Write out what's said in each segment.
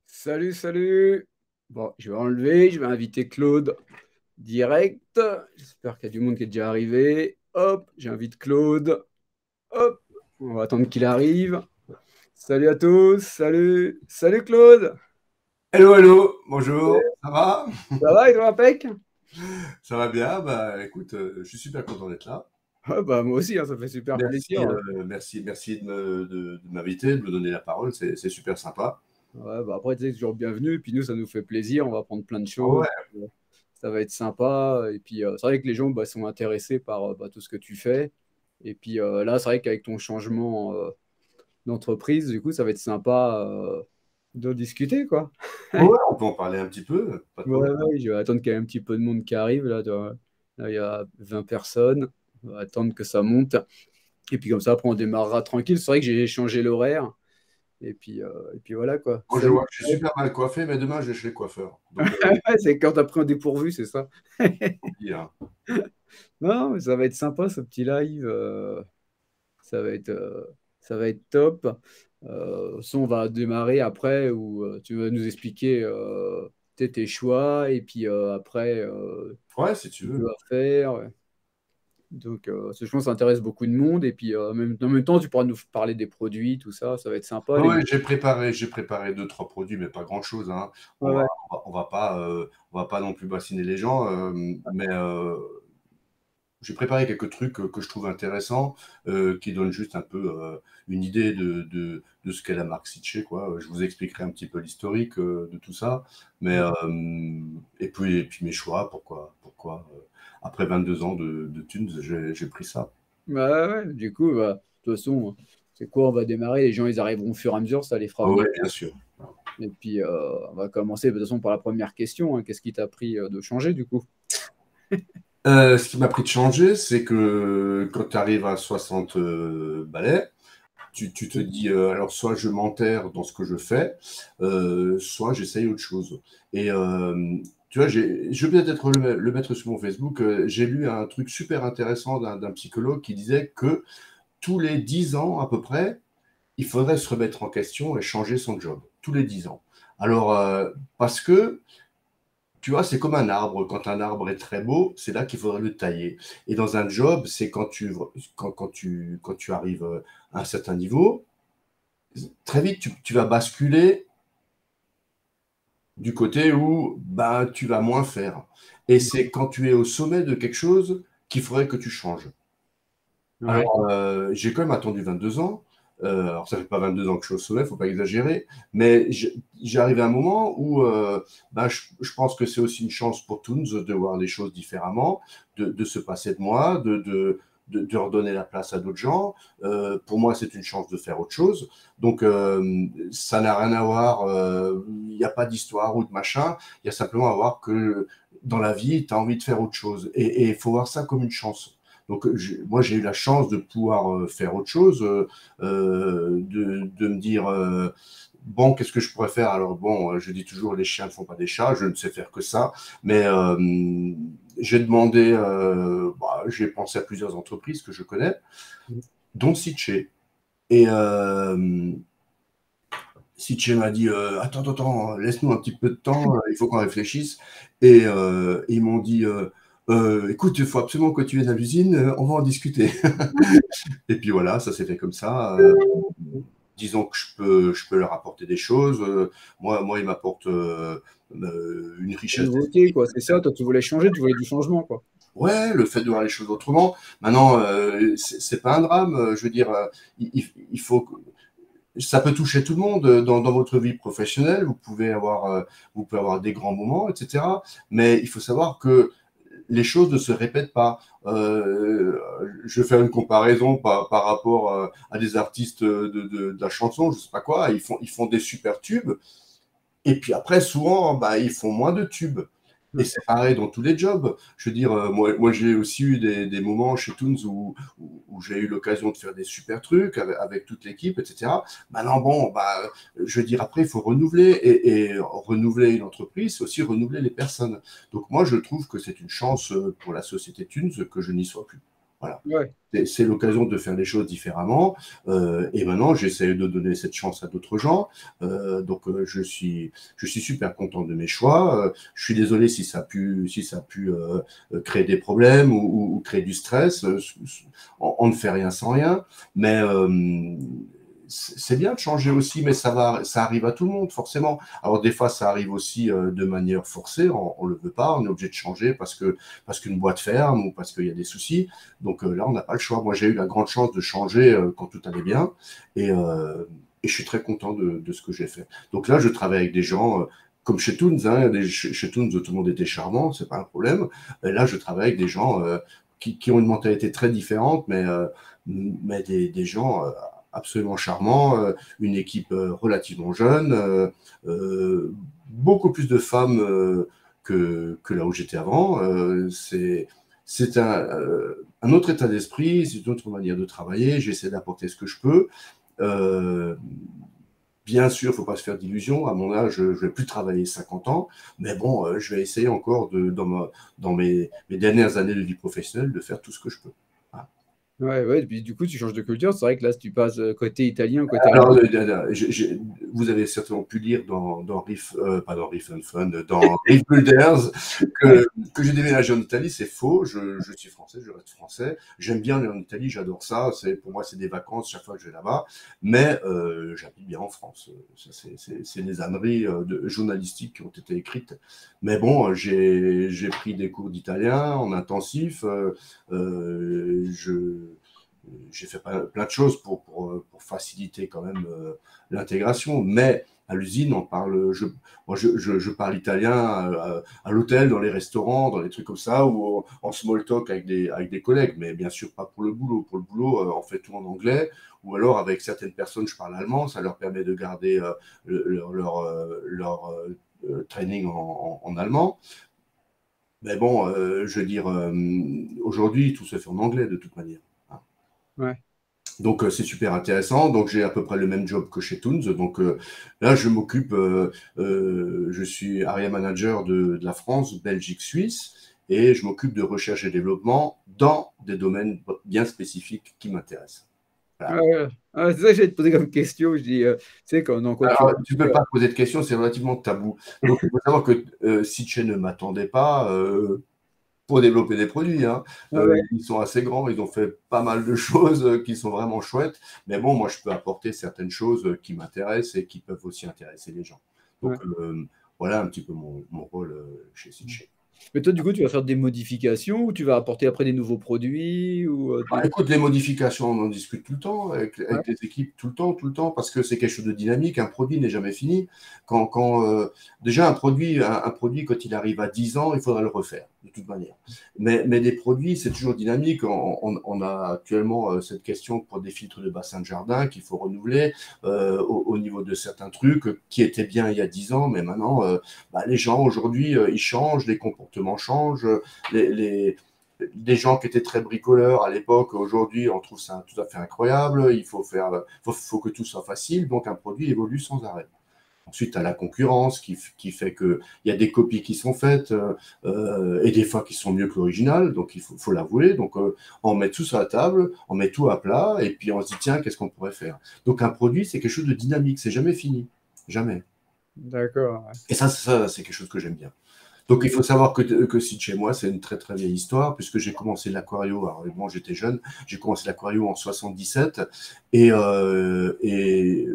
Salut, salut. Bon, je vais enlever, je vais inviter Claude direct. J'espère qu'il y a du monde qui est déjà arrivé. Hop, j'invite Claude. Hop, on va attendre qu'il arrive. Salut à tous, salut. Salut Claude. Hello, hello, bonjour, ça va? Ça va et toi, Impec? Ça va bien, bah écoute, je suis super content d'être là. Ah bah, moi aussi, hein, ça fait super plaisir. Merci, merci de m'inviter, de me donner la parole, c'est super sympa. Ouais, bah après, tu sais, toujours bienvenu. Et puis nous, ça nous fait plaisir. On va apprendre plein de Ah choses. ouais, Ça va être sympa. Et puis, c'est vrai que les gens bah, sont intéressés par bah, tout ce que tu fais. Et puis là, c'est vrai qu'avec ton changement d'entreprise, du coup, ça va être sympa de discuter, quoi. ouais, on peut en parler un petit peu, pas de Ouais, problème. ouais, je vais attendre qu'il y ait un petit peu de monde qui arrive. Là, il y a 20 personnes. On va attendre que ça monte. Et puis comme ça, après, on démarrera tranquille. C'est vrai que j'ai changé l'horaire. Et puis voilà, quoi. Moi, je Salut. vois que je suis super mal coiffé, mais demain, je vais chez le coiffeur. Donc, C'est quand t'as pris un dépourvu, c'est ça. faut le dire. Non, mais ça va être sympa, ce petit live. Ça va être, euh, ça va être top. Ça, on va démarrer après où tu vas nous expliquer tes choix et puis après Ouais, si tu ce que tu veux. vas faire. Ouais. Donc, je pense que ça intéresse beaucoup de monde. Et puis, en même temps, tu pourras nous parler des produits, tout ça. Ça va être sympa. Ouais, ouais, j'ai préparé deux, trois produits, mais pas grand-chose, hein. On Ouais, va, ouais. on va pas non plus bassiner les gens, mais j'ai préparé quelques trucs que je trouve intéressants, qui donnent juste un peu une idée de ce qu'est la marque Sitché, quoi. Je vous expliquerai un petit peu l'historique de tout ça, mais et puis mes choix, pourquoi après 22 ans de Tunes, j'ai pris ça. Ouais, ouais. Du coup, bah, de toute façon, c'est quoi? On va démarrer. Les gens, ils arriveront au fur et à mesure. Ça les fera Ah venir. ouais, bien sûr. Et puis, on va commencer de toute façon par la première question, hein. Qu'est-ce qui t'a pris de changer du coup? Ce qui m'a pris de changer, c'est que quand tu arrives à 60 balais, tu te dis, alors soit je m'enterre dans ce que je fais, soit j'essaye autre chose. Et tu vois, je vais peut-être le mettre sur mon Facebook. J'ai lu un truc super intéressant d'un psychologue qui disait que tous les 10 ans à peu près, il faudrait se remettre en question et changer son job. Tous les 10 ans. Alors, parce que tu vois, c'est comme un arbre. Quand un arbre est très beau, c'est là qu'il faudrait le tailler. Et dans un job, c'est quand tu arrives à un certain niveau, très vite, tu vas basculer du côté où bah, tu vas moins faire. Et c'est quand tu es au sommet de quelque chose qu'il faudrait que tu changes. Ouais. Alors, j'ai quand même attendu 22 ans. Alors, ça fait pas 22 ans que je suis au sommet, faut pas exagérer. Mais j'ai arrivé à un moment où bah, je pense que c'est aussi une chance pour Toons de voir les choses différemment, de se passer de moi, de redonner la place à d'autres gens. Pour moi, c'est une chance de faire autre chose. Donc, ça n'a rien à voir. Il n'y a pas d'histoire ou de machin. Il y a simplement à voir que dans la vie, tu as envie de faire autre chose. Et il faut voir ça comme une chance. Donc, moi, j'ai eu la chance de pouvoir faire autre chose, de me dire, bon, qu'est-ce que je pourrais faire? Alors, bon, je dis toujours, les chiens ne font pas des chats, je ne sais faire que ça, mais j'ai demandé, bah, j'ai pensé à plusieurs entreprises que je connais, dont Sitché. Et Sitché m'a dit, attends, attends, laisse-nous un petit peu de temps, il faut qu'on réfléchisse. Et ils m'ont dit, écoute, il faut absolument que tu viennes à l'usine, on va en discuter. Et puis voilà, ça s'est fait comme ça. Disons que je peux leur apporter des choses. Moi, ils m'apportent une La richesse nouveauté, d'esprit. quoi. C'est ça, toi, tu voulais changer, tu voulais du changement, quoi. Ouais, le fait de voir les choses autrement. Maintenant, c'est pas un drame. Je veux dire, il faut. Ça peut toucher tout le monde dans votre vie professionnelle. Vous pouvez avoir des grands moments, etc. Mais il faut savoir que les choses ne se répètent pas. Je vais faire une comparaison par rapport à des artistes de la chanson, je sais pas quoi. Ils font des super tubes. Et puis après, souvent, bah, ils font moins de tubes. Et Ouais. c'est pareil dans tous les jobs. Je veux dire, moi j'ai aussi eu des moments chez Toons où j'ai eu l'occasion de faire des super trucs avec toute l'équipe, etc. Maintenant, bon, bah, je veux dire, après, il faut renouveler. Et renouveler une entreprise, c'est aussi renouveler les personnes. Donc moi, je trouve que c'est une chance pour la société Toons que je n'y sois plus. Voilà. Ouais. C'est l'occasion de faire les choses différemment. Et maintenant, j'essaie de donner cette chance à d'autres gens. Donc, je suis super content de mes choix. Je suis désolé si ça a pu créer des problèmes ou créer du stress. On ne fait rien sans rien. Mais c'est bien de changer aussi, mais ça arrive à tout le monde, forcément. Alors, des fois, ça arrive aussi de manière forcée. On ne le veut pas. On est obligé de changer parce qu'une boîte ferme ou parce qu'il y a des soucis. Donc là, on n'a pas le choix. Moi, j'ai eu la grande chance de changer quand tout allait bien. Et je suis très content de ce que j'ai fait. Donc là, je travaille avec des gens comme chez Toons. Hein, chez Toons, tout le monde était charmant, c'est pas un problème. Et là, je travaille avec des gens qui ont une mentalité très différente, mais des gens absolument charmants, une équipe relativement jeune, beaucoup plus de femmes que là où j'étais avant. C'est un autre état d'esprit, c'est une autre manière de travailler. J'essaie d'apporter ce que je peux. Euh, Bien sûr, il ne faut pas se faire d'illusions. À mon âge, je ne vais plus travailler 50 ans. Mais bon, je vais essayer encore, dans mes dernières années de vie professionnelle, de faire tout ce que je peux. Voilà. Ouais, ouais, et puis du coup, tu changes de culture. C'est vrai que là, si tu passes côté italien, côté Alors, allemand. vous avez certainement pu lire dans pas dans Riff and Fun, dans Riff Builders, que j'ai déménagé en Italie. C'est faux. Je suis français, je reste français. J'aime bien aller en Italie, j'adore ça. Pour moi, c'est des vacances chaque fois que je vais là-bas. Mais j'habite bien en France. Ça, c'est des âneries journalistiques qui ont été écrites. Mais bon, j'ai pris des cours d'italien en intensif. J'ai fait plein de choses pour faciliter quand même l'intégration. Mais à l'usine, je parle italien à l'hôtel, dans les restaurants, dans les trucs comme ça, ou en small talk avec des collègues. Mais bien sûr, pas pour le boulot. Pour le boulot, on fait tout en anglais. Ou alors, avec certaines personnes, je parle allemand. Ça leur permet de garder leur training en allemand. Mais bon, je veux dire, aujourd'hui, tout se fait en anglais de toute manière. Hein. Ouais. Donc, c'est super intéressant. Donc, j'ai à peu près le même job que chez Toons. Donc, là, je suis area manager de la France, Belgique, Suisse, et je m'occupe de recherche et développement dans des domaines bien spécifiques qui m'intéressent. Ah, Voilà. ouais. Ah, c'est ça que j'allais te poser comme question. Je dis, tu sais, dans quoi tu Alors, bosses. tu ne peux pas poser de questions, c'est relativement tabou. Donc, il faut savoir que Sitche ne m'attendait pas pour développer des produits. Hein. Ah, ouais. Ils sont assez grands, ils ont fait pas mal de choses qui sont vraiment chouettes. Mais bon, moi, je peux apporter certaines choses qui m'intéressent et qui peuvent aussi intéresser les gens. Donc, Ouais. voilà un petit peu mon rôle chez Sitch. Mais toi, du coup, tu vas faire des modifications ou tu vas apporter après des nouveaux produits ou Bah, écoute, les modifications, on en discute tout le temps Ouais. avec les équipes, tout le temps, parce que c'est quelque chose de dynamique. Un produit n'est jamais fini. Déjà, un produit, quand il arrive à 10 ans, il faudra le refaire, de toute manière. Mais des produits, c'est toujours dynamique. On a actuellement cette question pour des filtres de bassin de jardin qu'il faut renouveler au niveau de certains trucs qui étaient bien il y a 10 ans, mais maintenant, bah, les gens aujourd'hui, ils changent, les comportements changent, les des gens qui étaient très bricoleurs à l'époque, aujourd'hui, on trouve ça tout à fait incroyable. Faut que tout soit facile, donc un produit évolue sans arrêt. Ensuite, tu as la concurrence qui fait qu'il y a des copies qui sont faites et des fois qui sont mieux que l'original, donc faut l'avouer. Donc, on met tout sur la table, on met tout à plat et puis on se dit, tiens, qu'est-ce qu'on pourrait faire? Donc, un produit, c'est quelque chose de dynamique, c'est jamais fini. Jamais. D'accord. Ouais. Et ça c'est quelque chose que j'aime bien. Donc, il faut savoir que si chez moi, c'est une très très vieille histoire, puisque j'ai commencé l'aquario, alors bon, j'étais jeune, j'ai commencé l'aquario en 77, et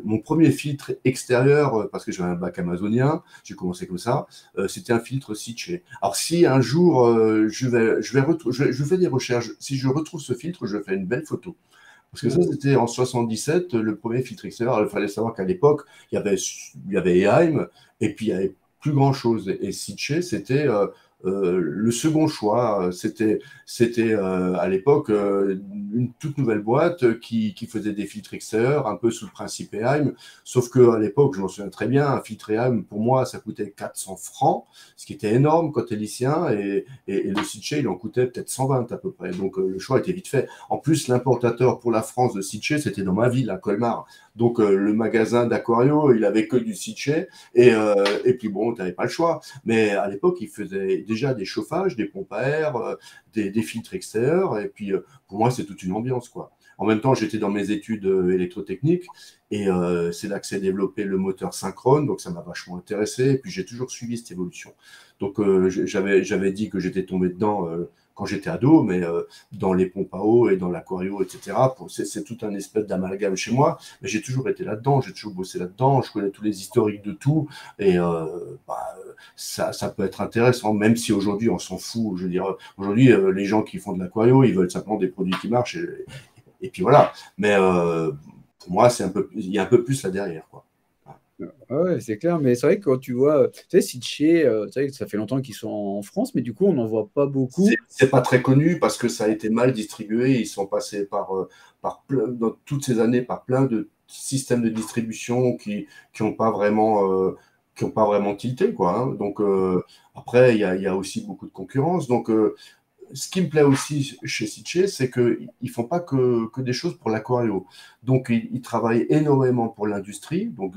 mon premier filtre extérieur, parce que j'avais un bac amazonien, j'ai commencé comme ça, c'était un filtre Sitché. Alors, si un jour, je fais des recherches, si je retrouve ce filtre, je fais une belle photo. Parce que ça, c'était en 77, le premier filtre extérieur. Alors, il fallait savoir qu'à l'époque, il y avait Eheim, et puis il y avait plus grand-chose. Et Sitché, c'était le second choix. C'était à l'époque une toute nouvelle boîte qui faisait des filtres extérieurs, un peu sous le principe Eheim. Sauf qu'à l'époque, je m'en souviens très bien, un filtre Eheim, pour moi, ça coûtait 400 francs, ce qui était énorme quand t'es lycéen, et le Sitché, il en coûtait peut-être 120 à peu près. Donc le choix était vite fait. En plus, l'importateur pour la France de Sitché, c'était dans ma ville, à Colmar. Donc le magasin d'Aquario, il avait que du Sitché, et puis bon, tu n'avais pas le choix. Mais à l'époque, il faisait déjà des chauffages, des pompes à air, des filtres extérieurs, et puis pour moi, c'est toute une ambiance, quoi. En même temps, j'étais dans mes études électrotechniques, et c'est là que s'est développé le moteur synchrone, donc ça m'a vachement intéressé, et puis j'ai toujours suivi cette évolution. Donc j'avais dit que j'étais tombé dedans quand j'étais ado, mais dans les pompes à eau et dans l'aquario, etc. C'est tout un espèce d'amalgame chez moi, mais j'ai toujours été là-dedans, j'ai toujours bossé là-dedans, je connais tous les historiques de tout, et ça peut être intéressant, même si aujourd'hui on s'en fout. Je veux dire, aujourd'hui, les gens qui font de l'aquario, ils veulent simplement des produits qui marchent, et puis voilà. Mais pour moi, il y a un peu plus là derrière, quoi. Ouais, c'est clair, mais c'est vrai que quand tu vois, tu sais, Sitché, c'est vrai que ça fait longtemps qu'ils sont en France, mais du coup, on n'en voit pas beaucoup. C'est pas très connu parce que ça a été mal distribué. Ils sont passés dans toutes ces années par plein de systèmes de distribution qui n'ont pas vraiment tilté, quoi, hein. Donc après, il y a aussi beaucoup de concurrence. Donc ce qui me plaît aussi chez Sitché, c'est qu'ils ne font pas que des choses pour l'aquario. Donc ils travaillent énormément pour l'industrie. Donc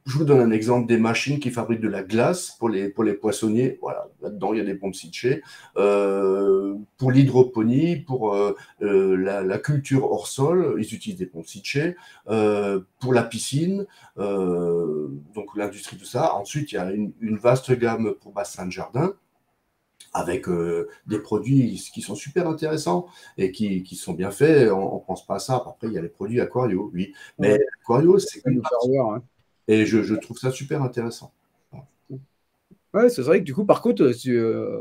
je vous donne un exemple des machines qui fabriquent de la glace pour les poissonniers. Voilà, là-dedans, il y a des pompes Sitché. Pour l'hydroponie, pour la culture hors sol, ils utilisent des pompes Sitché. Pour la piscine, donc l'industrie, tout ça. Ensuite, il y a une vaste gamme pour bassin de jardin, avec des produits qui sont super intéressants et qui sont bien faits. On ne pense pas à ça. Après, il y a les produits aquario, oui. Mais Ouais, aquario, ça c'est peut une nous faire partie. voir, hein. Et je trouve ça super intéressant. Ouais, c'est vrai que du coup, par contre,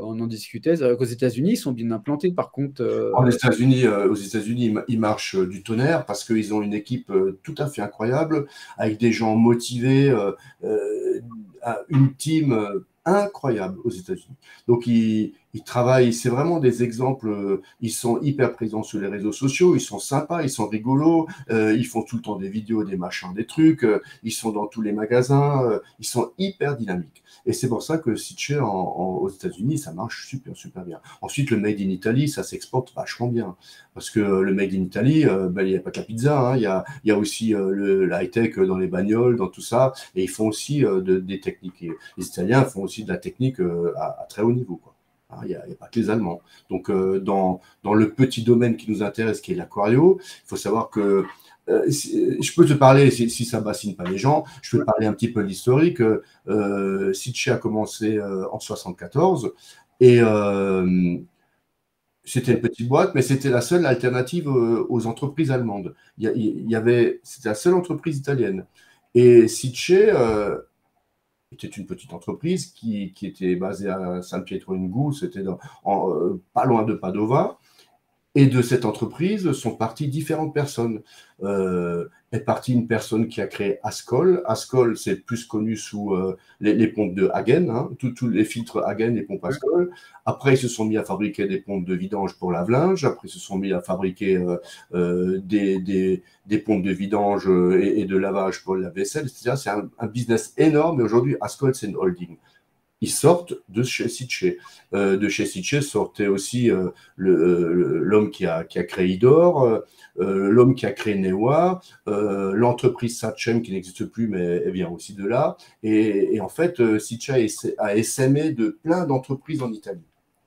on en discutait, c'est vrai qu'aux États-Unis, ils sont bien implantés. Par contre, Aux États-Unis, ils marchent du tonnerre parce qu'ils ont une équipe tout à fait incroyable, avec des gens motivés, euh, une team incroyable aux États-Unis. Donc, ils travaillent, c'est vraiment des exemples. Ils sont hyper présents sur les réseaux sociaux, ils sont sympas, ils sont rigolos, ils font tout le temps des vidéos, des machins, des trucs, ils sont dans tous les magasins, ils sont hyper dynamiques. Et c'est pour ça que Sitché aux États-Unis, ça marche super, super bien. Ensuite, le Made in Italy, ça s'exporte vachement bien. Parce que le Made in Italy, ben, il n'y a pas que la pizza, hein, il y a aussi le high-tech dans les bagnoles, dans tout ça. Et ils font aussi des techniques. Et les Italiens font aussi de la technique à très haut niveau, quoi. Hein, il n'y a pas que les Allemands. Donc, dans le petit domaine qui nous intéresse, qui est l'aquario, il faut savoir que je peux te parler, si ça ne bassine pas les gens, je peux te parler un petit peu de l'historique. Sitché a commencé en 74 et c'était une petite boîte, mais c'était la seule alternative aux entreprises allemandes. C'était la seule entreprise italienne. Et Sitché était une petite entreprise qui était basée à San Pietro in Gu, c'était pas loin de Padova. Et de cette entreprise sont parties différentes personnes. Est partie une personne qui a créé Ascol. Ascol, c'est plus connu sous les pompes de Hagen, hein, tous les filtres Hagen, les pompes Ascol. Après, ils se sont mis à fabriquer des pompes de vidange pour lave-linge. Après, ils se sont mis à fabriquer des pompes de vidange et de lavage pour la vaisselle, etc. C'est un business énorme. Et aujourd'hui, Ascol, c'est une holding. Ils sortent de chez Sitché. De chez Sitché sortait aussi l'homme qui a créé Idor, l'homme qui a créé Newa, l'entreprise Satchem qui n'existe plus, mais elle vient aussi de là. Et en fait, Sitché a essaimé de plein d'entreprises en Italie.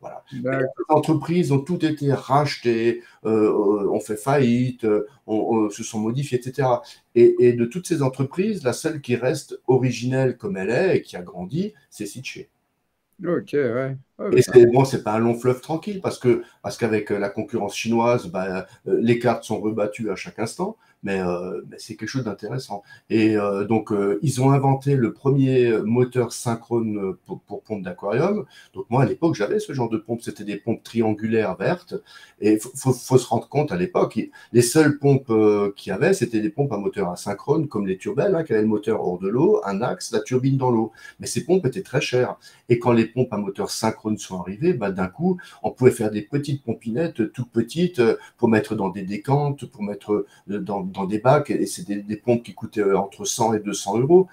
Voilà. Mais les entreprises ont toutes été rachetées, ont fait faillite, se sont modifiées, etc. Et de toutes ces entreprises, la seule qui reste originelle comme elle est et qui a grandi, c'est Sitché. Ok, ouais. Ouais, bah, Et c'est bon, c'est pas un long fleuve tranquille parce qu'avec la concurrence chinoise, bah, les cartes sont rebattues à chaque instant, mais c'est quelque chose d'intéressant. Et donc, ils ont inventé le premier moteur synchrone pour pompe d'aquarium. Donc moi, à l'époque, j'avais ce genre de pompe. C'était des pompes triangulaires vertes. Et faut se rendre compte, à l'époque, les seules pompes qu'il y avait, c'était des pompes à moteur asynchrone, comme les Turbelles, hein, qui avaient le moteur hors de l'eau, un axe, la turbine dans l'eau. Mais ces pompes étaient très chères. Et quand les pompes à moteur synchrone sont arrivées, bah, d'un coup, on pouvait faire des petites pompinettes, toutes petites, pour mettre dans des décantes, pour mettre dans des bacs. Et c'est des pompes qui coûtaient entre 100 et 200 euros,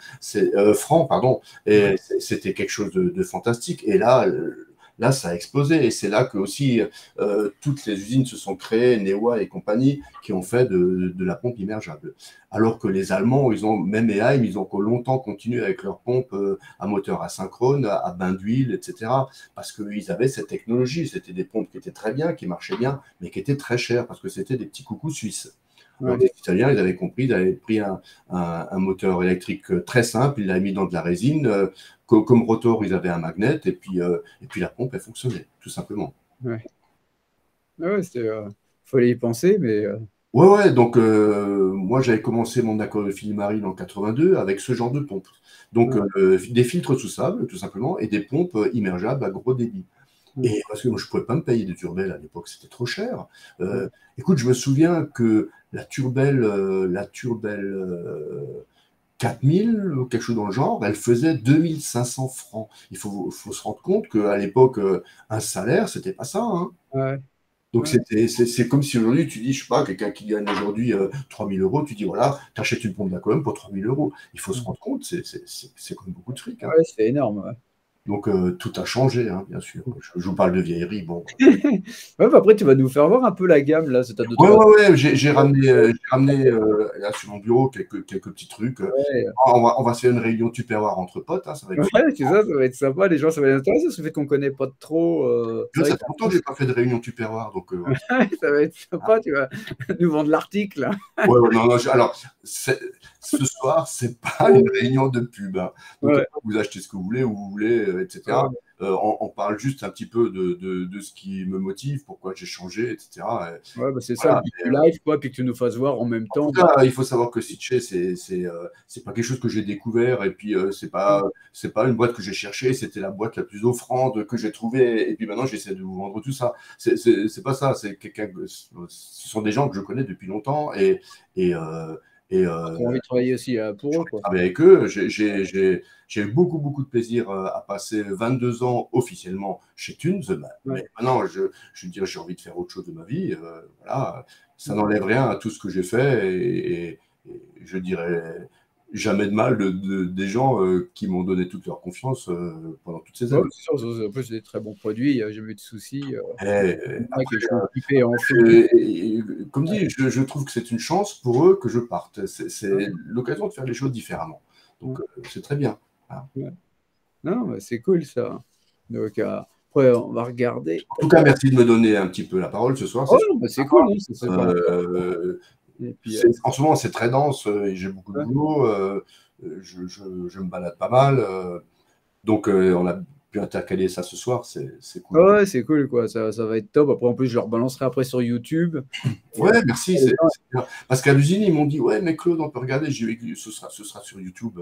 francs, pardon. Et ouais. c'était quelque chose de fantastique. Et là, ça a explosé. Et c'est là que aussi toutes les usines se sont créées, Newa et compagnie, qui ont fait de la pompe immergeable. Alors que les Allemands, même Eheim, ils ont longtemps continué avec leurs pompes à moteur asynchrone, à bain d'huile, etc. Parce qu'ils avaient cette technologie. C'était des pompes qui étaient très bien, qui marchaient bien, mais qui étaient très chères parce que c'était des petits coucous suisses. Alors, Ouais. les Italiens, ils avaient compris, ils avaient pris un moteur électrique très simple, ils l'avaient mis dans de la résine. Comme rotor, ils avaient un magnet, et puis la pompe, elle fonctionnait, tout simplement. Ouais. Ouais, fallait y penser, mais Ouais, ouais, donc moi j'avais commencé mon aquariophilie marine en 82 avec ce genre de pompe. Donc ouais. des filtres sous sable, tout simplement, et des pompes immergeables à gros débit. Ouais. Et parce que moi, je ne pouvais pas me payer des turbelles à l'époque, c'était trop cher. Ouais. Écoute, je me souviens que la turbelle 4000 ou quelque chose dans le genre, elle faisait 2500 francs. Il faut se rendre compte qu'à l'époque, un salaire, c'était pas ça, hein. Ouais. Donc Ouais. c'est comme si aujourd'hui tu dis, je sais pas, quelqu'un qui gagne aujourd'hui 3000 euros, tu dis voilà, tu achètes une pompe d'aquarium pour 3000 euros. Il faut se rendre compte, c'est comme beaucoup de fric, hein. Ouais, c'est énorme. Ouais. Donc tout a changé, hein, bien sûr. Je vous parle de vieillerie, bon. Ouais, bah après, tu vas nous faire voir un peu la gamme, là. C'est à deux, Ouais, trois. ouais, ouais, j'ai ramené là sur mon bureau quelques petits trucs. Ouais, On va se faire une réunion Tupperware entre potes, hein, ça va être ouais, super. c'est ça, ça va être sympa. Les gens, ça va les intéresser, ce fait qu'on connaît pas trop. C'est Ça vrai fait longtemps que j'ai pas fait de réunion Tupperware, donc que ça va être sympa, tu vas nous vendre l'article, là. ouais, ouais, non, non, alors, ce soir, c'est pas une réunion de pub, hein. Donc, Ouais, vous achetez ce que vous voulez, où vous voulez, etc. ouais, On parle juste un petit peu de ce qui me motive, pourquoi j'ai changé, etc. ouais, bah c'est ça le Voilà. but du live, quoi, puis que tu nous fasses voir en même En tout temps. Bah, cas, il faut savoir que Sitché, c'est pas quelque chose que j'ai découvert, et puis c'est pas une boîte que j'ai cherchée, c'était la boîte la plus offrande que j'ai trouvée, et puis maintenant j'essaie de vous vendre tout ça. C'est pas ça, ce sont des gens que je connais depuis longtemps, et, euh, et tu as envie de travailler aussi j'ai pour eux, envie de quoi. travailler avec eux. J'ai eu beaucoup, beaucoup de plaisir à passer 22 ans officiellement chez Tunes. Mais Ouais, maintenant, je dirais, j'ai envie de faire autre chose de ma vie. Voilà, ça ouais. n'enlève rien à tout ce que j'ai fait. Et je dirais jamais de mal des gens qui m'ont donné toute leur confiance pendant toutes ces Ouais, années. c'est sûr, en plus, c'est des très bons produits, il n'y a jamais eu de soucis. Et Moi qui après, suis occupé en foot. comme dit, je trouve que c'est une chance pour eux que je parte. C'est Ouais, l'occasion de faire les choses différemment. Donc, c'est très bien. Voilà. ouais. Non, mais c'est cool ça. Donc, après, on va regarder. En tout cas, merci de me donner un petit peu la parole ce soir. Oh, C'est super bah, c'est cool, sympa. hein, c'est super important. Et puis, En ce moment, c'est très dense et j'ai beaucoup de ouais. boulot. Je me balade pas mal. Donc, on a pu intercaler ça ce soir. C'est cool. Ouais, c'est cool, quoi. Ça va être top. Après, en plus, je le rebalancerai après sur YouTube. Et Ouais, merci. les gens, C'est bien. Parce qu'à l'usine, ils m'ont dit, ouais, mais Claude, on peut regarder. J'ai dit, ce sera sur YouTube.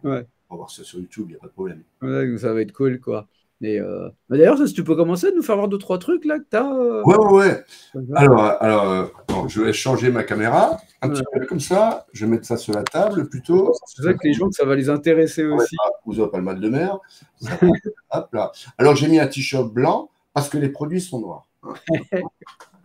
ouais, On va voir ça sur YouTube, il n'y a pas de problème. ouais, donc ça va être cool, quoi. Et bah, d'ailleurs, si tu peux commencer à nous faire voir deux, trois trucs là que t'as. Ouais, ouais, ouais. Comme ça. Alors, bon, je vais changer ma caméra un petit Ouais. peu comme ça. Je vais mettre ça sur la table plutôt. C'est ça que les gens, que ça va les intéresser aussi. Vous n'aurez pas le mal de mer. Ça va. Hop là. Alors, j'ai mis un t-shirt blanc parce que les produits sont noirs, hein.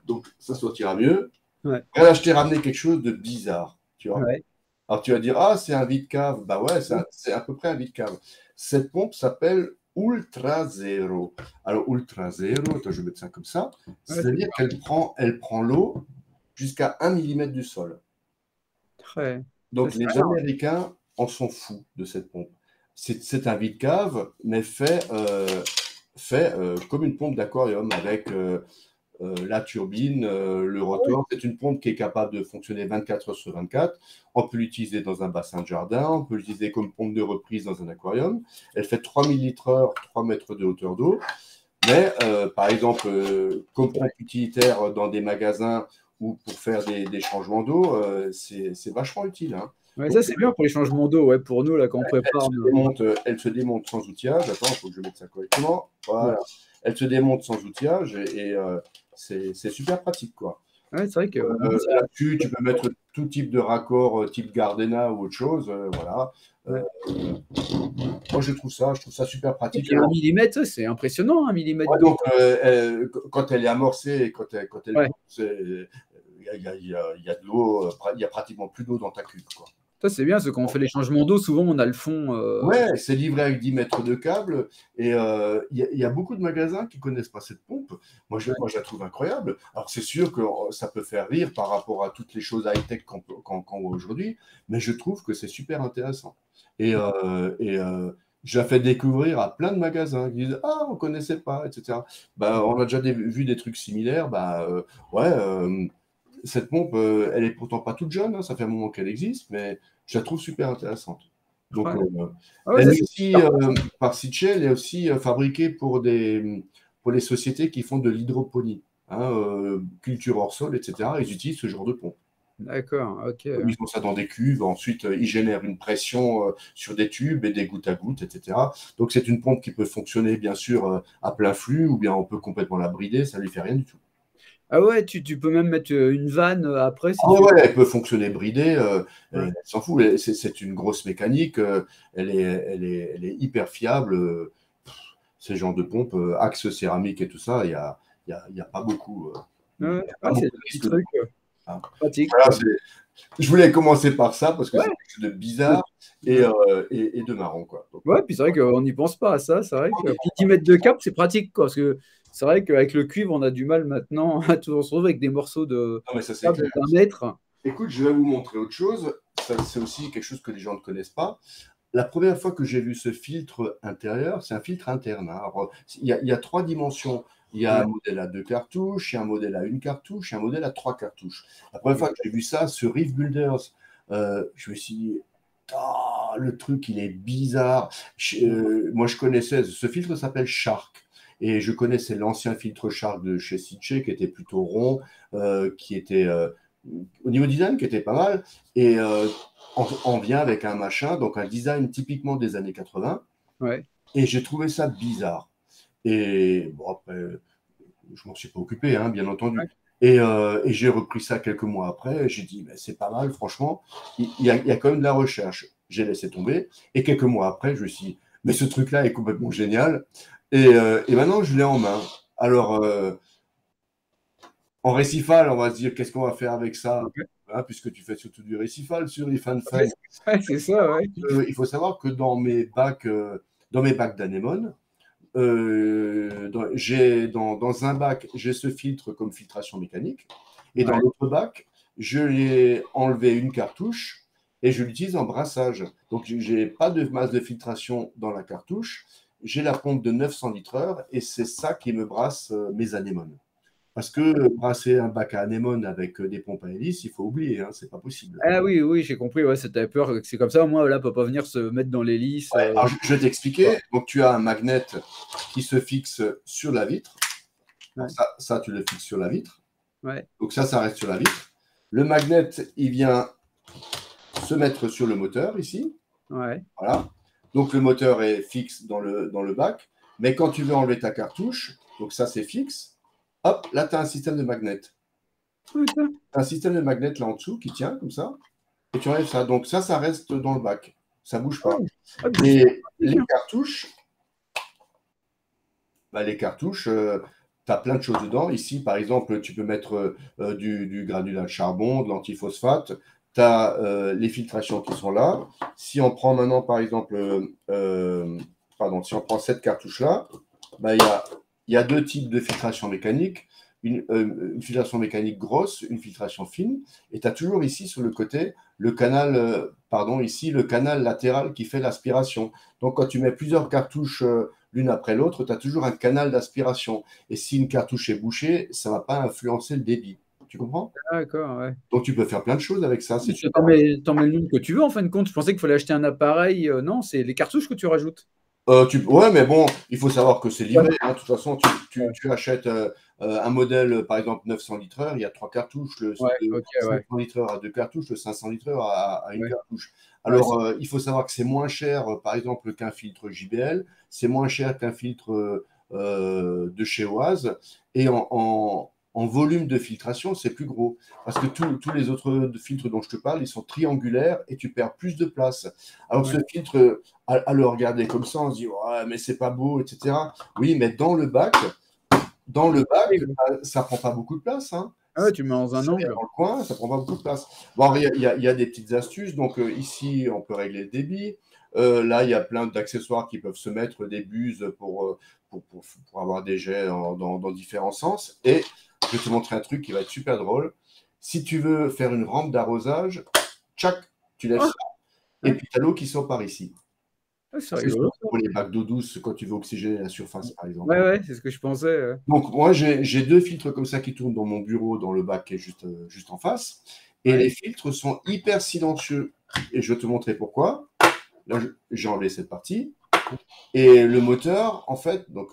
Donc, ça sortira mieux. Ouais, Et là, je t'ai ramené quelque chose de bizarre, tu vois. ouais. Alors, tu vas dire, ah, c'est un vide-cave. Bah ouais, c'est à peu près un vide-cave. Cette pompe s'appelle Ultra Zero. Alors, Ultra Zero, attends, je vais mettre ça comme ça. Ouais, c'est C'est-à-dire elle prend l'eau jusqu'à 1 mm du sol. très. Donc, C'est les rien. Américains en sont fous de cette pompe. C'est un vide-cave, mais fait comme une pompe d'aquarium avec la turbine, le Ah ouais. rotor. C'est une pompe qui est capable de fonctionner 24 heures sur 24. On peut l'utiliser dans un bassin de jardin, on peut l'utiliser comme pompe de reprise dans un aquarium. Elle fait 3000 litres heure, 3 mètres de hauteur d'eau. Mais par exemple, comme pompe utilitaire dans des magasins ou pour faire des changements d'eau, c'est vachement utile, hein. Ouais, Donc, ça, c'est bien pour les changements d'eau, ouais, pour nous, là, quand on prépare. elle se démonte sans outillage. Attends, il faut que je mette ça correctement. Ouais, Voilà. Elle se démonte sans outillage et c'est super pratique, quoi. ouais, c'est vrai que Là-dessus, tu peux mettre tout type de raccord, type Gardena ou autre chose. Voilà. ouais. Moi, je trouve ça super Et pratique. puis 1 millimètre, ça, c'est impressionnant, 1 millimètre Ouais, d'eau. donc, quand elle est amorcée et quand elle Ouais. monte, il y a de l'eau, il y a pratiquement plus d'eau dans ta cuve, quoi. Ça, c'est bien, parce que quand on fait les changements d'eau, souvent, on a le fond. Ouais, c'est livré avec 10 mètres de câble. Et il y a beaucoup de magasins qui ne connaissent pas cette pompe. Ouais, Moi, je la trouve incroyable. Alors, c'est sûr que ça peut faire rire par rapport à toutes les choses high-tech qu'on voit aujourd'hui, mais je trouve que c'est super intéressant. Je la fais découvrir à plein de magasins qui disent ah, on ne connaissait pas, etc. Ben, on a déjà vu des trucs similaires. Ouais, cette pompe, elle est pourtant pas toute jeune, hein, ça fait un moment qu'elle existe, mais je la trouve super intéressante. Donc, ouais. Ah ouais, elle ça, est c'est aussi, super. par Sitchell, elle est aussi fabriquée pour les sociétés qui font de l'hydroponie, hein, culture hors sol, etc. Ils utilisent ce genre de pompe. D'accord, ok. Comme ils font ça dans des cuves, ensuite ils génèrent une pression sur des tubes et des gouttes à gouttes, etc. Donc c'est une pompe qui peut fonctionner bien sûr à plein flux ou bien on peut complètement la brider, ça ne lui fait rien du tout. Ah ouais, tu peux même mettre une vanne après si Ah ouais, tu veux. ouais, elle peut fonctionner bridée, Ouais. elle s'en fout, c'est une grosse mécanique, elle est hyper fiable. Ces genres de pompes, axe céramique et tout ça, il y a pas beaucoup, il Ouais, y a pas ouais, c'est beaucoup des de petits risques de trucs hein. pratiques, Voilà, quoi. je voulais commencer par ça parce que c'est Ouais. quelque chose de bizarre et de marrant, quoi. Donc, Ouais, puis c'est vrai qu'on n'y pense pas à ça. C'est vrai que puis 10 mètres de cap, c'est pratique, quoi, parce que c'est vrai qu'avec le cuivre, on a du mal maintenant à toujours se retrouver avec des morceaux de non, mais ça, c'est câble clair. d'1 mètre. Écoute, je vais vous montrer autre chose. Ça, c'est aussi quelque chose que les gens ne connaissent pas. La première fois que j'ai vu ce filtre intérieur, c'est un filtre interne, hein. Alors, il y a 3 dimensions. Il y a Ouais. un modèle à 2 cartouches, il y a un modèle à 1 cartouche, il y a un modèle à 3 cartouches. La première fois que j'ai vu ça sur Reef Builders, je me suis dit, ah, le truc, il est bizarre. Moi, je connaissais, ce filtre s'appelle Shark. Et je connaissais l'ancien filtre Shark de chez Sitche, qui était plutôt rond, qui était, au niveau design, qui était pas mal. Et on vient avec un machin, donc un design typiquement des années 80. Ouais. Et j'ai trouvé ça bizarre. Et bon, après, je m'en suis pas occupé, hein, bien entendu. Et j'ai repris ça quelques mois après. Et j'ai dit, mais c'est pas mal, franchement. Il y a quand même de la recherche. J'ai laissé tomber. Et quelques mois après, je me suis dit, mais ce truc-là est complètement génial. Et maintenant, je l'ai en main. Alors, en récifal, on va se dire, qu'est-ce qu'on va faire avec ça? Ok. Hein, puisque tu fais surtout du récifal sur les fans Ouais, fans. c'est ça, ouais. Il faut savoir que dans mes bacs d'anémone, dans un bac, j'ai ce filtre comme filtration mécanique. Et dans Ouais. l'autre bac, je l'ai enlevé 1 cartouche et je l'utilise en brassage. Donc, je n'ai pas de masse de filtration dans la cartouche. J'ai la pompe de 900 litres heure et c'est ça qui me brasse mes anémones. Parce que brasser un bac à anémone avec des pompes à hélice, il faut oublier, hein, c'est pas possible. Ah oui, oui, j'ai compris. Ouais, t'avais peur que c'est comme ça. Moi, là, on peut pas venir se mettre dans l'hélice. Ouais, alors, je vais t'expliquer. Donc, tu as un magnet qui se fixe sur la vitre. Alors Ouais. ça, tu le fixes sur la vitre. Ouais. Donc ça reste sur la vitre. Le magnet, il vient se mettre sur le moteur ici. Ouais. Voilà. Donc le moteur est fixe dans le bac. Mais quand tu veux enlever ta cartouche, donc ça c'est fixe, hop, là tu as un système de magnet. Putain. Tu as un système de magnet là en dessous qui tient comme ça. Et tu enlèves ça. Donc ça reste dans le bac. Ça ne bouge pas. Ouais. Ah, puis c'est super Et pratique, hein. les cartouches, tu as plein de choses dedans. Ici, par exemple, tu peux mettre du granulat de charbon, de l'antiphosphate. Tu as les filtrations qui sont là. Si on prend maintenant, par exemple, si on prend cette cartouche-là, bah, il y a 2 types de filtration mécanique. Une filtration mécanique grosse, une filtration fine. Et tu as toujours ici, sur le côté, le canal, ici, le canal latéral qui fait l'aspiration. Donc, quand tu mets plusieurs cartouches l'une après l'autre, tu as toujours un canal d'aspiration. Et si une cartouche est bouchée, ça ne va pas influencer le débit. Tu comprends? D'accord, ouais. Donc, tu peux faire plein de choses avec ça. C'est super. T'en mets le nombre que tu veux en fin de compte. Je pensais qu'il fallait acheter un appareil. Non, c'est les cartouches que tu rajoutes. Ouais, mais bon, il faut savoir que c'est Ouais, livré, hein. De toute façon, ouais, tu achètes un modèle, par exemple 900 litres-heure, il y a trois cartouches. Le ouais, ok, ouais. 500 litres-heure a deux cartouches, le 500 litres-heure a une Ouais, cartouche. ouais, Alors, il faut savoir que c'est moins cher, par exemple, qu'un filtre JBL, c'est moins cher qu'un filtre de chez Oise, et en volume de filtration, c'est plus gros. Parce que tous les autres filtres dont je te parle, ils sont triangulaires et tu perds plus de place. Alors, ouais. ce filtre, à le regarder comme ça, on se dit, ouais, mais c'est pas beau, etc. Oui, mais dans le bac, ça prend pas beaucoup de place, hein. Ah ouais, tu le mets dans un Ça vient angle. dans le coin, ça prend pas beaucoup de place. Bon, il y a des petites astuces. Donc, ici, on peut régler le débit. Là, il y a plein d'accessoires qui peuvent se mettre, des buses pour avoir des jets dans différents sens. Et je vais te montrer un truc qui va être super drôle. Si tu veux faire une rampe d'arrosage, tchac, tu lèves Ah, ça. Et ouais. puis, tu as l'eau qui sort par ici. Ah, c'est C'est rigolo, surtout ça. pour les bacs d'eau douce quand tu veux oxygéner la surface, par exemple. Ouais, ouais, c'est ce que je pensais. Donc, moi, j'ai deux filtres comme ça qui tournent dans mon bureau, dans le bac qui est juste en face. Et Ouais, les filtres sont hyper silencieux. Et je vais te montrer pourquoi. Là, j'ai enlevé cette partie. Et le moteur, en fait, donc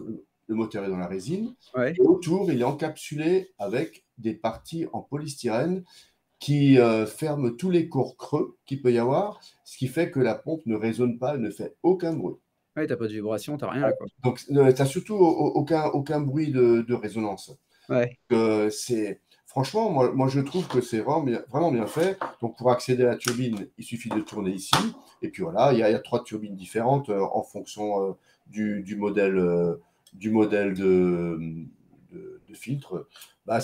le moteur est dans la résine. ouais. Et autour, il est encapsulé avec des parties en polystyrène qui ferment tous les cours creux qu'il peut y avoir, ce qui fait que la pompe ne résonne pas, elle ne fait aucun bruit. Ouais, t'as pas de vibration, t'as rien, quoi. Donc, tu n'as surtout aucun bruit de résonance. Ouais, Franchement, moi, je trouve que c'est vraiment bien fait. Donc, pour accéder à la turbine, il suffit de tourner ici. Et puis voilà, il y a trois turbines différentes en fonction du modèle, de filtre. Bah,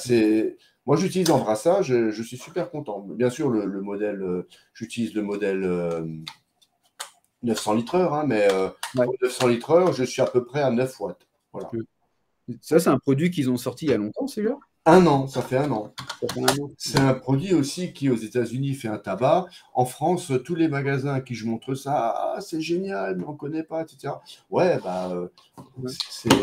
moi, j'utilise en brassage, je suis super content. Bien sûr, le modèle, j'utilise le modèle 900 litres-heure, hein, mais ouais. pour 900 litres-heure, je suis à peu près à 9 watts. Voilà. Ça, c'est un produit qu'ils ont sorti il y a longtemps, celui-là? Un an, ça fait un an. Ça fait un an. C'est un produit aussi qui, aux États-Unis, fait un tabac. En France, tous les magasins à qui je montre ça, ah, c'est génial, mais on ne connaît pas, etc. Ouais, bah, Ouais,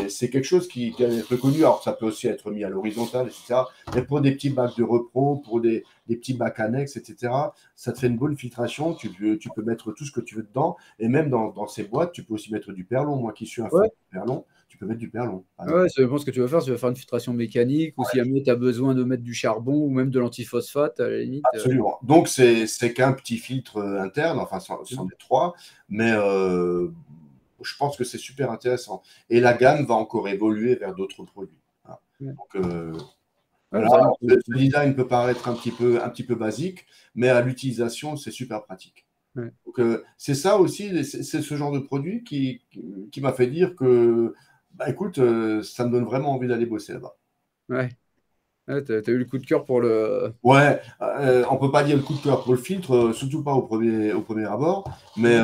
c'est quelque chose qui est reconnu. Alors, ça peut aussi être mis à l'horizontale, etc. Mais pour des petits bacs de repro, pour des petits bacs annexes, etc., ça te fait une bonne filtration. Tu peux mettre tout ce que tu veux dedans. Et même dans ces boîtes, tu peux aussi mettre du perlon. Moi qui suis un fan ouais, de perlon, tu peux mettre du perlon. ouais, ça dépend ce que tu vas faire. Si tu vas faire une filtration mécanique ou si jamais tu as besoin de mettre du charbon ou même de l'antiphosphate, à la limite. Absolument. Donc, c'est qu'un petit filtre interne, enfin, c'en est trois, mais je pense que c'est super intéressant. Et la gamme va encore évoluer vers d'autres produits. Voilà. Ouais. Donc, Ouais, voilà. vraiment. Ce design peut paraître un petit peu basique, mais à l'utilisation, c'est super pratique. Ouais. Donc, c'est ça aussi, c'est ce genre de produit qui m'a fait dire que, bah, écoute, ça me donne vraiment envie d'aller bosser là-bas. Ouais. Ouais, t'as eu le coup de cœur pour le. Ouais, on peut pas dire le coup de cœur pour le filtre, surtout pas au premier abord, mais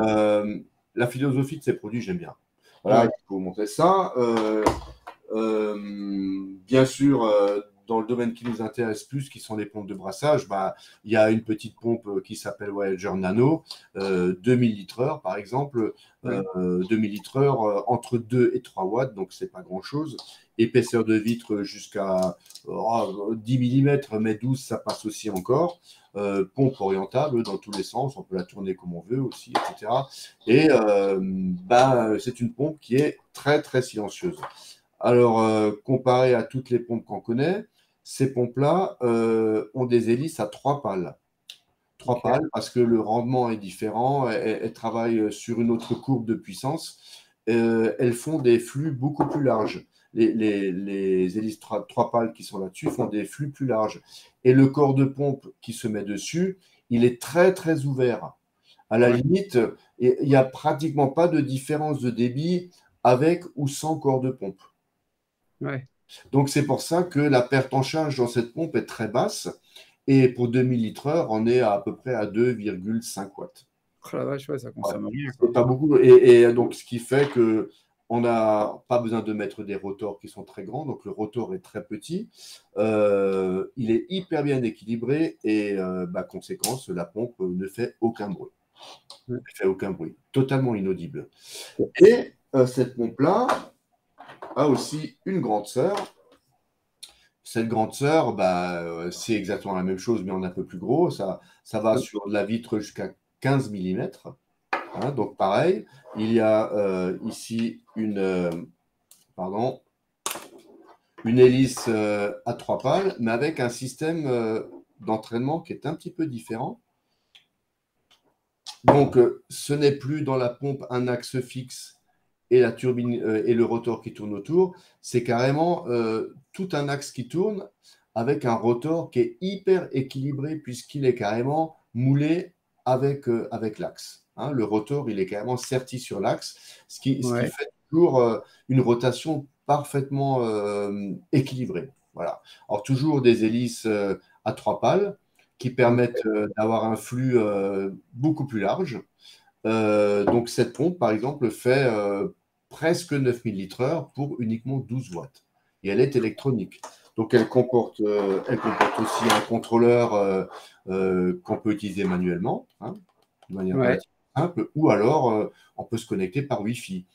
la philosophie de ces produits, j'aime bien. Voilà, Ouais. il faut montrer ça. Bien sûr, dans le domaine qui nous intéresse plus, qui sont les pompes de brassage, bah, il y a une petite pompe qui s'appelle Voyager Nano, 2000 litres-heure par exemple, Ouais. 2000 litres-heure entre 2 et 3 watts, donc c'est pas grand-chose. Épaisseur de vitre jusqu'à 10 mm, mais 12 ça passe aussi encore. Pompe orientable dans tous les sens, on peut la tourner comme on veut aussi, etc. Et bah, c'est une pompe qui est très très silencieuse. Alors, comparé à toutes les pompes qu'on connaît, ces pompes-là ont des hélices à trois pales. Trois Ok. pales parce que le rendement est différent, elles travaillent sur une autre courbe de puissance. Elles font des flux beaucoup plus larges. Les hélices trois pales qui sont là-dessus font des flux plus larges. Et le corps de pompe qui se met dessus, il est très très ouvert. À la Ouais. limite, il n'y a pratiquement pas de différence de débit avec ou sans corps de pompe. Ouais. Donc, c'est pour ça que la perte en charge dans cette pompe est très basse. Et pour 2000 litres-heure, on est à peu près à 2,5 watts. Oh la vache, ouais, ça Ouais, consomme rien, c'est quoi. pas beaucoup. Et donc, ce qui fait que on n'a pas besoin de mettre des rotors qui sont très grands. Donc, le rotor est très petit. Il est hyper bien équilibré et, bah, conséquence, la pompe ne fait aucun bruit. Ouais. Elle fait aucun bruit. Totalement inaudible. Et cette pompe-là a aussi une grande sœur. Cette grande sœur, c'est exactement la même chose, mais en un peu plus gros. Ça va sur de la vitre jusqu'à 15 mm. Hein, donc pareil, il y a ici une hélice à 3 pales, mais avec un système d'entraînement qui est un petit peu différent. Donc, ce n'est plus dans la pompe un axe fixe et la turbine et le rotor qui tourne autour. C'est carrément tout un axe qui tourne avec un rotor qui est hyper équilibré puisqu'il est carrément moulé avec l'axe. Hein, le rotor, il est carrément serti sur l'axe, ce qui fait toujours une rotation parfaitement équilibrée. Voilà. Alors, toujours des hélices à 3 pales qui permettent d'avoir un flux beaucoup plus large. Donc, cette pompe, par exemple, fait presque 9000 litres-heure pour uniquement 12 watts. Et elle est électronique. Donc, elle comporte aussi un contrôleur qu'on peut utiliser manuellement, hein, de manière relativement simple, ou alors on peut se connecter par Wi-Fi.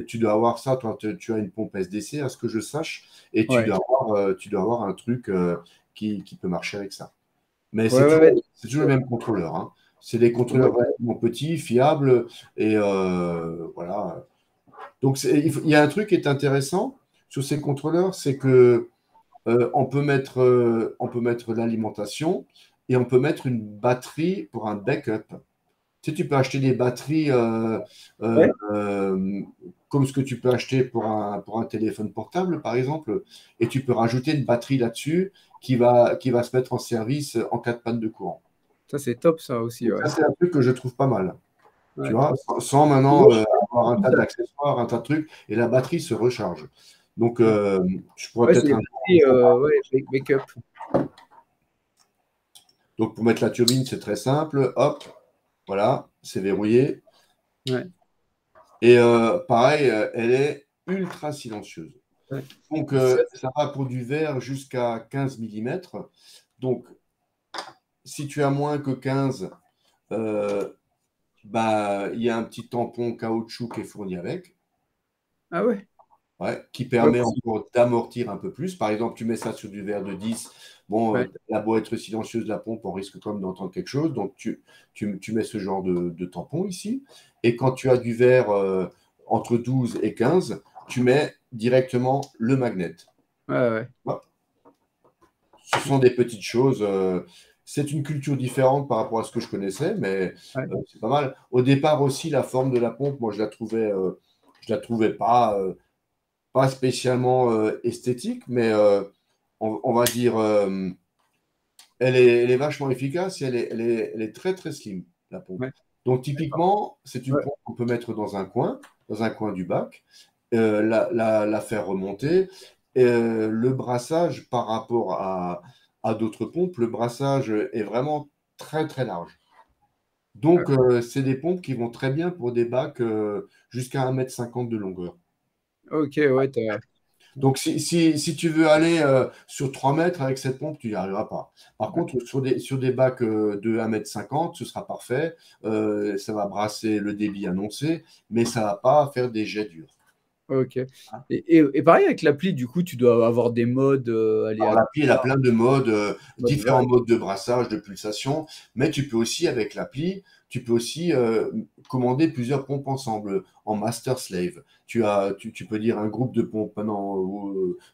Tu dois avoir ça, toi, tu as une pompe SDC, à ce que je sache, et tu dois avoir un truc qui peut marcher avec ça. Mais c'est toujours le même contrôleur. Hein. C'est des contrôleurs relativement petits, fiables, et voilà. Donc, il y a un truc qui est intéressant sur ces contrôleurs, c'est que on peut mettre l'alimentation et on peut mettre une batterie pour un backup. Tu sais, tu peux acheter des batteries comme ce que tu peux acheter pour un téléphone portable, par exemple, et tu peux rajouter une batterie là-dessus qui va se mettre en service en cas de panne de courant. Ça, c'est top, ça aussi. Ça, c'est un truc que je trouve pas mal. Ouais. Tu vois, sans maintenant avoir un tas d'accessoires, un tas de trucs, et la batterie se recharge. Donc, je pourrais peut-être backup. Donc, pour mettre la turbine, c'est très simple. Hop, voilà, c'est verrouillé. Ouais. Et pareil, elle est ultra silencieuse. Ouais. Donc, ça va pour du verre jusqu'à 15 mm. Donc, si tu as moins que 15, il y a un petit tampon caoutchouc qui est fourni avec. Ah ouais? Ouais, qui permet encore d'amortir un peu plus. Par exemple, tu mets ça sur du verre de 10. Bon, la beau être silencieuse, la pompe, on risque quand même d'entendre quelque chose. Donc, tu mets ce genre de tampon ici. Et quand tu as du verre entre 12 et 15, tu mets directement le magnet. Ouais. Ce sont des petites choses. C'est une culture différente par rapport à ce que je connaissais, mais c'est pas mal. Au départ aussi, la forme de la pompe, moi, je la trouvais pas spécialement esthétique, mais on va dire, elle est vachement efficace et elle est très très slim, la pompe. Ouais. Donc typiquement, c'est une pompe qu'on peut mettre dans un coin du bac, la faire remonter. Le brassage par rapport à d'autres pompes, le brassage est vraiment très très large. Donc c'est des pompes qui vont très bien pour des bacs jusqu'à 1,50 m de longueur. Ok, ouais. Donc, si tu veux aller sur 3 mètres avec cette pompe, tu n'y arriveras pas. Par contre, sur des bacs de 1,50 m, ce sera parfait. Ça va brasser le débit annoncé, mais ça ne va pas faire des jets durs. Ok. Et pareil, avec l'appli, du coup, tu dois avoir des modes Alors, l'appli, elle a plein de modes, différents modes de brassage, de pulsation, mais tu peux aussi, avec l'appli, tu peux aussi commander plusieurs pompes ensemble en master slave. Tu peux dire un groupe de pompes maintenant,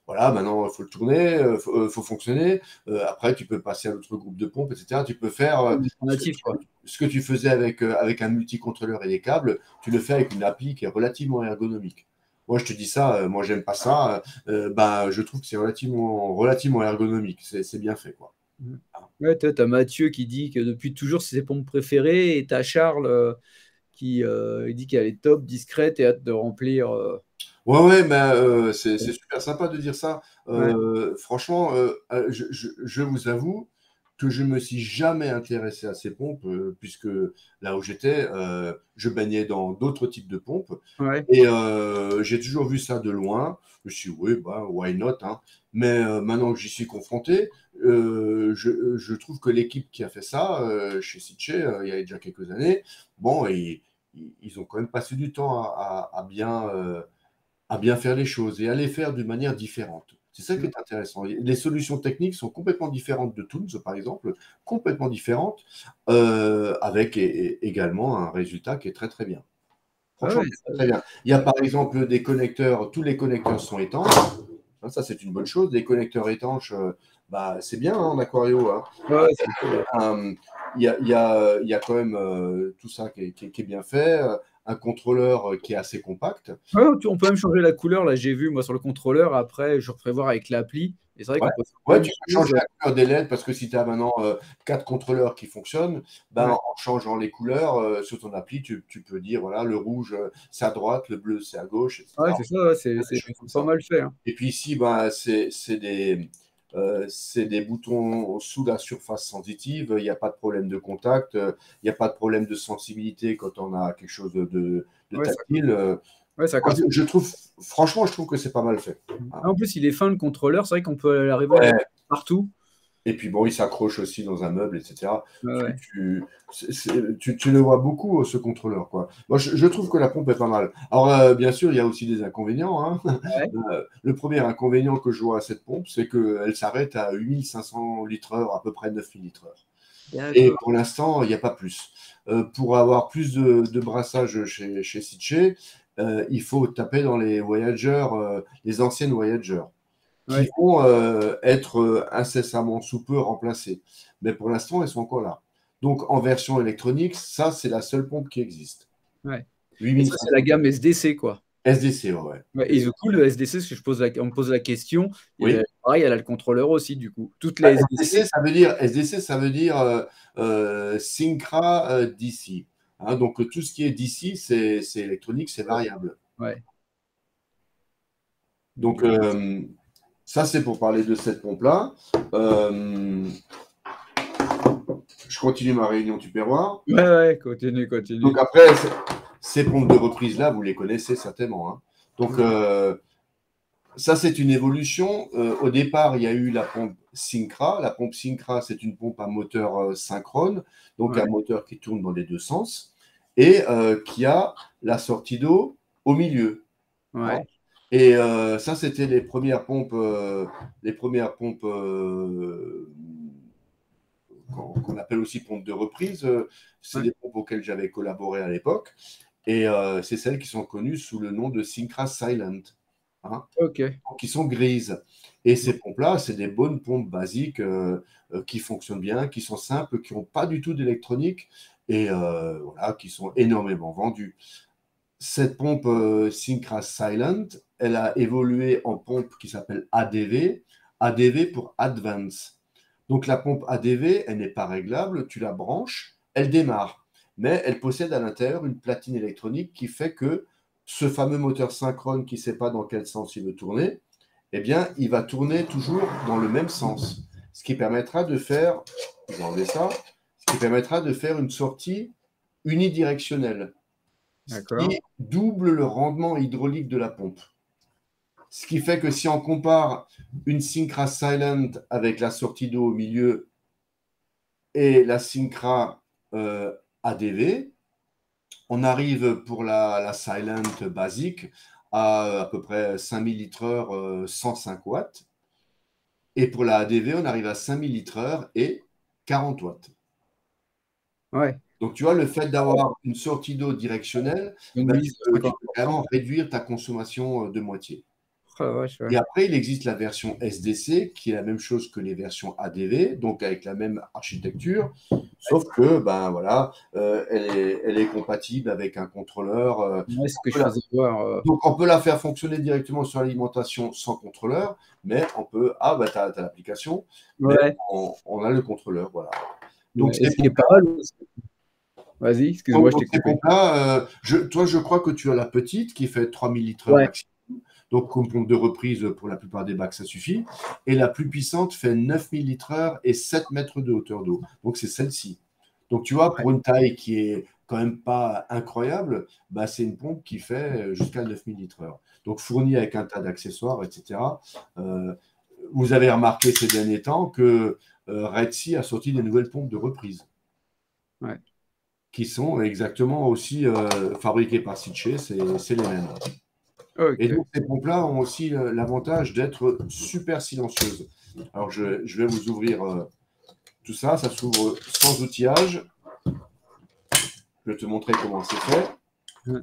voilà, maintenant il faut le tourner, il faut fonctionner. Après, tu peux passer à l'autre groupe de pompes, etc. Tu peux faire ce que tu faisais avec un multicontrôleur et des câbles, tu le fais avec une appli qui est relativement ergonomique. Moi, je te dis ça, moi, j'aime pas ça. Je trouve que c'est relativement ergonomique. C'est bien fait, quoi. Ouais, t'as Mathieu qui dit que depuis toujours, c'est ses pompes préférées, et t'as Charles qui il dit qu'elle est top, discrète et hâte de remplir. Ouais, mais c'est super sympa de dire ça. Ouais. Franchement, je vous avoue que je me suis jamais intéressé à ces pompes, puisque là où j'étais, je baignais dans d'autres types de pompes. Ouais. Et j'ai toujours vu ça de loin. Je me suis dit, oui, why not, hein. Mais maintenant que j'y suis confronté, je trouve que l'équipe qui a fait ça chez Sitche, il y a déjà quelques années, bon, ils ont quand même passé du temps à bien faire les choses et à les faire d'une manière différente. C'est ça qui est intéressant. Les solutions techniques sont complètement différentes de Tools, par exemple, complètement différentes, avec également un résultat qui est très très bien. Ah Franchement, ouais, c'est très bien. Il y a par exemple des connecteurs, tous les connecteurs sont étanches. Ça, c'est une bonne chose. Des connecteurs étanches, bah, c'est bien hein, en Aquario. Hein. ouais, c'est cool. Il y a quand même tout ça qui est bien fait. Un contrôleur qui est assez compact. Ouais, on peut même changer la couleur, là, j'ai vu, moi, sur le contrôleur. Après, je referai voir avec l'appli. Et c'est vrai Ouais, qu'on peut faire ouais, plein de tu peux choses. changer la couleur des LED parce que si tu as maintenant 4 contrôleurs qui fonctionnent, ben, Ouais, en changeant les couleurs sur ton appli, tu peux dire voilà, le rouge c'est à droite, le bleu c'est à gauche, ouais, etc. c'est ça, ouais, Des choses comme c'est pas ça. mal fait, hein. Et puis ici, ben, c'est des boutons sous la surface sensitive. Il n'y a pas de problème de contact, il n'y a pas de problème de sensibilité quand on a quelque chose de Ouais, ça, tactile. ouais, ça Moi, capte. franchement, je trouve que c'est pas mal fait. Ah, en plus, il est fin, le contrôleur. C'est vrai qu'on peut arriver à Ouais. l'avoir partout. Et puis bon, il s'accroche aussi dans un meuble, etc. Ouais, ouais. Tu le vois beaucoup, ce contrôleur, quoi. Moi, je trouve que la pompe est pas mal. Alors, bien sûr, il y a aussi des inconvénients. Hein. Ouais, Le premier inconvénient que je vois à cette pompe, c'est qu'elle s'arrête à 8500 litres-heure, à peu près 9000 litres-heure. Et d'accord. pour l'instant, il n'y a pas plus. Pour avoir plus de brassage chez Sitché, il faut taper dans les Voyager, les anciennes Voyager qui Ouais, vont être incessamment sous peu remplacées. Mais pour l'instant, elles sont encore là. Donc, en version électronique, ça, c'est la seule pompe qui existe. ouais. Et ça, c'est la 8500 gamme SDC, quoi. SDC, ouais. Ouais, et du coup, le SDC, parce que on me pose la question, et Oui. pareil, elle a le contrôleur aussi, du coup. Toutes Bah, les SDC. SDC, ça veut dire Syncra DC. Hein, donc, tout ce qui est DC, c'est électronique, c'est variable. Ouais. Donc, Du coup, ça, c'est pour parler de cette pompe-là. Je continue ma réunion tupperware. ouais, ouais, continue, continue. Donc après, ces pompes de reprise-là, vous les connaissez certainement. Hein. Donc ça, c'est une évolution. Au départ, il y a eu la pompe Syncra. La pompe Syncra, c'est une pompe à moteur synchrone, donc Ouais, un moteur qui tourne dans les deux sens, et qui a la sortie d'eau au milieu. Hein. ouais, Et ça, c'était les premières pompes qu'on appelle aussi pompes de reprise. C'est ouais. des pompes auxquelles j'avais collaboré à l'époque. Et c'est celles qui sont connues sous le nom de Syncra Silent, hein, Ok. qui sont grises. Et ces pompes-là, c'est des bonnes pompes basiques qui fonctionnent bien, qui sont simples, qui n'ont pas du tout d'électronique et voilà, qui sont énormément vendues. Cette pompe Syncra Silent, elle a évolué en pompe qui s'appelle ADV, ADV pour Advance. Donc la pompe ADV, elle n'est pas réglable, tu la branches, elle démarre, mais elle possède à l'intérieur une platine électronique qui fait que ce fameux moteur synchrone qui ne sait pas dans quel sens il veut tourner, eh bien, il va tourner toujours dans le même sens. Ce qui permettra de faire, je vais enlever ça, ce qui permettra de faire une sortie unidirectionnelle, ce D'accord. qui double le rendement hydraulique de la pompe. Ce qui fait que si on compare une Syncra Silent avec la sortie d'eau au milieu et la Syncra ADV, on arrive pour la Silent basique à peu près 5000 litres-heure, 105 watts. Et pour la ADV, on arrive à 5000 litres-heure et 40 watts. Ouais. Donc, tu vois, le fait d'avoir une sortie d'eau directionnelle, Une ben, mise de tu peux 50%. vraiment réduire ta consommation de moitié. Oh, la vache, Et ouais. après, il existe la version SDC, qui est la même chose que les versions ADV, donc avec la même architecture, sauf que, ben voilà, elle est compatible avec un contrôleur. Ouais, ce que je faisais voir. Donc, on peut la faire fonctionner directement sur l'alimentation sans contrôleur, mais on peut. Ah, bah, tu as l'application, mais Ouais. on a le contrôleur, voilà. Donc, Ouais. Et ce qui est pas mal, vas-y, excuse-moi, je t'ai ces coupé. pompes-là, toi, je crois que tu as la petite qui fait 3000 litres Ouais. maximum. Donc, comme pompe de reprise, pour la plupart des bacs, ça suffit. Et la plus puissante fait 9000 litres-heure et 7 mètres de hauteur d'eau. Donc, c'est celle-ci. Donc, tu vois, Ouais. pour une taille qui est quand même pas incroyable, bah, c'est une pompe qui fait jusqu'à 9000 litres-heure. Donc, fournie avec un tas d'accessoires, etc. Euh, Vous avez remarqué ces derniers temps que Red Sea a sorti des nouvelles pompes de reprise. Ouais. qui sont exactement aussi fabriquées par Sitché, c'est les mêmes. Et Ok. donc, ces pompes-là ont aussi l'avantage d'être super silencieuses. Alors, je vais vous ouvrir tout ça. Ça s'ouvre sans outillage. Je vais te montrer comment c'est fait. Ouais.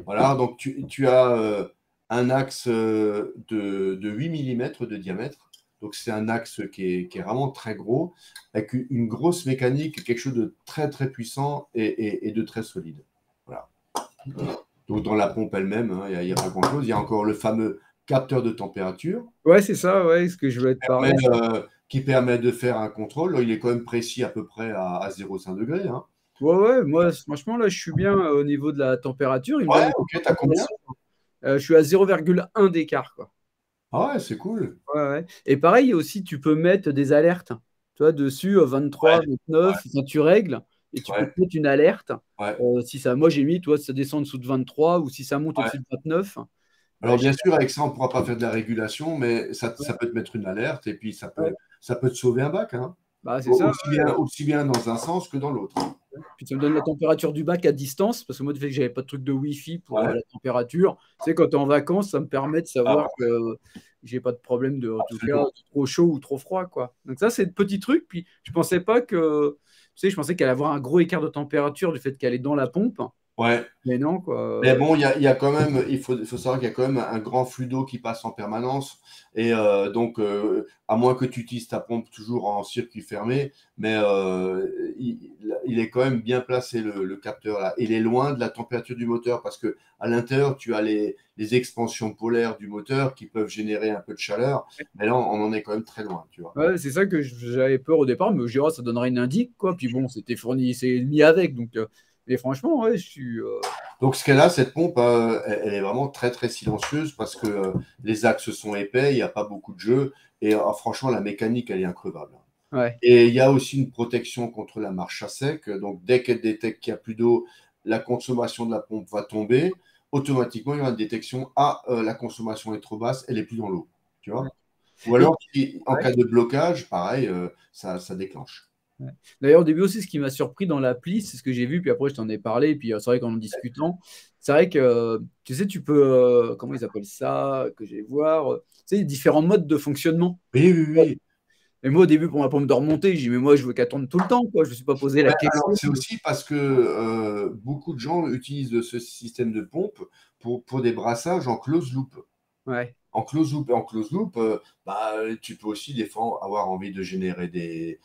Voilà, donc tu as un axe de 8 mm de diamètre. Donc, c'est un axe qui est vraiment très gros, avec une grosse mécanique, quelque chose de très, très puissant et de très solide. Voilà. Donc, dans la pompe elle-même, hein, il n'y a pas grand-chose. Il y a encore le fameux capteur de température Ouais, c'est ça, ouais, ce que je voulais te parler. qui permet de faire un contrôle. Il est quand même précis à peu près à 0,5 degrés. Hein. Ouais, ouais, moi, franchement, là, je suis bien au niveau de la température. Il me donne Ouais, une ok, t'as combien? information. Je suis à 0,1 d'écart, quoi. Ah ouais, c'est cool. Ouais, ouais. Et pareil, aussi, tu peux mettre des alertes. Tu vois, dessus, 23, Ouais, 29, enfin, tu règles et tu peux ouais, te mettre une alerte. ouais, Si ça, moi, j'ai mis, toi, si ça descend en dessous de 23 ou si ça monte ouais. au-dessus de 29, bah, Alors bien sûr, avec ça, on ne pourra pas faire de la régulation, mais ça peut te mettre une alerte et puis ouais, ça peut te sauver un bac. Hein. bah, c'est ça. Aussi bien dans un sens que dans l'autre. Puis ça me donne la température du bac à distance, parce que moi, du fait que j'avais pas de truc de Wi-Fi pour Ouais, la température, tu sais, quand tu es en vacances, ça me permet de ah, savoir que j'ai pas de problème de, en tout cas, absolument. de trop chaud ou trop froid, quoi. Donc ça, c'est le petit truc. Puis je pensais pas que, tu sais, je pensais qu'elle allait avoir un gros écart de température du fait qu'elle est dans la pompe, Ouais. mais non, quoi. Mais bon, il y a quand même, il faut savoir qu'il y a quand même un grand flux d'eau qui passe en permanence. Et donc, à moins que tu utilises ta pompe toujours en circuit fermé, mais il est quand même bien placé le capteur là. Il est loin de la température du moteur parce que à l'intérieur, tu as les expansions polaires du moteur qui peuvent générer un peu de chaleur. Mais là, on en est quand même très loin, tu vois. Ouais, c'est ça que j'avais peur au départ, mais je dirais, ça donnerait une indique, quoi. Puis bon, c'était fourni, c'est mis avec, donc. Et franchement, ouais, je suis. Donc, ce qu'elle a, cette pompe, elle est vraiment très, très silencieuse parce que les axes sont épais, il n'y a pas beaucoup de jeu. Et franchement, la mécanique, elle est increvable. Ouais. Et il y a aussi une protection contre la marche à sec. Donc, dès qu'elle détecte qu'il n'y a plus d'eau, la consommation de la pompe va tomber. Automatiquement, il y aura une détection. Ah, la consommation est trop basse, elle n'est plus dans l'eau. Tu Ouais. vois? Ou Et, alors, en ouais. cas de blocage, pareil, ça déclenche. Ouais. D'ailleurs, au début aussi, ce qui m'a surpris dans l'appli, c'est ce que j'ai vu, puis après je t'en ai parlé, puis c'est vrai qu'en en discutant, c'est vrai que tu sais, tu peux, comment ils appellent ça, que je vais voir, tu sais, différents modes de fonctionnement. Oui, oui, oui. Et moi, au début, pour ma pompe de remontée, j'ai dit, mais moi, je veux qu'elle tourne tout le temps, quoi. Je ne me suis pas posé la Ouais, alors, question. c'est aussi parce que beaucoup de gens utilisent ce système de pompe pour des brassages en close loop. Ouais. En close loop bah, tu peux aussi des fois avoir envie de générer des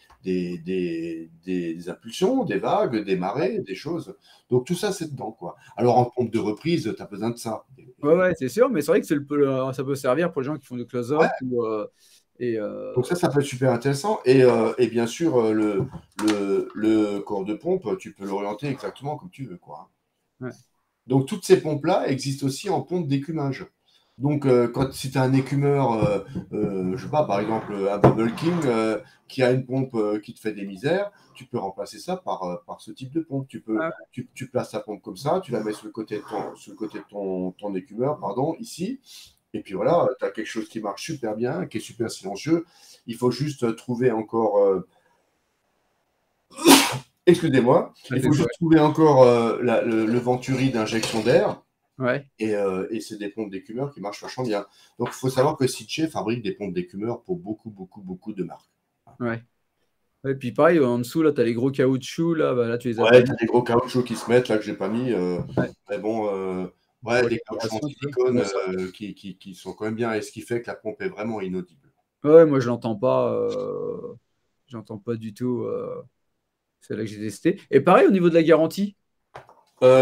impulsions, des vagues, des marées, des choses. Donc tout ça, c'est dedans, quoi. Alors en pompe de reprise, tu as besoin de ça. Ouais, ouais, c'est sûr, mais c'est vrai que ça peut servir pour les gens qui font du Ouais, close-up ou, et, donc ça peut être super intéressant. Et bien sûr, le corps de pompe, tu peux l'orienter exactement comme tu veux, quoi. ouais. Donc toutes ces pompes-là existent aussi en pompe d'écumage. Donc si tu as un écumeur, je sais pas, par exemple un Bubble King qui a une pompe qui te fait des misères, tu peux remplacer ça par ce type de pompe. Ah, Tu places ta pompe comme ça, tu la mets sur le côté de ton écumeur, pardon, ici. Et puis voilà, tu as quelque chose qui marche super bien, qui est super silencieux. Il faut juste trouver encore excusez-moi, ouais, il c'est faut quoi? juste trouver encore le venturi d'injection d'air. Ouais. Et c'est des pompes d'écumeurs qui marchent vachement bien. Donc, il faut savoir que Sitché fabrique des pompes d'écumeurs pour beaucoup, beaucoup, beaucoup de marques. Ouais. Ouais, puis pareil, en dessous, là, tu as les gros caoutchoucs, là, bah, là, tu les as pas Ouais, tu mis. as des gros caoutchoucs qui se mettent là que j'ai pas mis. Ouais. Mais bon, ouais, Pour des caoutchoucs en l'évaporation, tu vois. silicone Moi, ça. qui sont quand même bien. Et ce qui fait que la pompe est vraiment inaudible. Ouais, moi, je l'entends pas. J'entends pas du tout. Celle-là que j'ai testée. Et pareil, au niveau de la garantie.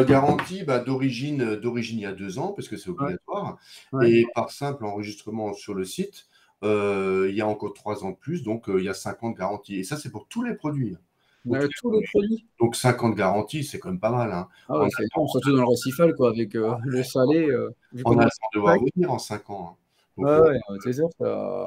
Garantie bah, d'origine il y a 2 ans, parce que c'est Ouais. obligatoire. Ouais. Et par simple enregistrement sur le site, il y a encore 3 ans de plus, donc il y a 5 ans de garantie. Et ça, c'est pour tous les produits. Hein. Pour tous les Tous les produits. produits. Donc 5 ans de garantie, c'est quand même pas mal. Hein. Ah On, ouais, c'est énorme, surtout dans le récifal, quoi, avec le salé. Vu on a comment le c'est temps de voir opaque. venir en 5 ans. Hein. Donc, Ouais, ouais, c'est sûr.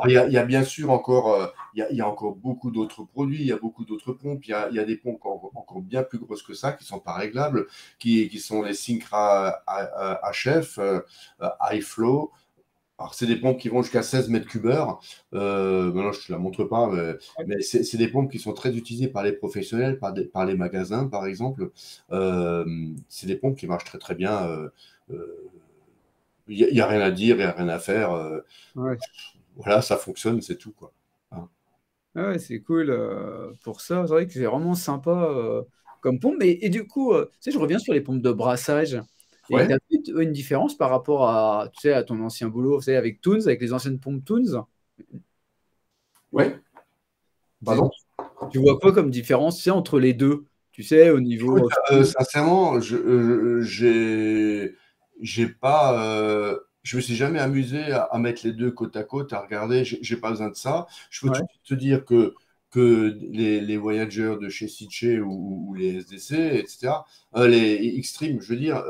il y a bien sûr encore, il y a encore beaucoup d'autres produits, il y a beaucoup d'autres pompes. Il y a des pompes encore bien plus grosses que ça, qui ne sont pas réglables, qui sont les Syncra HF, High Flow. Alors, c'est des pompes qui vont jusqu'à 16 mètres cubeurs. Maintenant, je ne te la montre pas, mais c'est des pompes qui sont très utilisées par les professionnels, par les magasins, par exemple. C'est des pompes qui marchent très, très bien. Il n'y a rien à dire, il n'y a rien à faire. Ouais. Voilà, ça fonctionne, c'est tout, quoi. Hein. Ah ouais, c'est cool pour ça. C'est vrai que c'est vraiment sympa comme pompe. Et du coup, tu sais, je reviens sur les pompes de brassage. Et tu Ouais, as vu une différence par rapport à, tu sais, à ton ancien boulot, tu sais, avec Toons, avec les anciennes pompes Toons? ouais, Tu, pardon. tu vois quoi comme différence, tu sais, entre les deux? Tu sais, au Écoute, niveau flux? sincèrement, j'ai pas, je me suis jamais amusé à mettre les deux côte à côte, à regarder. J'ai pas besoin de ça. Je peux tout Ouais, de suite te dire que les Voyagers de chez Sitché ou les SDC, etc., les Xtreme, je veux dire,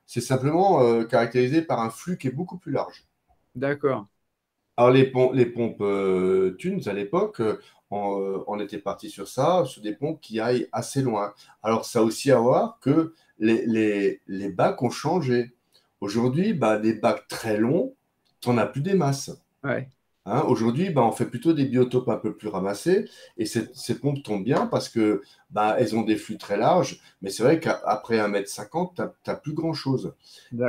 c'est simplement caractérisé par un flux qui est beaucoup plus large. d'accord. Alors, les pompes Thunes, à l'époque, on était parti sur ça, sur des pompes qui aillent assez loin. Alors, ça a aussi à voir que les bacs ont changé. Aujourd'hui, bah, des bacs très longs, tu n'en as plus des masses. Ouais, Hein, aujourd'hui, bah, on fait plutôt des biotopes un peu plus ramassés et ces pompes tombent bien parce que bah, elles ont des flux très larges, mais c'est vrai qu'après 1,50 m, tu n'as plus grand-chose.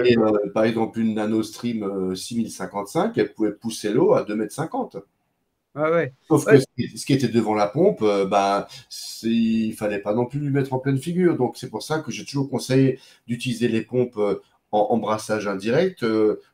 Et d'accord. par exemple, une NanoStream 6055, elle pouvait pousser l'eau à 2,50 m. Ouais, ouais. Sauf que Ouais, ce qui était devant la pompe, bah, il fallait pas non plus lui mettre en pleine figure. Donc c'est pour ça que j'ai toujours conseillé d'utiliser les pompes en brassage indirect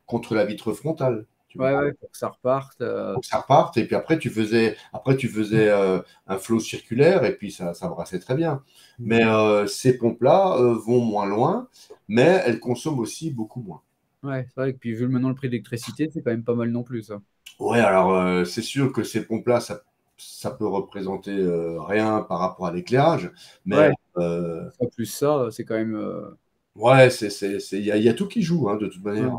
contre la vitre frontale. Tu vois, ouais, ouais, pour que ça reparte. pour que ça reparte. Et puis après tu faisais un flot circulaire et puis ça brassait très bien. Mais ces pompes-là vont moins loin, mais elles consomment aussi beaucoup moins. Ouais, c'est vrai que puis vu maintenant le prix de l'électricité, c'est quand même pas mal non plus, ça. Ouais, alors c'est sûr que ces pompes-là, ça peut représenter rien par rapport à l'éclairage, mais Ouais, euh, ça plus ça, c'est quand même. ouais, il y a tout qui joue, hein, de toute Ouais. manière.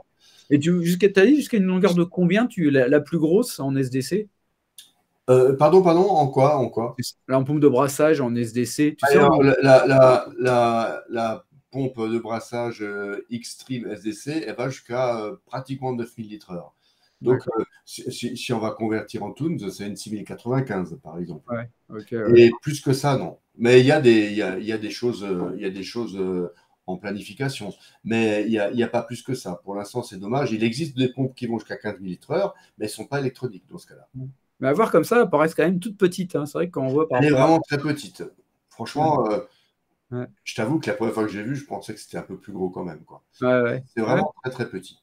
Et t'as dit jusqu'à une longueur de combien la plus grosse en SDC? Pardon, en quoi, en quoi? La pompe de brassage en SDC, tu sais, Alors, on. la pompe de brassage Xtreme SDC, elle va jusqu'à pratiquement 9000 litres heure. Donc, D'accord. si on va convertir en Toons, c'est une 6095, par exemple. Ouais, ok, ouais. Et plus que ça, non. Mais il y a des choses, en planification. Mais il y a pas plus que ça. Pour l'instant, c'est dommage. Il existe des pompes qui vont jusqu'à 15 000 litres heure, mais elles ne sont pas électroniques dans ce cas-là. Mais à voir comme ça, elles paraissent quand même toutes petites, hein. C'est vrai que quand on voit par Elle est rapport à. vraiment très petite. Ouais, Franchement, ouais, je t'avoue que la première fois que j'ai vu, je pensais que c'était un peu plus gros quand même, quoi. ouais, ouais. C'est Ouais, vraiment très, très petit.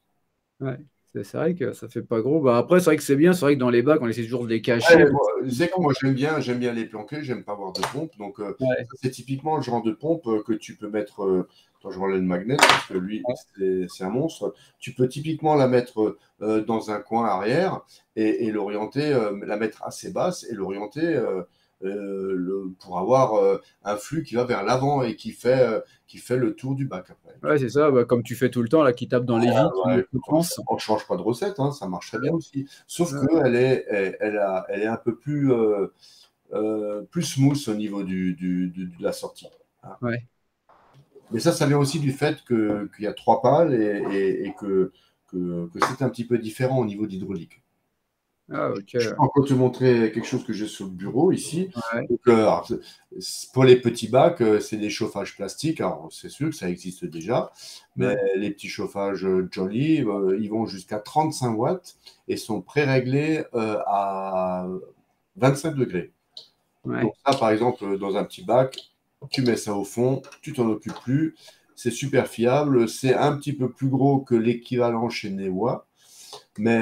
ouais. C'est vrai que ça fait pas gros. Bah, après, c'est vrai que c'est bien, c'est vrai que dans les bacs, on essaie toujours de les Ouais, cacher. moi, tu sais que moi, j'aime bien les planquer, j'aime pas avoir de pompe. Donc, Ouais, ça, c'est typiquement le genre de pompe que tu peux mettre. Attends, je relève le magnet parce que lui, c'est un monstre. Tu peux typiquement la mettre dans un coin arrière et l'orienter, la mettre assez basse et l'orienter pour avoir un flux qui va vers l'avant et qui fait le tour du bac après. ouais, c'est ça, bah, comme tu fais tout le temps, là, qui tape dans les vitres, Ouais, je pense. on ne change pas de recette, hein, ça marche très bien aussi. Sauf Ouais, qu'elle est, elle est un peu plus smooth au niveau de la sortie. Hein. ouais. Mais ça vient aussi du fait qu'il y a trois pales et que c'est un petit peu différent au niveau d'hydraulique. Ah, ok. Je peux encore te montrer quelque chose que j'ai sur le bureau ici. Ouais, Donc, alors, pour les petits bacs, c'est des chauffages plastiques. Alors, c'est sûr que ça existe déjà, mais ouais, les petits chauffages Jolly, ils vont jusqu'à 35 watts et sont pré-réglés à 25 degrés. Donc, ouais. ça, par exemple, dans un petit bac, tu mets ça au fond, tu t'en occupes plus. C'est super fiable. C'est un petit peu plus gros que l'équivalent chez Newa. Mais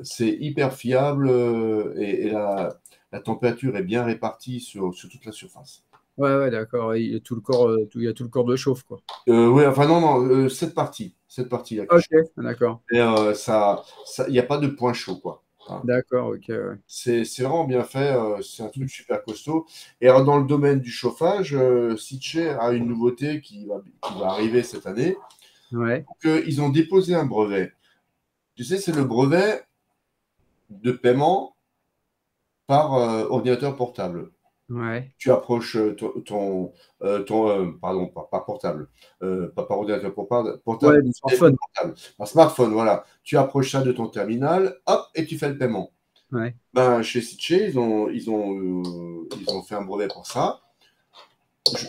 c'est hyper fiable et la température est bien répartie sur toute la surface. Ouais, ouais, d'accord. Ouais, il y a tout le corps, il y a tout le corps de chauffe, quoi. Oui, enfin non, non, cette partie là que Ok, je. d'accord. Et il n'y a pas de point chaud, quoi. Hein. D'accord, ok, ouais. C'est vraiment bien fait, c'est un truc super costaud. Et alors, dans le domaine du chauffage, Sitche a une nouveauté qui va arriver cette année. Ouais, Donc, ils ont déposé un brevet. Tu sais, c'est le brevet de paiement par ordinateur portable. Ouais. Tu approches pardon, pas portable, pas par ordinateur, portable, Ouais, du téléphone smartphone. portable, un smartphone, voilà. Tu approches ça de ton terminal, hop, et tu fais le paiement. Ouais. Ben, chez Sitché, ils ont fait un brevet pour ça.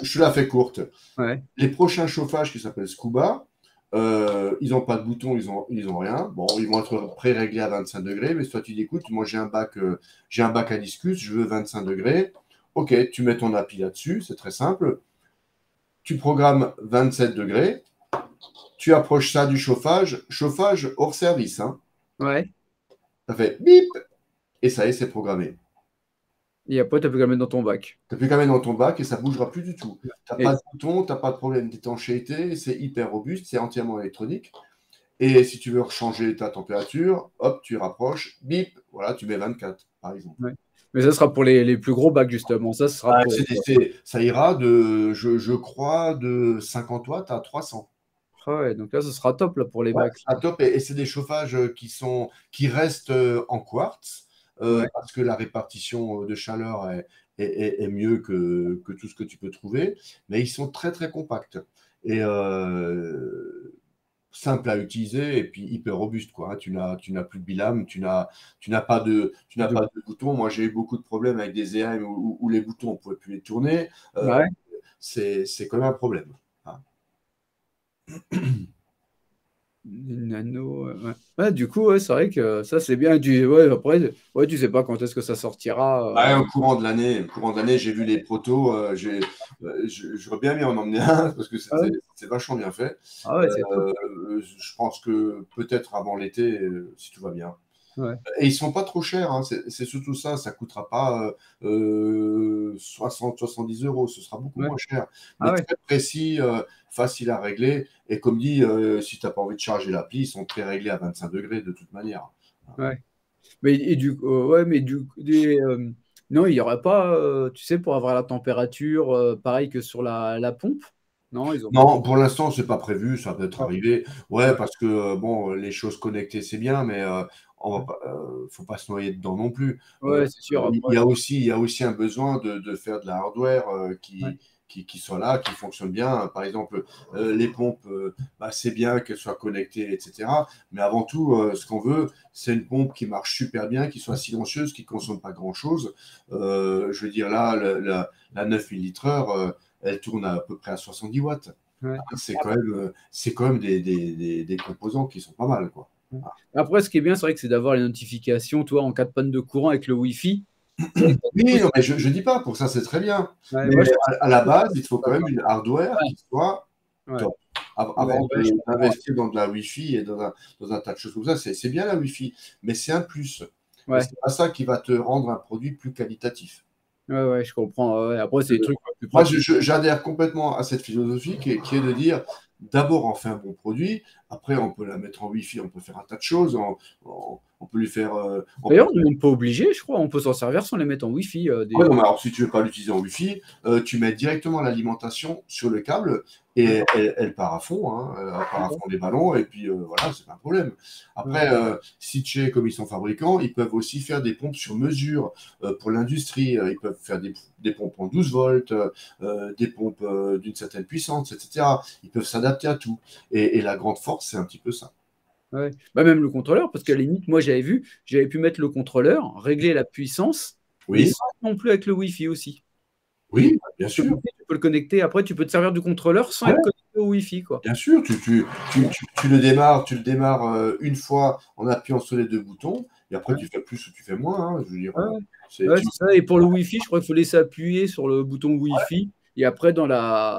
Je la fais courte. Ouais. Les prochains chauffages qui s'appellent Scuba, ils n'ont pas de bouton, ils ont rien. Bon, ils vont être pré-réglés à 25 degrés, mais toi tu dis, écoute, moi j'ai un bac à discus, je veux 25 degrés. Ok, tu mets ton appli là-dessus, c'est très simple. Tu programmes 27 degrés, tu approches ça du chauffage, chauffage hors service. Hein. Ouais. Ça fait bip, et ça y est, c'est programmé. Et après, tu peux le mettre dans ton bac. Tu n'as plus qu'à mettre dans ton bac et ça ne bougera plus du tout. Tu n'as Et, pas de bouton, tu n'as pas de problème d'étanchéité, c'est hyper robuste, c'est entièrement électronique. Et si tu veux changer ta température, hop, tu rapproches, bip, voilà, tu mets 24, par exemple. ouais. Mais ça sera pour les plus gros bacs, justement. Ça sera Ah, pour. ça ira de, je crois, de 50 watts à 300. Ah ouais, donc là, ce sera top là, pour les Ouais, bacs. c'est top. Et c'est des chauffages qui restent en quartz, Ouais. parce que la répartition de chaleur est mieux que tout ce que tu peux trouver. Mais ils sont très, très compacts. Et simple à utiliser et puis hyper robuste, quoi. Hein. Tu n'as plus de bilame, tu n'as De- pas de bouton. Moi, j'ai eu beaucoup de problèmes avec des EM où les boutons, on ne pouvait plus les tourner. Ouais. C'est quand même un problème. Hein. Une nano. Ouais. Ouais, du coup, ouais, c'est vrai que ça, c'est bien. Ouais, après, ouais, tu sais pas quand est-ce que ça sortira. Ouais, au courant de l'année, j'ai vu les protos. J'aurais bien aimé en emmener un parce que Ah ouais, c'est vachement bien fait. ah ouais, c'est top. Je pense que peut-être avant l'été, si tout va bien. Ouais. Et ils sont pas trop chers, hein. C'est surtout ça, ça coûtera pas 60-70 euros, ce sera beaucoup Ouais. moins cher, Ah mais ouais. très précis, facile à régler. Et comme dit, si tu n'as pas envie de charger l'appli, ils sont très réglés à 25 degrés de toute manière. Ouais. Mais ouais, mais non, il y aurait pas, tu sais, pour avoir la température, pareil que sur la pompe. Non, ils ont pas. Non, pour l'instant, c'est pas prévu, ça peut être Ouais. arrivé. Ouais, Ouais. parce que bon, les choses connectées, c'est bien, mais on va pas, faut pas se noyer dedans non plus. Ouais, c'est sûr. Il Après. il y a aussi un besoin de faire de la hardware Ouais. qui soit là, qui fonctionne bien. Par exemple, les pompes, bah, c'est bien qu'elles soient connectées, etc. Mais avant tout, ce qu'on veut, c'est une pompe qui marche super bien, qui soit silencieuse, qui ne consomme pas grand-chose. Je veux dire, là, la 9000 litres, elle tourne à peu près à 70 watts. Ouais. C'est quand même des composants qui sont pas mal, quoi. Ouais. Après, ce qui est bien, c'est vrai que c'est d'avoir les notifications, toi, en cas de panne de courant avec le Wi-Fi. C'est vrai que du coup, Oui, non, mais je ne dis pas, pour ça, c'est très bien. ouais, Mais moi, je à la base, il faut quand même une hardware ouais, qui soit ouais, top. ouais, Avant ouais, je comprends. d'investir dans de la Wi-Fi et dans un tas de choses comme ça, c'est bien la Wi-Fi, mais c'est un plus. Mais Ouais, c'est pas ça qui va te rendre un produit plus qualitatif. ouais, ouais, je comprends. Ouais. Après, c'est des Euh, trucs plus Moi, pratiques. j'adhère complètement à cette philosophie qui est de dire, d'abord, on fait un bon produit, après, on peut la mettre en Wi-Fi, on peut faire un tas de choses, on peut lui faire... D'ailleurs, on n'est même pas obligé, je crois. On peut s'en servir sans les mettre en Wi-Fi. Ouais, non, mais alors, si tu ne veux pas l'utiliser en Wi-Fi, tu mets directement l'alimentation sur le câble Ouais, et elle part à fond, hein, elle part à fond des ballons, et puis voilà, c'est pas un problème. ouais, Après, Sitché, comme ils sont fabricants, ils peuvent aussi faire des pompes sur mesure pour l'industrie. Ils peuvent faire des pompes en 12 volts, des pompes d'une certaine puissance, etc. Ils peuvent s'adapter à tout. Et la grande force, c'est un petit peu ça. ouais. Bah, même le contrôleur, parce qu'à la limite, moi, j'avais pu mettre le contrôleur, régler la puissance, mais Oui, sans non plus avec le Wi-Fi aussi. Et oui, bien parce que le sûr. Wi-Fi, tu peux le connecter. Après, tu peux te servir du contrôleur sans Ouais. être connecté au Wi-Fi, quoi. Bien sûr, tu le démarres une fois en appuyant sur les deux boutons, et après Ouais, tu fais plus ou tu fais moins. Hein. Je veux dire, ouais, ouais. c'est Ouais, c'est ça. Et pour le Wi-Fi, je crois qu'il faut laisser appuyer sur le bouton Wi-Fi. Et après,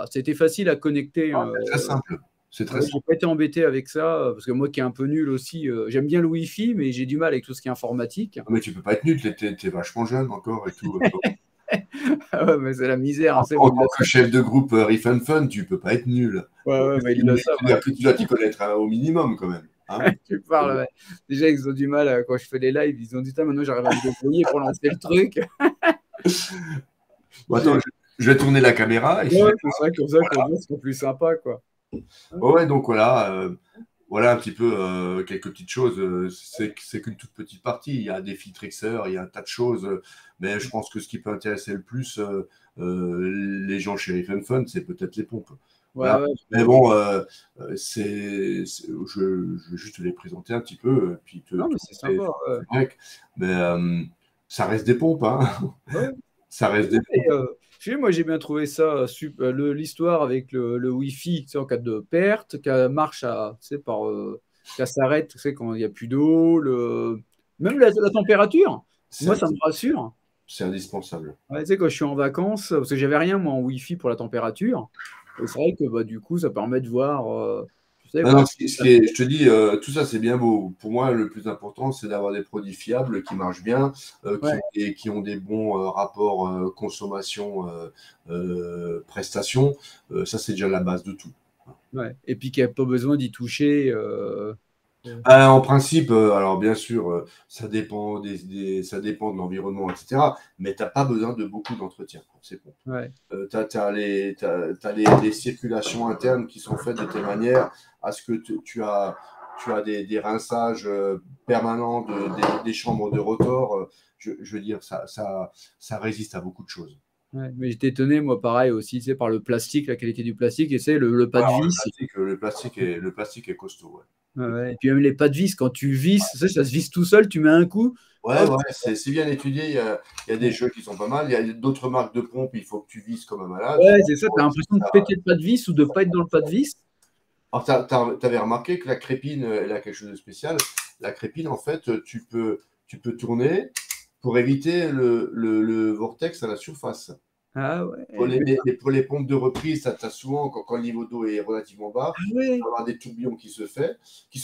c'était facile à connecter. c'est très simple. C'est très Ouais, j'ai simple. pas été embêté avec ça, parce que moi qui est un peu nul aussi, j'aime bien le Wi-Fi, mais j'ai du mal avec tout ce qui est informatique. Mais tu peux pas être nul, t'es vachement jeune encore et tout. Ah ouais, mais c'est la misère, hein, c'est bon, En il le tant que savent. chef de groupe Riff and Fun, tu peux pas être nul. Ouais, ouais, mais ils le savent, hein. Tu dois t'y connaître hein, au minimum quand même. Hein. Tu parles, ouais. Déjà, ils ont du mal, quand je fais les lives, ils ont dit: «Putain, maintenant j'arrive à me débrouiller pour lancer le truc». Bon, attends, je vais tourner la caméra. Ouais, c'est ça, comme ça, qu'on voit, c'est plus sympa, quoi. Ouais, donc voilà. voilà un petit peu quelques petites choses. C'est qu'une toute petite partie. Il y a des filtrexeurs, il y a un tas de choses. Mais je pense que ce qui peut intéresser le plus les gens chez Riff Fun, c'est peut-être les pompes. Ouais, Voilà. ouais, Mais bon, je vais juste te les présenter un petit peu, puis non, te mais c'est montrer sympa. Ouais. le mec. Mais ça reste des pompes, hein. Ouais. Ça reste des Et, pompes. je sais, moi, j'ai bien trouvé ça, l'histoire avec le Wi-Fi, tu sais, en cas de perte, qu'elle marche tu sais, qu'elle s'arrête, tu sais, quand il n'y a plus d'eau, même la température. C'est Moi, ça me rassure. c'est indispensable. Ouais, tu sais, quand je suis en vacances, parce que j'avais rien, moi, en Wi-Fi pour la température. Et c'est vrai que, bah, du coup, ça permet de voir, tu sais, Non, non, voilà. je te dis, tout ça c'est bien beau. Pour moi, le plus important, c'est d'avoir des produits fiables qui marchent bien, Ouais, qui ont des bons rapports consommation prestation. Ça, c'est déjà la base de tout. ouais. Et puis qu'il n'y a pas besoin d'y toucher. En principe, alors bien sûr, ça dépend ça dépend de l'environnement, etc. Mais tu n'as pas besoin de beaucoup d'entretien pour ces pompes. Ouais. Tu as, les circulations internes qui sont faites de telle manière à ce que tu as des rinçages permanents des chambres de rotor. Je veux dire, ça résiste à beaucoup de choses. Ouais. Mais j'étais étonné, moi, pareil aussi, tu sais, par le plastique, la qualité du plastique, et c'est le pas Ouais, de alors, vis. le plastique est costaud. Ouais, Ouais. ouais. Et puis même les pas de vis, quand tu visses, tu sais, ça se visse tout seul, tu mets un coup, Ouais, hop. ouais, c'est bien étudié. Il y a des jeux qui sont pas mal. Il y a d'autres marques de pompes, il faut que tu vises comme un malade. Ouais, c'est ça, t'as l'impression de péter le pas de vis ou de pas être dans le pas de vis. Alors, tu avais remarqué que la crépine, elle a quelque chose de spécial. La crépine, en fait, tu peux tourner pour éviter le vortex à la surface. Ah ouais, Pour les pompes de reprise, ça t'as souvent, quand le niveau d'eau est relativement bas, ah tu vas ouais. avoir des tourbillons qui se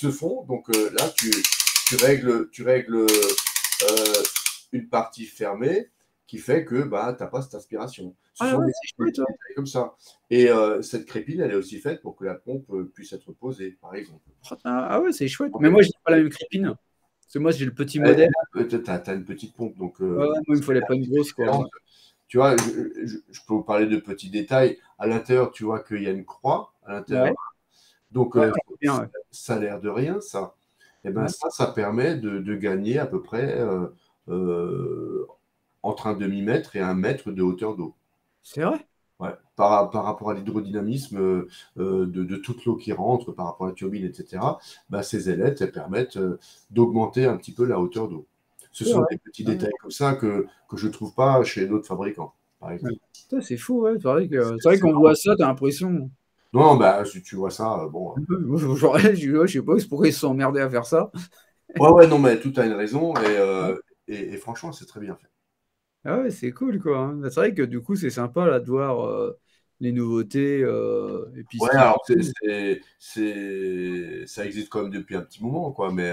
font. Donc là, tu règles une partie fermée qui fait que bah, tu n'as pas cette aspiration. Ce Ah sont ouais, des c'est chouette, petits ouais. détails comme ça. Et cette crépine, elle est aussi faite pour que la pompe puisse être posée, par exemple. Ah ouais, c'est chouette. Donc, Mais moi, j'ai pas la même crépine. Parce que moi, j'ai le petit modèle. tu as une petite pompe, donc Ouais, ouais, moi, il me fallait c'est un pas une petit peu grosse, quoi. différent. Tu vois, je peux vous parler de petits détails. À l'intérieur, tu vois qu'il y a une croix à l'intérieur. Ouais, Donc, ouais, c'est bien, ouais. ça a l'air de rien, ça. Et ben Ouais, ça permet de gagner à peu près euh, entre un demi-mètre et un mètre de hauteur d'eau. c'est vrai. Ouais. Par rapport à l'hydrodynamisme de toute l'eau qui rentre, par rapport à la turbine, etc., bah, ces ailettes, elles permettent d'augmenter un petit peu la hauteur d'eau. Ce C'est sont vrai. des petits Ouais, détails comme ça que je ne trouve pas chez d'autres fabricants, par ouais. exemple. Putain, c'est fou, ouais. C'est vrai C'est qu'on voit ça, t'as l'impression. Non, bah, si tu vois ça, bon. Je sais pas pourquoi ils se sont emmerdés à faire ça. Ouais, ouais, non, mais tout a une raison et franchement, c'est très bien fait. Ah ouais, c'est cool, quoi, hein. Bah, c'est vrai que du coup, c'est sympa là, de voir les nouveautés et puis ce Ouais, qu'ils alors font. ça existe quand même depuis un petit moment, quoi, mais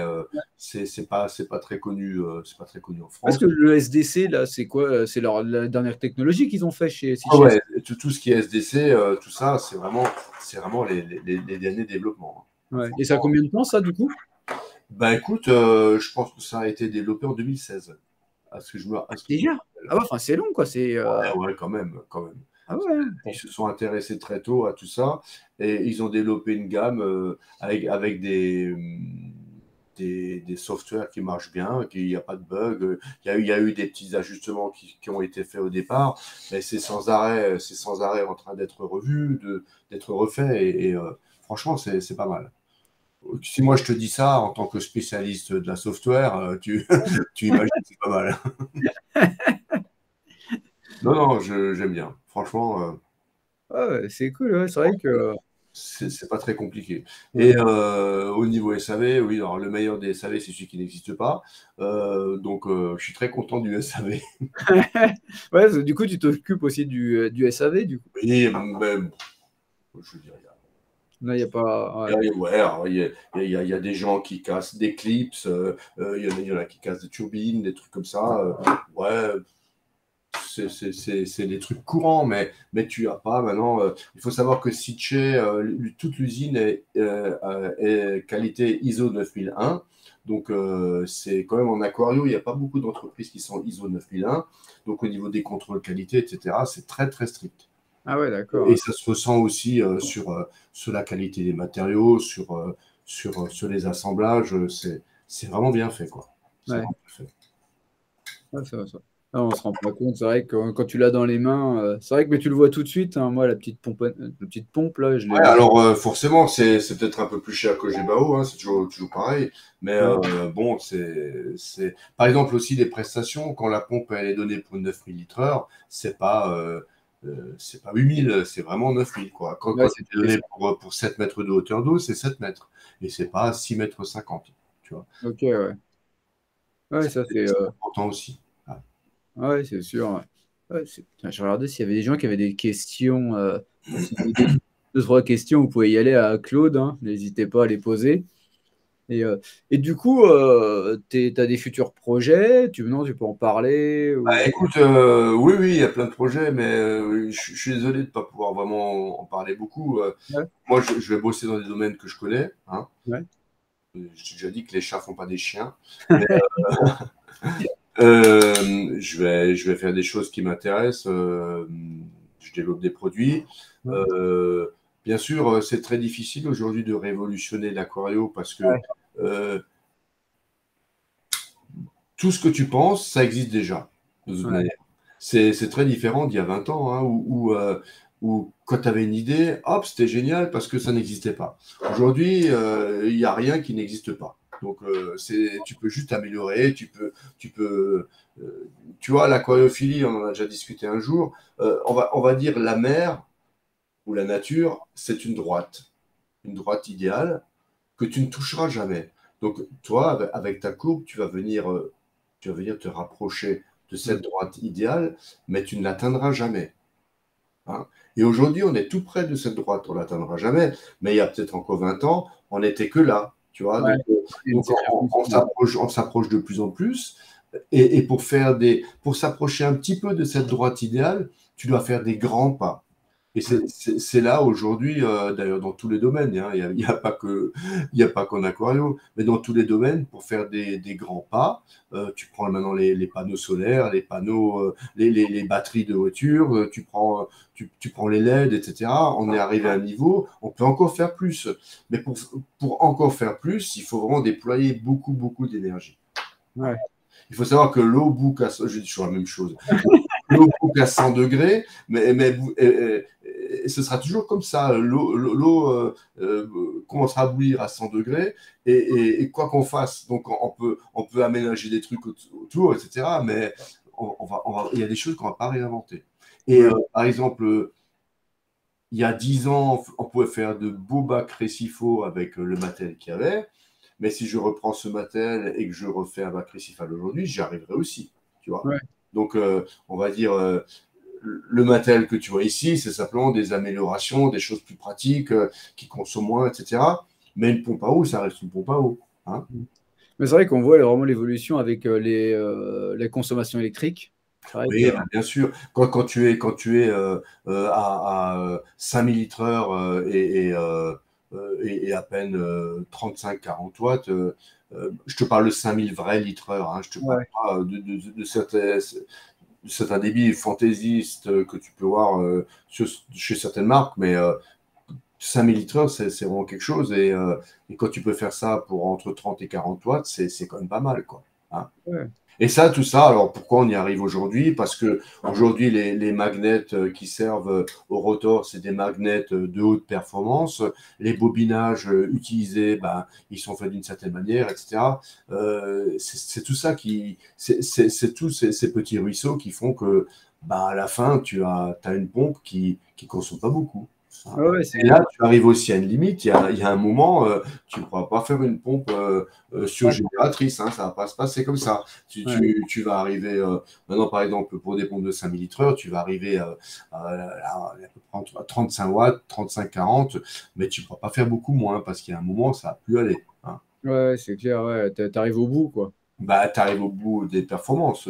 c'est pas très connu, c'est pas très connu en Parce France. que le SDC, là, c'est quoi? C'est la dernière technologie qu'ils ont fait Ah chez ouais, tout ce qui est SDC, tout ça, c'est vraiment les derniers développements, hein. Ouais. Et ça a Franchement. combien de temps, ça, du coup? Bah écoute, je pense que ça a été développé en 2016, à ce que je me Déjà? rappelle. Ah ouais, enfin, c'est long, quoi. C'est, Ouais, ouais, quand même, quand même. ah ouais. Ils se sont intéressés très tôt à tout ça et ils ont développé une gamme avec des softwares qui marchent bien, qu'il n'y a pas de bugs. Il y a eu des petits ajustements qui ont été faits au départ, mais c'est sans arrêt en train d'être revu, d'être refait franchement, c'est pas mal. Si moi je te dis ça en tant que spécialiste de la software, tu imagines que c'est pas mal. Non, non, j'aime bien. Franchement, Ah ouais, c'est cool, ouais. C'est vrai que. c'est pas très compliqué. Et Ouais. au niveau SAV, oui, alors le meilleur des SAV, c'est celui qui n'existe pas. Donc, je suis très content du SAV. Ouais, parce que du coup, tu t'occupes aussi du SAV, du coup. Et même, je veux dire, Là, il n'y a pas. Ouais. ouais, alors, il y a des gens qui cassent des clips, il y en a qui cassent des turbines, des trucs comme ça. Ouais, c'est des trucs courants, mais tu as pas maintenant. Il faut savoir que Sitche, toute l'usine est qualité ISO 9001. Donc, c'est quand même en aquario, il n'y a pas beaucoup d'entreprises qui sont ISO 9001. Donc, au niveau des contrôles qualité, etc., c'est très, très strict. Ah ouais, d'accord. Et ça se ressent aussi sur la qualité des matériaux, sur les assemblages, c'est vraiment bien fait, quoi. C'est Ouais. vraiment bien fait. Ouais, ça. Ah, on se rend pas compte. C'est vrai que quand tu l'as dans les mains, c'est vrai que mais tu le vois tout de suite, hein. Moi, la petite pompe là, je l'ai Ouais, vu. alors forcément, c'est peut-être un peu plus cher que Gebao, hein, c'est toujours pareil. Mais Ouais, bon, par exemple aussi les prestations, quand la pompe elle est donnée pour 9000 litres-heure, c'est pas 8000, c'est vraiment 9000 quoi. Quand ouais, elle c'était est donnée question. pour 7 mètres de hauteur d'eau, c'est 7 mètres. Et c'est pas 6 mètres 50, tu vois. Ok, ouais. Ouais, ça c'est. C'est important aussi. Ouais. Ouais, c'est sûr. Ouais. Ouais, putain, je regardais s'il y avait des gens qui avaient des questions. Donc, si vous avez deux, trois questions, vous pouvez y aller à Claude, hein. N'hésitez pas à les poser. Et, euh, et du coup, tu as des futurs projets, non, tu peux en parler Bah, ou... écoute, oui, oui, il y a plein de projets, mais je suis désolé de ne pas pouvoir vraiment en parler beaucoup. Ouais, Moi, je vais bosser dans des domaines que je connais, hein. ouais, J'ai déjà dit que les chats font pas des chiens, mais je vais faire des choses qui m'intéressent. Je développe des produits. ouais, Euh, Bien sûr, c'est très difficile aujourd'hui de révolutionner l'aquario parce que ouais, euh, tout ce que tu penses, ça existe déjà, de toute ouais, manière. C'est très différent d'il y a 20 ans, hein, où quand tu avais une idée, hop, c'était génial parce que ça n'existait pas. Aujourd'hui, il n'y a rien qui n'existe pas. Donc, tu peux juste améliorer, euh, tu vois, l'aquariophilie, on en a déjà discuté un jour. On va dire la mer ou la nature, c'est une droite idéale que tu ne toucheras jamais. Donc, toi, avec ta courbe, tu vas venir te rapprocher de ouais, cette droite idéale, mais tu ne l'atteindras jamais, hein. Et aujourd'hui, on est tout près de cette droite, on ne l'atteindra jamais, mais il y a peut-être encore 20 ans, on n'était que là, tu vois. ouais. Une Donc circonstance. on s'approche de plus en plus, et pour s'approcher un petit peu de cette droite idéale, tu dois faire des grands pas. Et Ouais, c'est là aujourd'hui, d'ailleurs dans tous les domaines, hein, il y a pas qu'en aquario, mais dans tous les domaines, pour faire des grands pas, tu prends maintenant les panneaux solaires, les panneaux, les batteries de voiture, tu prends les LED, etc. On est arrivé à un niveau, on peut encore faire plus. Mais pour encore faire plus, il faut vraiment déployer beaucoup, beaucoup d'énergie. ouais, Il faut savoir que l'eau boucle je dis toujours la même chose, l'eau boucle à 100 degrés, et ce sera toujours comme ça. L'eau commencera à bouillir à 100 degrés, et quoi qu'on fasse, donc on peut aménager des trucs autour, etc. Mais il y a des choses qu'on ne va pas réinventer. Et ouais, par exemple, il y a 10 ans, on pouvait faire de beaux bacs récifaux avec le matériel qu'il y avait. Mais si je reprends ce matériel et que je refais un bac récifal aujourd'hui, j'y arriverai aussi, tu vois. ouais, Donc, on va dire, le matériel que tu vois ici, c'est simplement des améliorations, des choses plus pratiques, qui consomment moins, etc. Mais une pompe à eau, ça reste une pompe à eau, hein. mais c'est vrai qu'on voit vraiment l'évolution avec les consommations électriques. C'est vrai que. Oui, bah, bien sûr. Quand tu es à 5000 litres-heure, et à peine 35-40 watts, je te parle de 5000 vrais litres-heure, hein, je te parle Ouais, pas de certains débits fantaisistes que tu peux voir chez certaines marques, mais 5000 litres-heure, c'est vraiment quelque chose. Et quand tu peux faire ça pour entre 30 et 40 watts, c'est quand même pas mal, quoi, hein. ouais, Et ça, tout ça, alors pourquoi on y arrive aujourd'hui? Parce que aujourd'hui, les magnets qui servent au rotor, c'est des magnets de haute performance. Les bobinages utilisés, ben, ils sont faits d'une certaine manière, etc. C'est tout ça c'est tous ces petits ruisseaux qui font que, ben, à la fin, as une pompe qui consomme pas beaucoup, hein. ouais, ouais, c'est Et clair. là, tu arrives aussi à une limite. Il y a un moment, tu ne pourras pas faire une pompe Ouais, surgénératrice, hein, ça ne va pas se passer comme ça. ouais, Tu vas arriver, maintenant par exemple, pour des pompes de 5000 litres-heure, tu vas arriver à peu près entre 35 watts, 35-40, mais tu ne pourras pas faire beaucoup moins parce qu'il y a un moment, ça ne va plus aller, hein. ouais, c'est clair. Ouais, t'arrives au bout, quoi. Bah, tu arrives au bout des performances.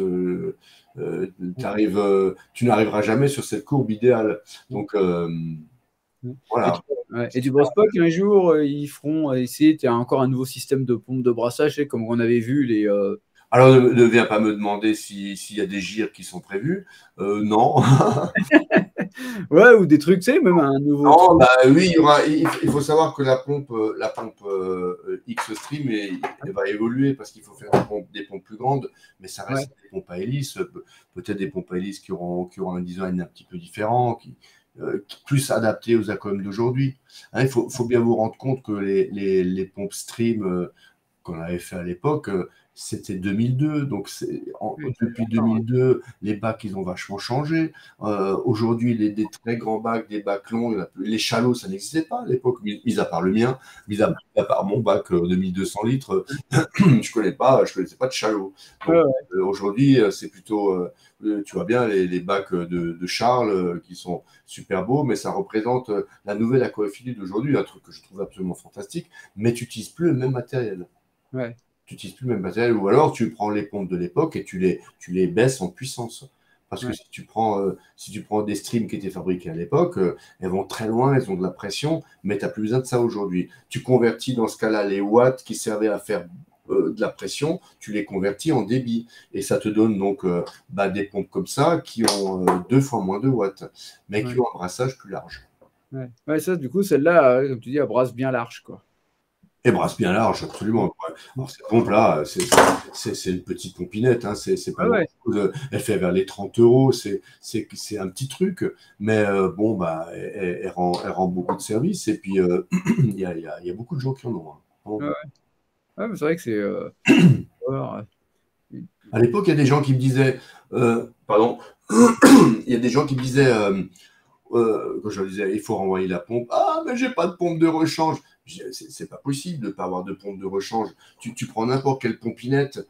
Tu n'arriveras jamais sur cette courbe idéale. Donc, Et tu, voilà. ouais. Et tu penses pas qu'un jour, ils feront essayer encore un nouveau système de pompe de brassage, c'est comme on avait vu Alors, ne viens pas me demander s'il y a des gires qui sont prévus. Non. Ouais, ou des trucs, tu sais, même un nouveau Non, truc. bah oui, il faut savoir que la pompe X-Stream, elle va évoluer parce qu'il faut faire des pompes plus grandes, mais ça Ouais, reste des pompes à hélice, peut-être des pompes à hélice qui auront un design un petit peu différent, plus adapté aux aquariums d'aujourd'hui. Hein, il faut bien vous rendre compte que les pompes Stream qu'on avait fait à l'époque, c'était 2002. Donc, oui, ça fait depuis longtemps, ouais. 2002, les bacs, ils ont vachement changé. Aujourd'hui, des très grands bacs, des bacs longs, les chalots, ça n'existait pas à l'époque, mis à part le mien, mis à part mon bac de 1200 litres, je connaissais pas de chalot. Ouais, Donc, ouais, aujourd'hui, c'est plutôt, tu vois bien, les bacs de Charles qui sont super beaux, mais ça représente la nouvelle aquaphilie d'aujourd'hui, un truc que je trouve absolument fantastique, mais tu n'utilises plus le même matériel. ouais. Tu n'utilises plus le même matériel, ou alors tu prends les pompes de l'époque et tu les baisses en puissance. Parce que Ouais. si tu prends des streams qui étaient fabriqués à l'époque, elles vont très loin, elles ont de la pression, mais tu n'as plus besoin de ça aujourd'hui. Tu convertis dans ce cas-là les watts qui servaient à faire de la pression, tu les convertis en débit. Et ça te donne donc des pompes comme ça qui ont 2 fois moins de watts, mais qui Ouais. ont un brassage plus large. Ouais. Ouais, ça, du coup, celle-là, comme tu dis, elle brasse bien large, quoi. Et brasse bien large, absolument. Ouais. Ouais. Alors, cette pompe-là, c'est une petite pompinette, hein, c'est pas Ouais, ouais. grand-chose. Elle fait vers les 30 euros, c'est un petit truc, mais bon, elle rend beaucoup de services. Et puis, il y a beaucoup de gens qui en ont, hein. Ouais, Vraiment. ouais. Ouais, mais c'est vrai que c'est. Alors, À l'époque, il y a des gens qui me disaient, pardon, il y a des gens qui me disaient, quand je leur disais, il faut renvoyer la pompe. Ah, mais j'ai pas de pompe de rechange. Je dis, c'est pas possible de ne pas avoir de pompe de rechange. Tu prends n'importe quelle pompinette,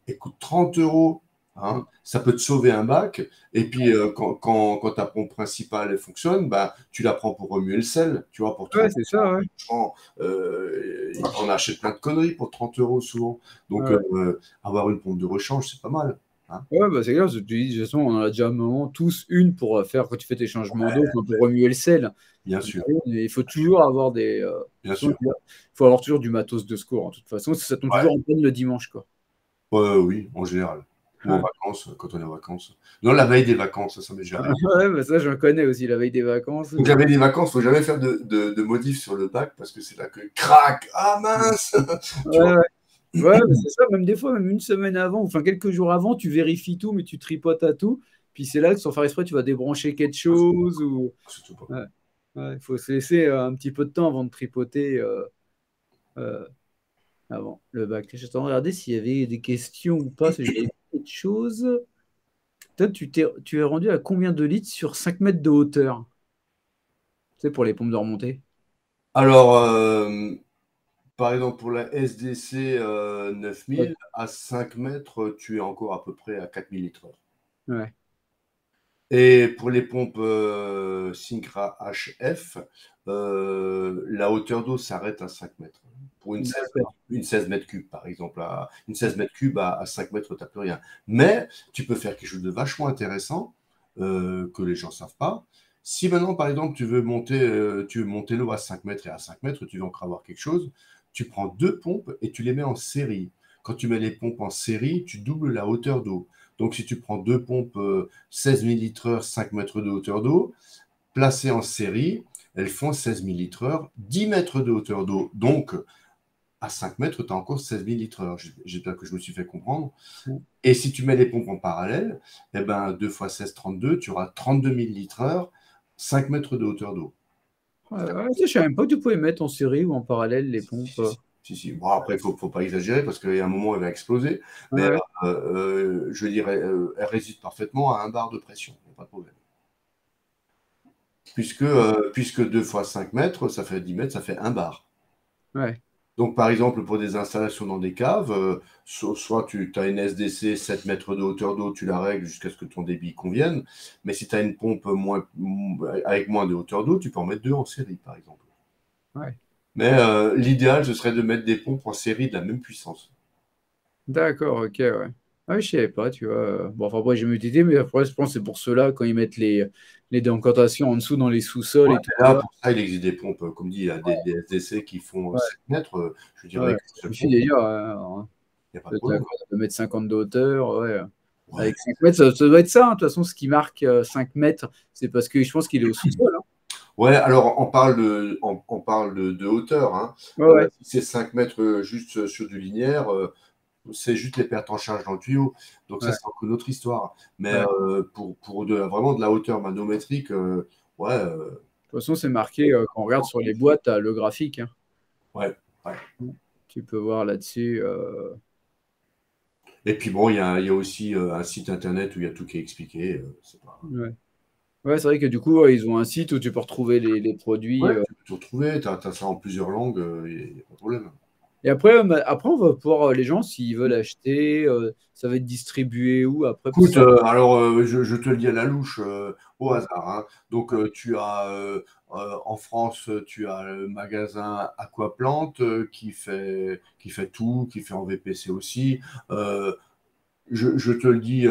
elle coûte 30 euros. Hein, ça peut te sauver un bac. Et puis, quand ta pompe principale elle fonctionne, bah, tu la prends pour remuer le sel, tu vois, pour ouais, 30 c'est euros. ça, ouais. Franchement, on achète plein de conneries pour 30 euros souvent. Donc, Ouais, avoir une pompe de rechange, c'est pas mal. Hein. ouais, bah, c'est clair, parce que tu dis, de toute façon, on en a déjà un moment, tous une pour faire quand tu fais tes changements d'eau, enfin, pour remuer le sel. Bien Donc, sûr, il faut toujours avoir des. bien sûr. Il faut avoir toujours du matos de secours, hein, de toute façon, parce que ça tombe toujours Ouais. en panne le dimanche, quoi. Oui, en général. Ou en Ouais, vacances, quand on est en vacances. Non, la veille des vacances, ça m'est déjà arrivé. ouais, bah, ça, j'en connais aussi, la veille des vacances. Donc, la veille des vacances, faut jamais faire de modif sur le bac parce que c'est là que crac, ah mince, tu Ouais, vois. ouais. Ouais, mais c'est ça, même des fois, même une semaine avant, enfin quelques jours avant, tu vérifies tout, mais tu tripotes à tout. Puis c'est là que sans faire exprès, tu vas débrancher quelque chose ou. Surtout pas. Ouais, ouais, il faut se laisser un petit peu de temps avant de tripoter euh, avant le bac. J'attends de regarder s'il y avait des questions ou pas, si j'avais quelque chose. Toi, tu es rendu à combien de litres sur 5 mètres de hauteur? Tu sais, pour les pompes de remontée. Alors, par exemple, pour la SDC Ouais. 9000, à 5 mètres, tu es encore à peu près à 4000 litres heure. Ouais. Et pour les pompes Syncra HF, la hauteur d'eau s'arrête à 5 mètres. Pour D'accord. une 16 mètres cubes, par exemple. Une 16 mètres cubes à 5 mètres, tu n'as plus rien. Mais tu peux faire quelque chose de vachement intéressant que les gens ne savent pas. Si maintenant, par exemple, tu veux monter l'eau à 5 mètres et à 5 mètres, tu veux encore avoir quelque chose, tu prends 2 pompes et tu les mets en série. Quand tu mets les pompes en série, tu doubles la hauteur d'eau. Donc, si tu prends 2 pompes 16 millilitres/heure, 5 mètres de hauteur d'eau, placées en série, elles font 16 millilitres/heure, 10 mètres de hauteur d'eau. Donc, à 5 mètres, tu as encore 16 millilitres/heure. J'espère que je me suis fait comprendre. Et si tu mets les pompes en parallèle, eh ben, 2 fois 16, 32, tu auras 32 millilitres/heure, 5 mètres de hauteur d'eau. Ouais, ouais, tu sais, je savais même pas que tu pouvais mettre en série ou en parallèle les Si, pompes. si, si. Si, si. Bon, après, il faut pas exagérer parce qu'il y a un moment, elle va exploser. Mais Ouais. je dirais, elle résiste parfaitement à un bar de pression. Il n'y a pas de problème. Puisque 2 fois 5 mètres, ça fait 10 mètres, ça fait un bar. Ouais. Donc, par exemple, pour des installations dans des caves, soit tu as une SDC 7 mètres de hauteur d'eau, tu la règles jusqu'à ce que ton débit convienne. Mais si tu as une pompe avec moins de hauteur d'eau, tu peux en mettre 2 en série, par exemple. Ouais. Mais l'idéal, ce serait de mettre des pompes en série de la même puissance. D'accord, ok, ouais. Ah, je savais pas, tu vois. Bon, enfin, après, j'ai mes idées, mais après, je pense que c'est pour cela, quand ils mettent les décantations en dessous dans les sous-sols Ouais, et tout mais là, ça. pour ça, il existe des pompes, comme dit, il y a des SDC qui font Ouais, 7 mètres. Je ouais. dirais que Ça cette suffit pompe, déjà. il n'y a pas de T'as problème. quoi, 2,50 m de hauteur, ouais. Ouais. Avec 5 mètres, ça doit être ça, hein. De toute façon, ce qui marque 5 mètres, c'est parce que je pense qu'il est au sous-sol, hein. Ouais, alors on parle de hauteur, hein. Ouais, ouais. Si c'est 5 mètres juste sur du linéaire, c'est juste les pertes en charge dans le tuyau. Donc ça, Ouais, c'est encore une autre histoire. Mais ouais. pour vraiment de la hauteur manométrique, ouais, De toute façon, c'est marqué, quand on regarde sur les boîtes, tu as le graphique, hein. ouais, ouais. Tu peux voir là-dessus. Et puis bon, il y a aussi un site internet où il y a tout qui est expliqué. C'est pas... Ouais. Ouais, c'est vrai que du coup, ils ont un site où tu peux retrouver les produits. Ouais, tu peux tout retrouver. Tu as ça en plusieurs langues, il n'y a pas de problème. Et après, après, on va pouvoir, les gens, s'ils veulent acheter, ça va être distribué où après? Parce que Écoute, ça... alors je te le dis à la louche, au hasard, hein. Donc tu as en France, tu as le magasin Aquaplante qui fait tout, qui fait en VPC aussi. Euh, je te le dis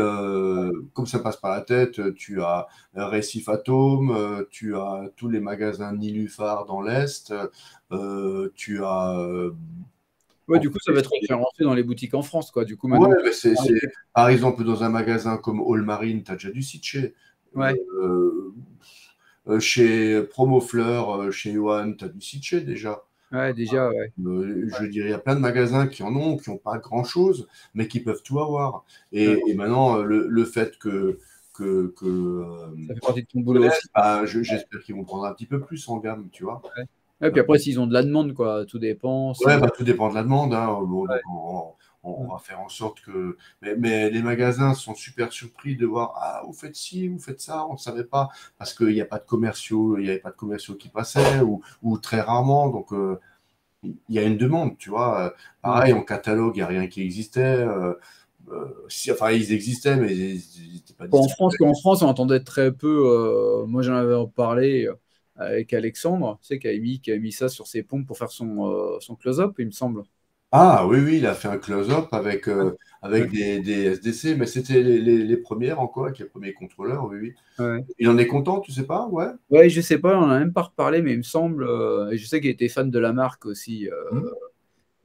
comme ça passe par la tête, tu as Récif Atome, tu as tous les magasins Nilufar dans l'Est, tu as Ouais, en du coup, ça va être référencé dans les boutiques en France, quoi. Du coup, Ouais, maintenant. mais par exemple, dans un magasin comme Allmarine, tu as déjà du sitché. Ouais, Euh, chez Promofleur, chez Johan, tu as du sitché déjà. ouais, déjà, ouais. Je dirais, il y a plein de magasins qui en ont, qui n'ont pas grand-chose, mais qui peuvent tout avoir. Ouais. Et maintenant, le fait que Ça fait partie de ton boulot connaissent, aussi. bah, j'espère qu'ils vont prendre un petit peu plus en gamme, tu vois. Ouais. Ouais, puis après, s'ils ont de la demande, quoi, tout dépend. Ouais, S'ils ont... bah, tout dépend de la demande, hein. Bon, donc, on Ouais. va faire en sorte que. Mais les magasins sont super surpris de voir, ah, vous faites ci, vous faites ça, on ne savait pas, parce qu'il n'y a pas de commerciaux, il n'y avait pas de commerciaux qui passaient, ou très rarement. Donc, il y a une demande, tu vois. Ouais. Pareil, en catalogue, il n'y a rien qui existait. Si, enfin, ils existaient, mais ils n'étaient pas En distribués. France, qu'en France, on entendait très peu. Moi, j'en avais parlé avec Alexandre, tu sais, qui a mis ça sur ses pompes pour faire son close-up, il me semble. Ah oui, oui, il a fait un close-up Ouais. avec Ouais. des SDC, mais c'était les premières encore, avec les premiers contrôleurs, oui, oui. Ouais. Il en est content, tu sais pas? Ouais. Ouais, je sais pas, on en a même pas reparlé, mais il me semble, et je sais qu'il était fan de la marque aussi, Hmm.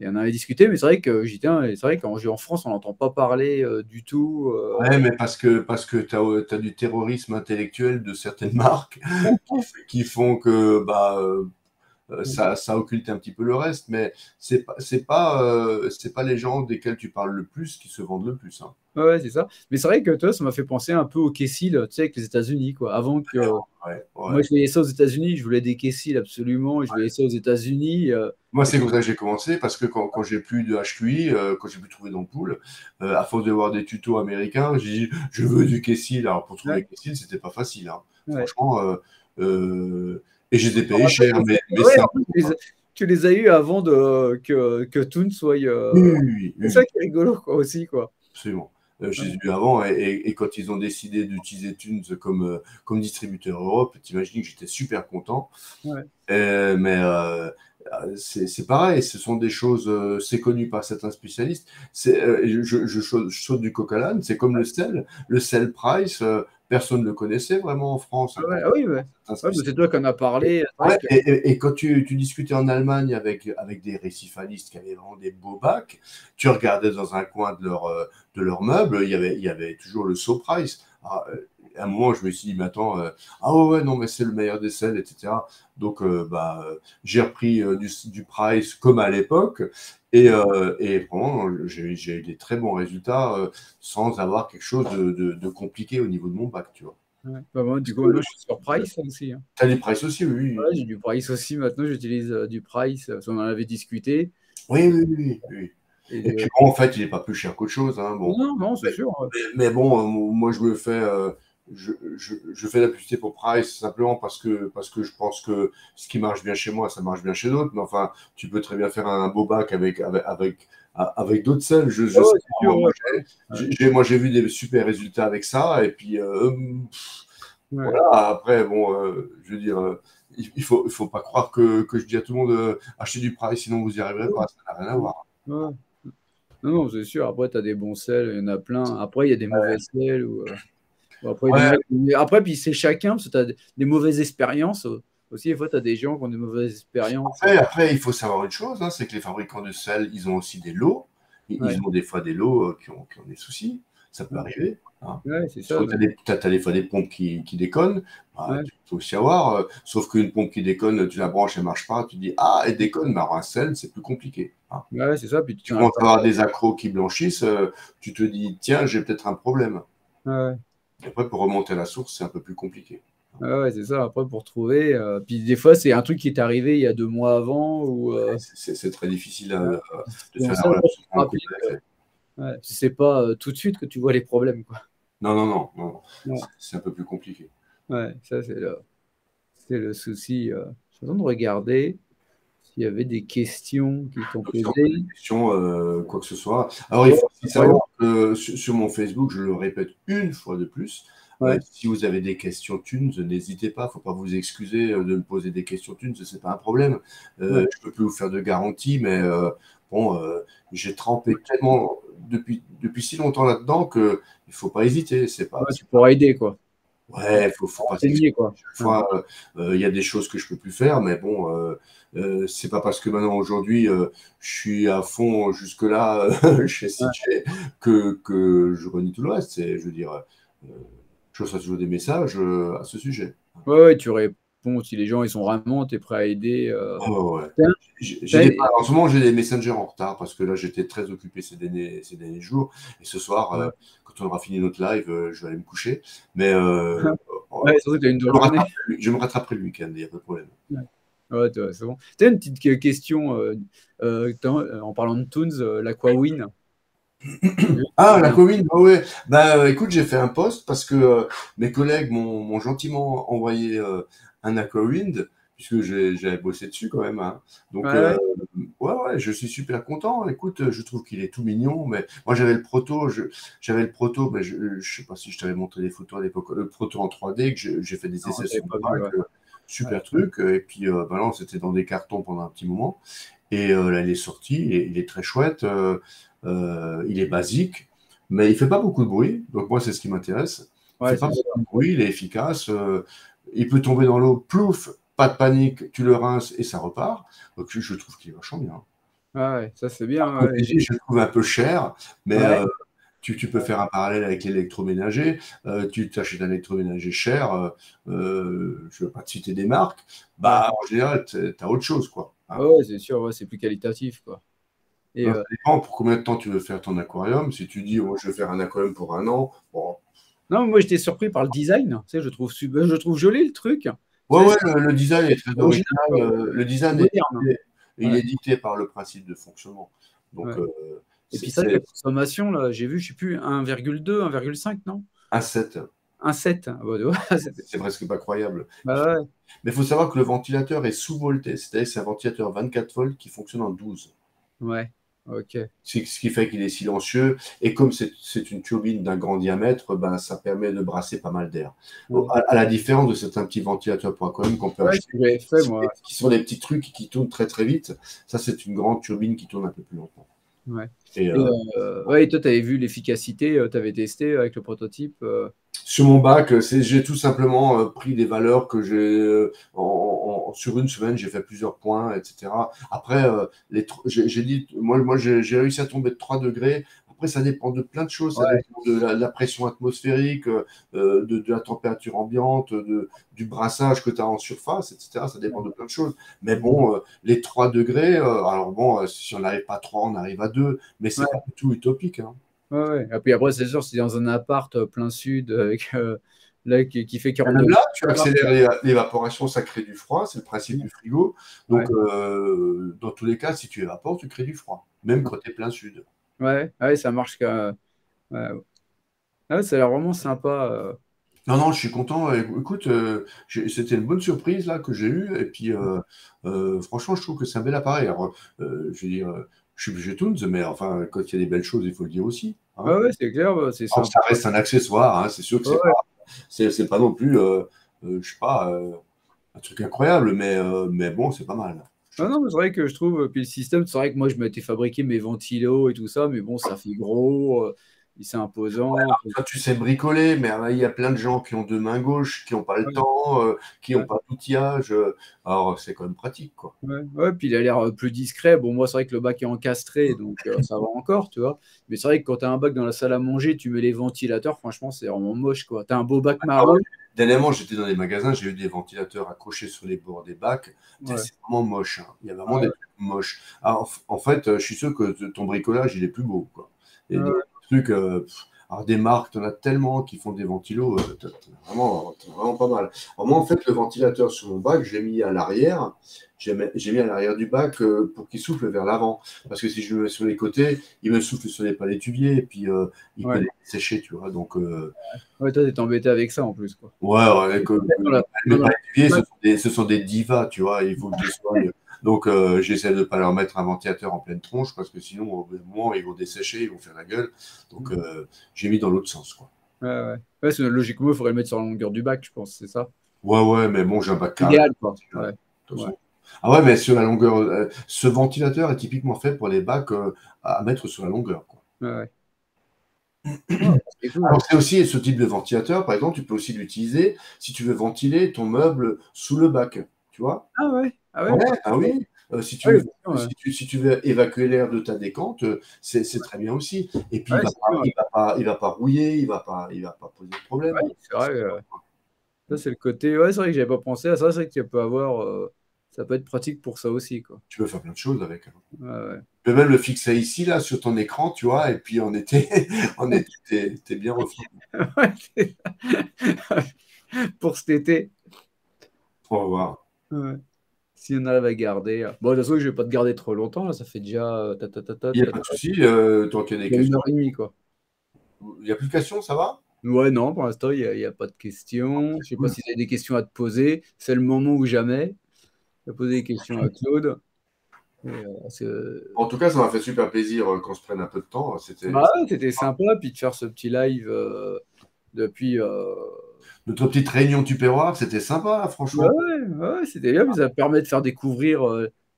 et on en avait discuté, mais c'est vrai que j'étais, c'est vrai qu'en en France, on n'entend pas parler du tout. Ouais, mais parce que tu as du terrorisme intellectuel de certaines marques qui font que ça occulte un petit peu le reste, mais c'est pas les gens desquels tu parles le plus qui se vendent le plus, hein. Ouais, ouais, c'est ça. Mais c'est vrai que toi, ça m'a fait penser un peu au Kessil, tu sais, avec les États-Unis, quoi. Avant que Ouais, moi, ouais. je voyais ça aux États-Unis, je voulais des Kessil absolument, je voyais ça aux États-Unis. Moi, Et c'est comme ça que j'ai commencé parce que quand j'ai plus de HQI, quand j'ai plus trouvé d'ampoule, à force de voir des tutos américains, j'ai dit je veux du Kessil. Alors pour trouver ouais, Kessil, c'était pas facile, hein. ouais. Franchement, et je les ai payés cher, mais Ouais, c'est un en plus, tu les as eu avant que Toon soit. oui, oui, oui, C'est oui, ça oui, qui est rigolo, quoi, aussi, quoi. absolument. Je les ai Ouais, vus avant et quand ils ont décidé d'utiliser Tunes comme distributeur Europe, t'imagines que j'étais super content. ouais, Mais c'est pareil, ce sont des choses, c'est connu par certains spécialistes. Je saute du coq à l'âne, c'est comme le sel Price, personne ne le connaissait vraiment en France, à ah ouais, part ah oui, ouais. certains Ouais, mais c'est spécialistes. toi qui en as parlé. C'est vrai Ouais, que. et quand tu discutais en Allemagne avec des récifalistes qui avaient vraiment des beaux bacs, tu regardais dans un coin de leur meuble, il y avait toujours le saut Price. Ah, à un moment, je me suis dit, mais attends, ah ouais, ouais, non, mais c'est le meilleur des sels, etc. Donc, j'ai repris du Price comme à l'époque, et vraiment, j'ai eu des très bons résultats sans avoir quelque chose de compliqué au niveau de mon bac, tu vois. Ouais. Bah, moi, du Parce coup, que maintenant, je suis sur Price aussi, hein. t'as des Price aussi, oui, oui. Ouais, j'ai du Price aussi. Maintenant, j'utilise du Price. Parce qu'on en avait discuté. Oui, Et, oui, oui, oui, oui. et Et puis bon, en fait, il n'est pas plus cher qu'autre chose, hein, bon. non, non, c'est Mais, sûr. mais bon, moi, je fais la publicité pour Price simplement parce que je pense que ce qui marche bien chez moi, ça marche bien chez d'autres. Mais enfin, tu peux très bien faire un beau bac avec d'autres sels. Ah Je sais ouais, c'est pas, sûr. Ouais, ouais. moi, j'ai vu des super résultats avec ça. Et puis, Ouais. voilà, après, bon, je veux dire, il faut pas croire que je dis à tout le monde, achetez du Price, sinon vous n'y arriverez pas. Ça n'a rien à voir. Ouais. Non, non, c'est sûr. Après, tu as des bons sels, il y en a plein. Après, il y a des mauvais sels. Ou après, il y a Ouais, après, puis c'est chacun, parce que tu as des mauvaises expériences. Aussi, des fois, tu as des gens qui ont des mauvaises expériences. après, il faut savoir une chose, hein, c'est que les fabricants de sel, ils ont aussi des lots. Ouais, ils ont des fois des lots qui ont des soucis. Ça peut ouais, arriver. Hein. ouais, c'est ça. Soit tu as des fois des pompes qui déconnent, bah, Ouais, il faut aussi avoir. Sauf qu'une pompe qui déconne, tu la branches, elle ne marche pas, tu dis ah, elle déconne, mais alors un sel, c'est plus compliqué. Hein. ouais, c'est ça. Puis tu Tu t'en as commences pas. à avoir des accros qui blanchissent, tu te dis tiens, j'ai peut-être un problème. Ouais, Et après, pour remonter à la source, c'est un peu plus compliqué. ouais, ouais, c'est ça. Après, pour trouver. Puis des fois, c'est un truc qui est arrivé il y a 2 mois avant. Ou, C'est très difficile ouais. de Donc faire la ça, ouais, relation c'est entre rapide. Ouais. C'est pas tout de suite que tu vois les problèmes, quoi. Non, non, non, non. Ouais, C'est un peu plus compliqué. ouais, ça, c'est le souci. Je suis en train de regarder s'il y avait des questions qui t'ont Donc, si on a des posées. questions, quoi que ce soit. Alors, il Ouais, faut aussi ouais, savoir que sur mon Facebook, je le répète une fois de plus, ouais, si vous avez des questions thunes, n'hésitez pas. Il ne faut pas vous excuser de me poser des questions thunes, ce n'est pas un problème. Je ouais. ne peux plus vous faire de garantie, mais bon, j'ai trempé tellement depuis si longtemps là-dedans qu'il ne faut pas hésiter. C'est pas, Ouais, tu pourras aider, quoi. Ouais, faut pas s'excuser. Renseigner, quoi. Chaque Ouais, fois, il y a des choses que je peux plus faire, mais bon, c'est pas parce que maintenant aujourd'hui, je suis à fond jusque-là chez ouais, CJ que je renie tout le reste. Je veux dire, je reçois toujours des messages à ce sujet. ouais, ouais, tu réponds. Si les gens ils sont vraiment, tu es prêt à aider. Ouais, ouais, ouais. Tiens, t'as- En ce moment, j'ai des messengers en retard parce que là, j'étais très occupé ces derniers jours. Et ce soir, ouais. quand on aura fini notre live, je vais aller me coucher. Mais Ouais, surtout que tu as une je bonne me journée. je me rattraperai le week-end, il n'y a pas de problème. Ouais, ouais, c'est bon. Tu as une petite question en parlant de Toons, l'Aquawin. Ah, la Covid, bah ouais. Bah, écoute, j'ai fait un post parce que mes collègues m'ont gentiment envoyé un Aquawind, puisque j'avais bossé dessus quand même. Hein. Donc, Ouais, ouais. ouais, ouais, je suis super content. Écoute, je trouve qu'il est tout mignon, mais moi j'avais le proto, mais je sais pas si je t'avais montré des photos à l'époque, le proto en 3D, que j'ai fait des Non, essais j'avais sur mon pas vu. Mac, Ouais. Ouais. super truc. Et puis, bah non, c'était dans des cartons pendant un petit moment. Et là, il est sorti, il est très chouette, il est basique, mais il fait pas beaucoup de bruit. Donc moi, c'est ce qui m'intéresse. Il Ouais, fait pas c'est ça. beaucoup de bruit, il est efficace. Il peut tomber dans l'eau, plouf, pas de panique, tu le rinces et ça repart. Donc je trouve qu'il est vachement bien. Ouais, ouais, ça c'est Par bien. contre, Ouais. je le trouve un peu cher, mais Ouais. tu peux faire un parallèle avec l'électroménager. Tu t'achètes un électroménager cher, je ne veux pas te citer des marques, Ouais, bah en général, tu as autre chose, quoi. Hein. ouais, ouais, c'est sûr, ouais, c'est plus qualitatif, quoi. Et Non, ça dépend pour combien de temps tu veux faire ton aquarium. Si tu dis, oh, je vais faire un aquarium pour un an, bon. non, moi j'étais surpris par le design. Tu sais, je trouve joli le truc. Tu Ouais, sais, ouais, c'est le design est très original, original. quoi. Le C'est design moderne. il Ouais, est dicté par le principe de fonctionnement. Donc, ouais. Et puis ça, la c'est consommation, là, j'ai vu, je sais plus, 1,2, 1,5, non? un set. 1,7. Ah, bah, ouais, C'est presque pas croyable. bah ouais. Mais il faut savoir que le ventilateur est sous-volté. C'est-à-dire que c'est un ventilateur 24 volts qui fonctionne en 12. Ouais, ok. Ce qui fait qu'il est silencieux. Et comme c'est une turbine d'un grand diamètre, ben, ça permet de brasser pas mal d'air. Ouais, À la différence de certains petits ventilateurs pour aquarium qu'on peut ouais, ce acheter, que j'avais fait, moi. qui sont des petits trucs qui tournent très très vite. Ça, c'est une grande turbine qui tourne un peu plus longtemps. Ouais. Et Et, ouais, et toi, tu avais vu l'efficacité, tu avais testé avec le prototype. sur mon bac, j'ai tout simplement pris des valeurs que j'ai sur une semaine, j'ai fait plusieurs points, etc. Après, j'ai dit, moi j'ai réussi à tomber de 3 degrés. Après, ça dépend de plein de choses. Ça Ouais, dépend de la pression atmosphérique, de la température ambiante, du brassage que tu as en surface, etc. Ça dépend de plein de choses. Mais bon, les 3 degrés, alors bon, si on n'arrive pas à 3, on arrive à 2, mais c'est pas ouais, du tout utopique. Hein. ouais, ouais. Et puis après, c'est sûr, c'est dans un appart plein sud avec là qui fait 40 Même degrés. là, tu accélères l'évaporation, ça crée du froid, c'est le principe du frigo. Donc, Ouais, dans tous les cas, si tu évapores, tu crées du froid, même quand tu es plein sud. ouais, ouais, ça marche. Ouais. Ouais, ça a l'air vraiment sympa. Non, non, je suis content. Écoute, c'était une bonne surprise là que j'ai eue. Et puis, franchement, je trouve que c'est un bel appareil. Alors, je veux dire, je suis budget Toons, mais enfin, quand il y a des belles choses, il faut le dire aussi. Ouais, Hein. ouais, c'est clair, c'est Alors, sympa. ça reste un accessoire. Hein. C'est sûr que Ouais, ouais. c'est pas non plus, je sais pas, un truc incroyable, mais bon, c'est pas mal. Je Non, trouve. non, mais c'est vrai que je trouve, puis le système, c'est vrai que moi, je m'étais fabriqué mes ventilos et tout ça, mais bon, ça fait gros. c'est imposant. Toi, tu sais bricoler, mais il y a plein de gens qui ont deux mains gauches, qui n'ont pas le Ouais, temps, qui n'ont ouais, pas d'outillage. Alors, c'est quand même pratique, quoi. ouais. Ouais, puis il a l'air plus discret. Bon, moi, c'est vrai que le bac est encastré, donc ça va encore, tu vois. Mais c'est vrai que quand tu as un bac dans la salle à manger, tu mets les ventilateurs, franchement, c'est vraiment moche, quoi. Tu as un beau bac Ah ouais. marron. Dernièrement, j'étais dans des magasins, j'ai eu des ventilateurs accrochés sur les bords des bacs. Ouais, C'est vraiment moche, hein. Il y a vraiment des ouais, trucs moches. Alors, en fait, je suis sûr que ton bricolage, il est plus beau, quoi. Et des ouais. trucs, alors des marques, tu en as tellement qui font des ventilos, t'en as vraiment pas mal. Alors moi, en fait, le ventilateur sur mon bac, je l'ai mis à l'arrière. J'ai mis à l'arrière du bac pour qu'il souffle vers l'avant. Parce que si je le mets sur les côtés, il me souffle sur les palétuviers et puis il peut Ouais. les sécher, tu vois. Donc, Ouais, toi, t'es embêté avec ça en plus, quoi. ouais, ouais, Dans la, mes dans la- palétuviers, ce sont des divas, tu vois, il faut que je les soigne. Donc, j'essaie de ne pas leur mettre un ventilateur en pleine tronche parce que sinon, au bout d'un moment, ils vont dessécher, ils vont faire la gueule. Donc, j'ai mis dans l'autre sens, quoi. Ouais, ouais. Ouais, logiquement, il faudrait le mettre sur la longueur du bac, je pense, c'est ça. Ouais, ouais, mais bon, j'ai un bac carré. Idéal, quoi. De Ouais. toute Ouais. façon. Ah ouais, mais sur la longueur, ce ventilateur est typiquement fait pour les bacs à mettre sur la longueur, quoi. Ouais, ouais. Ouais, c'est cool. Alors, c'est aussi ce type de ventilateur, par exemple, tu peux aussi l'utiliser si tu veux ventiler ton meuble sous le bac, tu vois? Ah ouais, ah ouais, Ouais, pas- ah oui. ouais, bien sûr, ouais. Si tu veux évacuer l'air de ta décante, c'est très bien aussi. Et puis Ouais, c'est sûr, ouais. il va pas rouiller, il va pas poser de Ouais, problème. c'est vrai. Ça, c'est le côté. Ouais, c'est vrai que j'avais pas pensé à ça. C'est vrai que tu peux avoir. Ça peut être pratique pour ça aussi, quoi. Tu peux faire plein de choses avec, hein. Ouais, ouais. Tu peux même le fixer ici, là, sur ton écran, tu vois, et puis en été, en été, t'es bien refroidi. Ouais, c'est ça. Pour cet été. Au revoir. Ouais. Si on arrive à garder. Bon, de toute façon, je vais pas te garder trop longtemps, là. Ça fait déjà Il n'y a pas de souci, tant qu'il y a des il y a une questions. heure et demie, quoi. Il n'y a plus de questions, ça va? Ouais, non, pour l'instant, il y a pas de questions. Je sais pas Cool. si tu as des questions à te poser. C'est le moment ou jamais. Je vais poser des questions à Claude. En tout cas, ça m'a fait super plaisir qu'on se prenne un peu de temps. Bah ouais, c'était sympa, puis de faire ce petit live depuis. Notre petite réunion Tupperware, c'était sympa, Ouais, franchement. ouais, ouais, c'était bien, puis ça permet de faire découvrir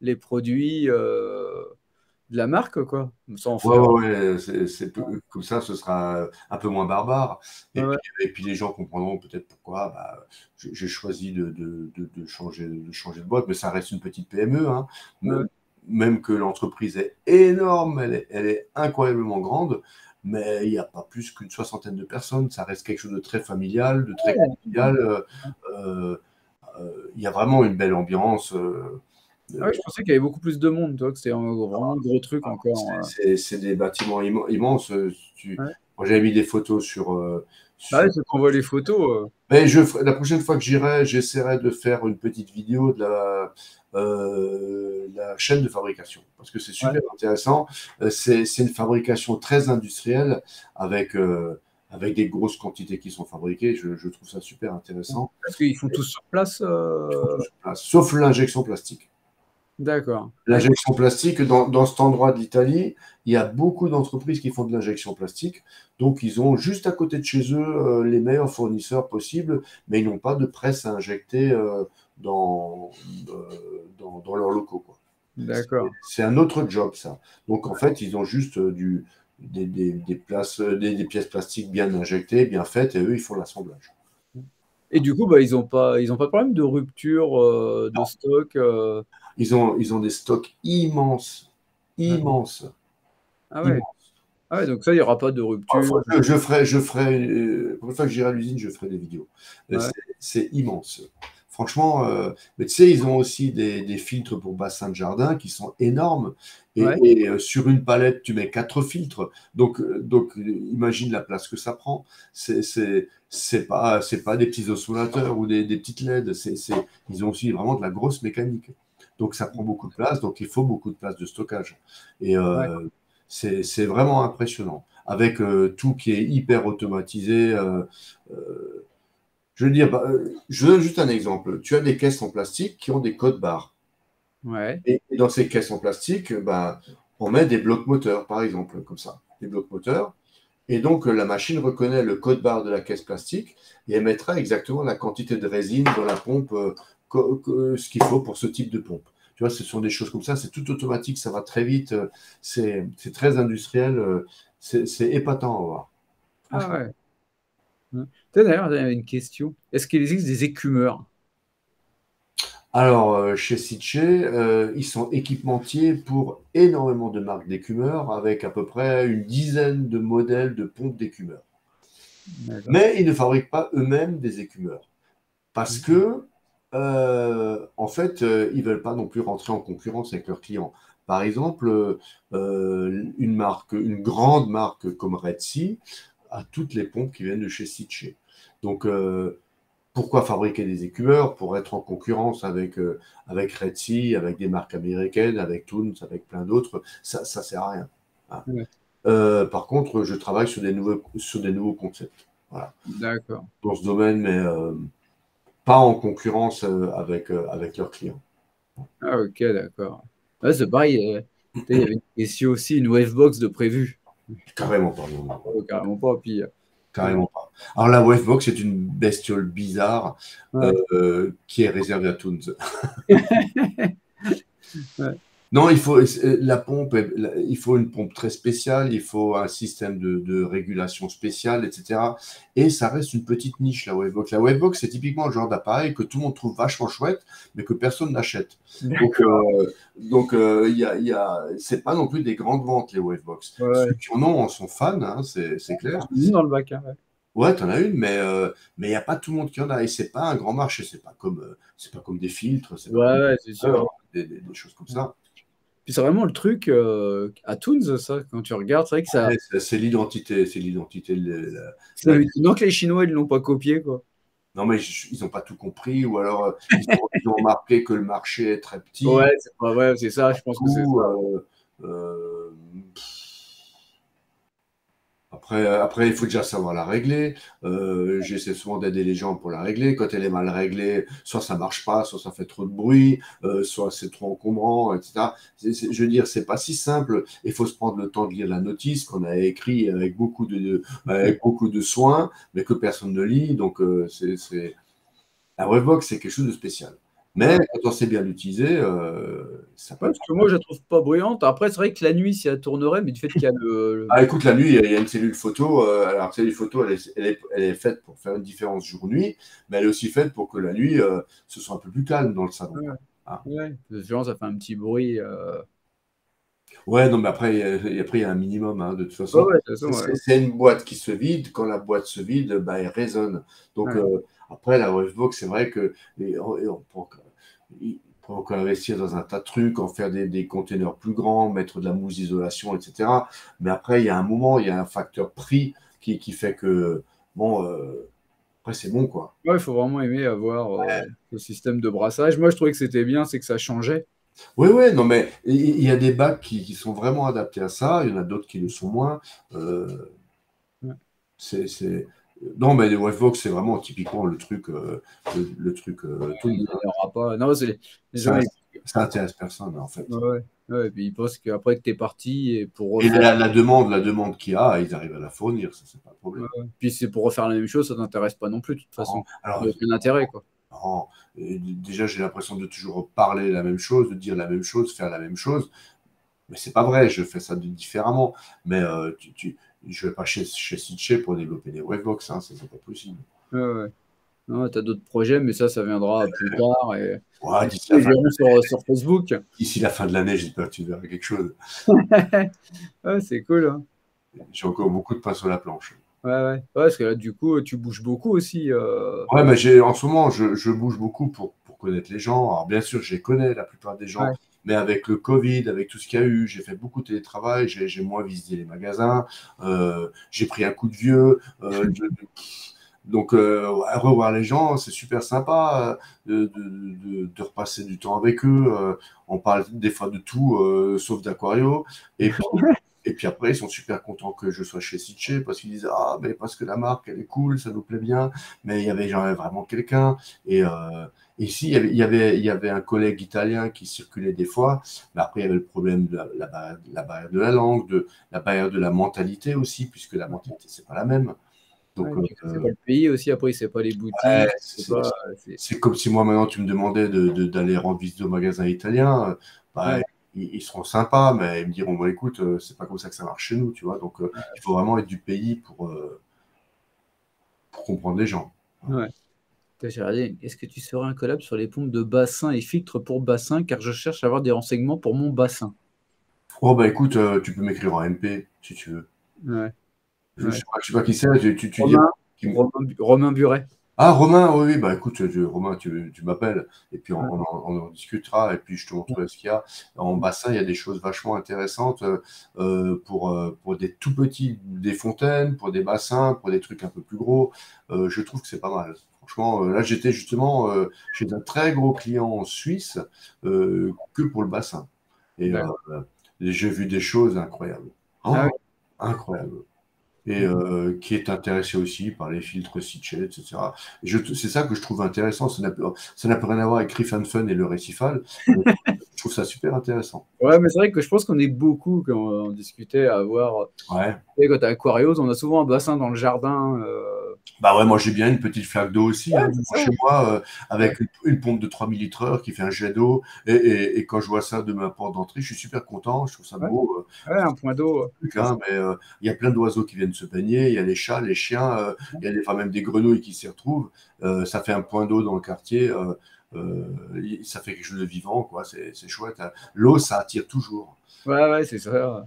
les produits de la marque, quoi. Sans Ouais, faire. ouais, ouais, comme ça, ce sera un peu moins barbare. Ouais, ouais, Et puis les gens comprendront peut-être pourquoi bah, j'ai choisi de changer de boîte, mais ça reste une petite PME, hein. ouais. Même que l'entreprise est énorme, elle est incroyablement grande, mais il n'y a pas plus qu'une soixantaine de personnes. Ça reste quelque chose de très familial, de très convivial. Euh, il y a vraiment une belle ambiance. Ah ouais, je pensais qu'il y avait beaucoup plus de monde, toi, que c'était vraiment un gros truc encore. C'est des bâtiments immenses. Ouais. Moi, j'avais mis des photos Bah ouais, sur. c'est qu'on voit les photos. Mais la prochaine fois que j'irai, j'essaierai de faire une petite vidéo de la chaîne de fabrication parce que c'est Ouais. super intéressant. C'est une fabrication très industrielle avec, avec des grosses quantités qui sont fabriquées. Je trouve ça super intéressant. Parce qu'ils font tout sur place. Ils font tout sur place, sauf l'injection plastique. D'accord. Ouais. L'injection plastique, dans cet endroit de l'Italie, il y a beaucoup d'entreprises qui font de l'injection plastique. Donc, ils ont juste à côté de chez eux les meilleurs fournisseurs possibles, mais ils n'ont pas de presse à injecter dans, dans leurs locaux, quoi. D'accord. C'est un autre job, ça. Donc, en fait, ils ont juste des pièces plastiques bien injectées, bien faites, et eux, ils font l'assemblage. Et du coup, bah, ils ont pas de problème de rupture de stock. Ils ont des stocks immenses, Ouais. immenses, Ah ouais. immenses. Ah ouais, donc ça, il n'y aura pas de rupture. Je ferai, pour une fois que j'irai à l'usine, je ferai des vidéos. Ouais. C'est immense. Franchement, mais tu sais, ils ont aussi des filtres pour bassin de jardin qui sont énormes. Ouais. Sur une palette, tu mets 4 filtres. Donc, imagine la place que ça prend. C'est pas des petits oscillateurs ou des petites LED. Ils ont aussi vraiment de la grosse mécanique. Donc, ça prend beaucoup de place. Donc, il faut beaucoup de place de stockage. Et Ouais. c'est vraiment impressionnant. Avec tout qui est hyper automatisé. Euh, je veux dire, je donne juste un exemple. Tu as des caisses en plastique qui ont des codes barres. Ouais. Et dans ces caisses en plastique, bah, on met des blocs moteurs, par exemple, comme ça. Des blocs moteurs. Et donc, la machine reconnaît le code barre de la caisse plastique et elle mettra exactement la quantité de résine dans la pompe, ce qu'il faut pour ce type de pompe. Tu vois, ce sont des choses comme ça, c'est tout automatique, ça va très vite, c'est très industriel. C'est épatant à voir. Ah Franchement. ouais. Ouais. D'ailleurs, j'avais une question. Est-ce qu'il existe des écumeurs? Alors, chez Sitche, ils sont équipementiers pour énormément de marques d'écumeurs, avec à peu près une dizaine de modèles de pompes d'écumeurs. D'accord. Mais ils ne fabriquent pas eux-mêmes des écumeurs. Parce que, en fait, ils veulent pas non plus rentrer en concurrence avec leurs clients. Par exemple, une marque, une grande marque comme Red Sea a toutes les pompes qui viennent de chez Sitche. Donc, pourquoi fabriquer des écumeurs? Pour être en concurrence avec Red Sea, avec des marques américaines, avec Toons, avec plein d'autres, ça sert à rien. Hein. Ouais. Par contre, je travaille sur des nouveaux concepts. Voilà. D'accord. Dans ce domaine, mais pas en concurrence avec leurs clients. Ah ok, d'accord. Ouais, c'est pareil. Il y avait une question aussi, une Wavebox de prévu. Carrément pas, non, non, Carrément pas. Puis, ouais. carrément pas. Alors la Wavebox, c'est une bestiole bizarre Ouais. qui est réservée à Toons. Ouais. Non, il faut la pompe, il faut une pompe très spéciale, il faut un système de régulation spécial, etc. Et ça reste une petite niche, la Wavebox. La Wavebox, c'est typiquement le genre d'appareil que tout le monde trouve vachement chouette, mais que personne n'achète. D'accord. Donc c'est pas non plus des grandes ventes, les Wavebox. Ceux Ouais. qui en ont en sont fans, hein, c'est clair. J'en ai une dans le bac, hein, ouais. Ouais, t'en as une, mais il n'y a pas tout le monde qui en a. Et c'est pas un grand marché, c'est pas comme des filtres, c'est pas Ouais, comme ouais, c'est sûr. des choses comme ça. Puis c'est vraiment le truc à Toons, ça, quand tu regardes, c'est vrai que ça. Ouais, c'est l'identité, c'est l'identité. C'est étonnant que les Chinois, ils l'ont pas copié, quoi. Non, mais ils n'ont pas tout compris, ou alors ils ont remarqué que le marché est très petit. Ouais, c'est pas vrai, c'est ça, je pense que c'est Ou, ça. euh, après, il faut déjà savoir la régler. J'essaie souvent d'aider les gens pour la régler. Quand elle est mal réglée, soit ça marche pas, soit ça fait trop de bruit, soit c'est trop encombrant, etc. Je veux dire, c'est pas si simple. Il faut se prendre le temps de lire la notice qu'on a écrit avec beaucoup de soin, mais que personne ne lit. Donc, la Webbox, c'est quelque chose de spécial. Mais Ouais. quand on sait bien l'utiliser, ça peut Ouais, être. parce que moi, je la trouve pas bruyante. Après, c'est vrai que la nuit, si elle tournerait, mais du fait qu'il y a Ah, écoute, la nuit, il y a une cellule photo. Alors, la cellule photo, elle est faite pour faire une différence jour-nuit, mais elle est aussi faite pour que la nuit, ce soit un peu plus calme dans le salon. Ouais, Ah. ouais. Genre, ça fait un petit bruit. Ouais, non, mais après, il y a un minimum, hein, de toute Ouais, façon. ouais, de toute façon, ouais. C'est une boîte qui se vide. Quand la boîte se vide, bah, elle résonne. Donc, Ouais. après, la Wavebox, c'est vrai que on peut encore investir dans un tas de trucs, en faire des containers plus grands, mettre de la mousse d'isolation, etc. Mais après, il y a un moment, il y a un facteur prix qui fait que, bon, après, c'est bon, quoi. Ouais, il faut vraiment aimer avoir ce système de brassage. Moi, je trouvais que c'était bien, c'est que ça changeait. Oui, oui, non, mais il y a des bacs qui sont vraiment adaptés à ça, il y en a d'autres qui le sont moins. Euh, Ouais. c'est. Non, mais les Wavebox, c'est vraiment typiquement le truc Il tout. n'y en aura pas. Non, c'est les gens, Ça, ça intéresse personne, en fait. ouais, ouais. Ouais, et puis ils pensent qu'après que tu es parti et pour Et refaire. la demande qu'il y a, ils arrivent à la fournir, ça, c'est pas le Ouais, problème. ouais. Puis c'est pour refaire la même chose, ça t'intéresse pas non plus, de toute façon. Non. Il Alors, n'y a aucun intérêt, quoi. non. Et déjà, j'ai l'impression de toujours parler la même chose, de dire la même chose, faire la même chose. Mais c'est pas vrai, je fais ça différemment. Mais je vais pas chez Sitche pour développer des Wavebox, hein, c'est pas possible. Ouais, ouais. Non, tu as d'autres projets, mais ça viendra plus tard. Ouais, Et ils verront sur Facebook. d'ici la fin de l'année, j'espère que tu verras quelque chose. Ouais, c'est cool, hein. J'ai encore beaucoup de pain sur la planche. Ouais, ouais. Ouais, parce que là, du coup, tu bouges beaucoup aussi. Ouais, mais en ce moment, je bouge beaucoup pour connaître les gens. Alors, bien sûr, je les connais, la plupart des gens, Ouais. mais avec le Covid, avec tout ce qu'il y a eu, j'ai fait beaucoup de télétravail, j'ai moins visité les magasins, j'ai pris un coup de vieux. Donc, ouais, revoir les gens, c'est super sympa de repasser du temps avec eux. On parle des fois de tout, sauf d'Aquario. Et puis, et puis après, ils sont super contents que je sois chez Sitche parce qu'ils disent ah, mais parce que la marque, elle est cool, ça nous plaît bien. Mais j'en avait vraiment quelqu'un. Et ici, il y avait un collègue italien qui circulait des fois. Mais après, il y avait le problème de la barrière de la langue, de la barrière de la mentalité aussi, puisque la mentalité, c'est pas la même. Donc, Ouais, puis c'est pas le pays aussi, après, c'est pas les ouais, boutiques, c'est c'est pas. c'est comme si moi maintenant tu me demandais d'aller rendre visite au magasin italien. Bah, Ouais. ils seront sympas, mais ils me diront, bon, écoute, c'est pas comme ça que ça marche chez nous, tu vois. Donc, il faut vraiment être du pays pour comprendre les gens. Ouais. J'ai regardé, est-ce que tu serais un collab sur les pompes de bassin et filtres pour bassin, car je cherche à avoir des renseignements pour mon bassin. Oh, bah écoute, tu peux m'écrire en MP si tu veux. Ouais, Je ouais. sais pas qui c'est, tu dis. Romain, Romain Buret. Ah, Romain, oui, oui, bah écoute, Romain, tu m'appelles, et puis Ouais. on en discutera, et puis je te montrerai ce qu'il y a. En bassin, il y a des choses vachement intéressantes pour des tout petits, des fontaines, pour des bassins, pour des trucs un peu plus gros. Je trouve que c'est pas mal. Franchement, là, j'étais justement chez un très gros client en Suisse que pour le bassin. Et D'accord. j'ai vu des choses incroyables. Ah Oh, incroyables et oui. qui est intéressé aussi par les filtres Sitchet, etc. C'est ça que je trouve intéressant. Ça n'a plus rien à voir avec Riff and Fun et le récifal. Mais je trouve ça super intéressant. Ouais, mais c'est vrai que je pense qu'on est beaucoup quand on discutait à avoir. Ouais. Tu sais, quand t'es Aquarius, on a souvent un bassin dans le jardin. Bah ouais, moi j'ai bien une petite flaque d'eau aussi, Ouais, hein, c'est ça. chez moi, Ouais, avec une pompe de 3000 litres qui fait un jet d'eau. Et quand je vois ça de ma porte d'entrée, je suis super content, je trouve ça ouais, beau. ouais, un point d'eau. Truc, hein, mais il y a plein d'oiseaux qui viennent se baigner, il y a les chats, les chiens, il y a enfin, même des grenouilles qui s'y retrouvent. Ça fait un point d'eau dans le quartier, ça fait quelque chose de vivant, quoi. C'est chouette, hein. L'eau, ça attire toujours. Ouais, ouais, c'est ça.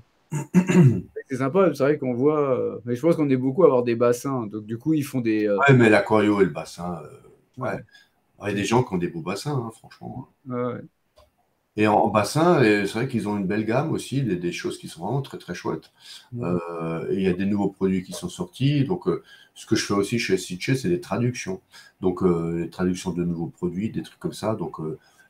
C'est sympa, c'est vrai qu'on voit. Mais je pense qu'on est beaucoup à avoir des bassins. Donc, du coup, ils font des. Ouais, mais l'aquario et le bassin, ouais. Ouais, Il y a des gens qui ont des beaux bassins, hein, franchement. ouais, Et en bassin, et c'est vrai qu'ils ont une belle gamme aussi, des choses qui sont vraiment très très chouettes. ouais. Et il y a des nouveaux produits qui sont sortis. Donc, ce que je fais aussi chez Sitché, c'est des traductions. Donc, les traductions de nouveaux produits, des trucs comme ça. Donc,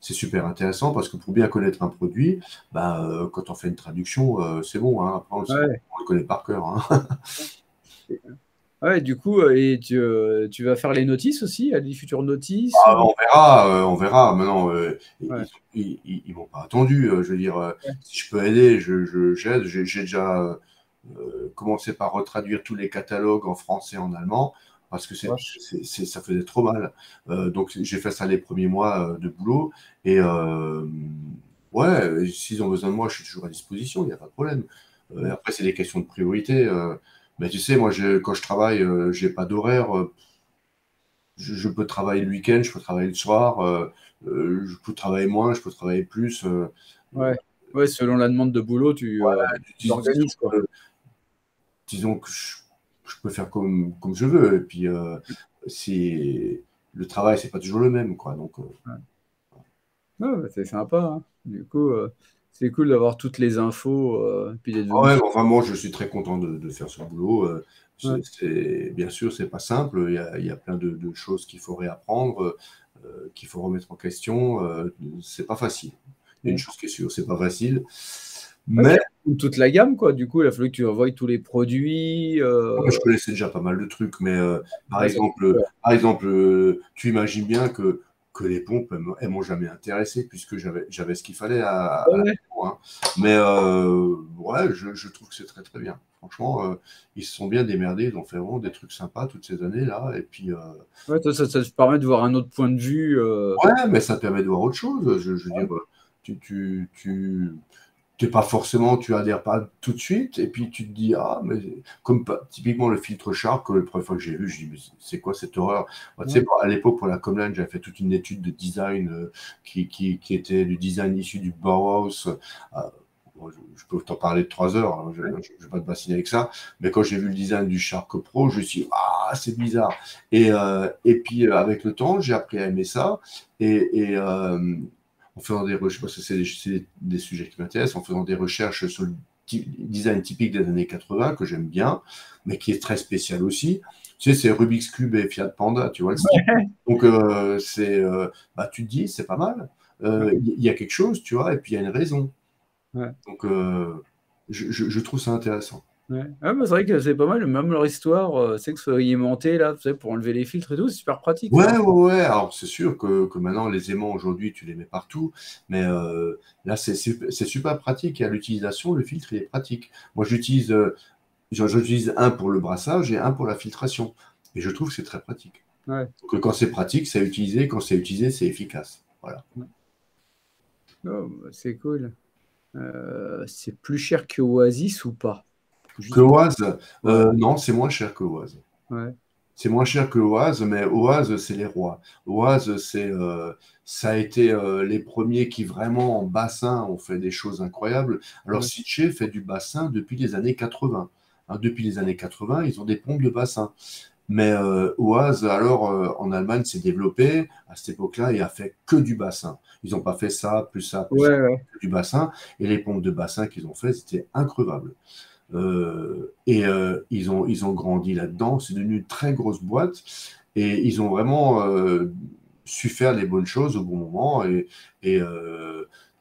c'est super intéressant parce que pour bien connaître un produit, bah, quand on fait une traduction, c'est bon, hein. Après, Ouais. on le connaît par cœur, hein. Ouais, du coup, et tu vas faire les notices aussi, les futures notices Ah, ou... on verra, on verra. Maintenant, Ouais, ils m'ont pas attendu. Je veux dire, ouais, si je peux aider, j'aide. J'ai déjà commencé par retraduire tous les catalogues en français et en allemand parce que vache. ça faisait trop mal. Donc, j'ai fait ça les premiers mois de boulot. Et ouais, s'ils ont besoin de moi, je suis toujours à disposition, il n'y a pas de problème. Ouais, Après, c'est des questions de priorité. Mais tu sais, moi, quand je travaille, j'ai pas d'horaire. Je peux travailler le week-end, je peux travailler le soir, je peux travailler moins, je peux travailler plus. ouais. Ouais, selon la demande de boulot, tu Disons, t'organises, quoi. disons que je peux faire comme je veux. Et puis, le travail, c'est pas toujours le même, quoi. Donc, Ouais. Ouais, bah, c'est sympa, hein. Du coup, c'est cool d'avoir toutes les infos, puis d'être venu. ouais, enfin, moi, je suis très content de faire ce boulot. Ouais, Bien sûr, c'est pas simple. Il y a plein de choses qu'il faut réapprendre, qu'il faut remettre en question. C'est pas facile. Il y a une ouais. chose qui est sûre, c'est pas facile. Ouais, Mais puis toute la gamme, quoi. Du coup, il a fallu que tu envoies tous les produits. moi, je connaissais déjà pas mal de trucs, mais Ouais, ça coûte cher. par exemple, tu imagines bien que les pompes, elles m'ont jamais intéressé puisque j'avais ce qu'il fallait Ouais, à la ouais. maison, hein. Mais ouais, je trouve que c'est très très bien. Franchement, ils se sont bien démerdés, ils ont fait vraiment des trucs sympas toutes ces années-là. Et puis, Ouais, toi, ça te permet de voir un autre point de vue. ouais, mais ça te permet de voir autre chose. Je veux dire, tu t'es pas forcément, tu adhères pas tout de suite, et puis tu te dis, ah, mais comme typiquement le filtre Shark, la première fois que j'ai vu, je dis, mais c'est quoi cette horreur? Moi, tu sais, Ouais, à l'époque, pour la Comline, j'avais fait toute une étude de design qui était du design issu du Bauhaus. Euh, bon, je peux t'en parler de 3 heures, hein, je ouais, ne vais pas te bassiner avec ça, mais quand j'ai vu le design du Shark Pro, je me suis dit, ah, c'est bizarre. Et puis, avec le temps, j'ai appris à aimer ça, et en faisant des recherches, parce que c'est des sujets qui m'intéressent, en faisant des recherches sur le design typique des années 80, que j'aime bien, mais qui est très spécial aussi. Tu sais, c'est Rubik's Cube et Fiat Panda, tu vois le style. Donc, bah, tu te dis, c'est pas mal. Il y a quelque chose, tu vois, et puis il y a une raison. ouais, Donc, je trouve ça intéressant. ouais. Ah, bah, c'est vrai que c'est pas mal, même leur histoire, c'est que ce soit aimanté, là, tu sais, pour enlever les filtres et tout, c'est super pratique, Ouais, ça. ouais, ouais. Alors, c'est sûr que maintenant, les aimants, aujourd'hui, tu les mets partout. Mais là, c'est super pratique. Et à l'utilisation, le filtre, il est pratique. Moi, j'utilise un pour le brassage et un pour la filtration. Et je trouve que c'est très pratique. Ouais. Donc, quand c'est pratique, c'est utilisé. Quand c'est utilisé, c'est efficace. Voilà. Ouais. Oh, bah, c'est cool. C'est plus cher que Oasis ou pas? Que Juste. Oase, Ouais, non, c'est moins cher que Oase. ouais, C'est moins cher que Oase, mais Oase, c'est les rois. Oase, ça a été les premiers qui vraiment en bassin ont fait des choses incroyables. Alors ouais, Sitges fait du bassin depuis les années 80. Hein, depuis les années 80, ils ont des pompes de bassin. Mais Oase, alors en Allemagne, s'est développé à cette époque-là et a fait que du bassin. Ils n'ont pas fait ça, plus ça, plus ça, ouais, ouais. que du bassin. Et les pompes de bassin qu'ils ont fait, c'était increvable. Ils ont grandi là-dedans. C'est devenu une très grosse boîte et ils ont vraiment su faire les bonnes choses au bon moment et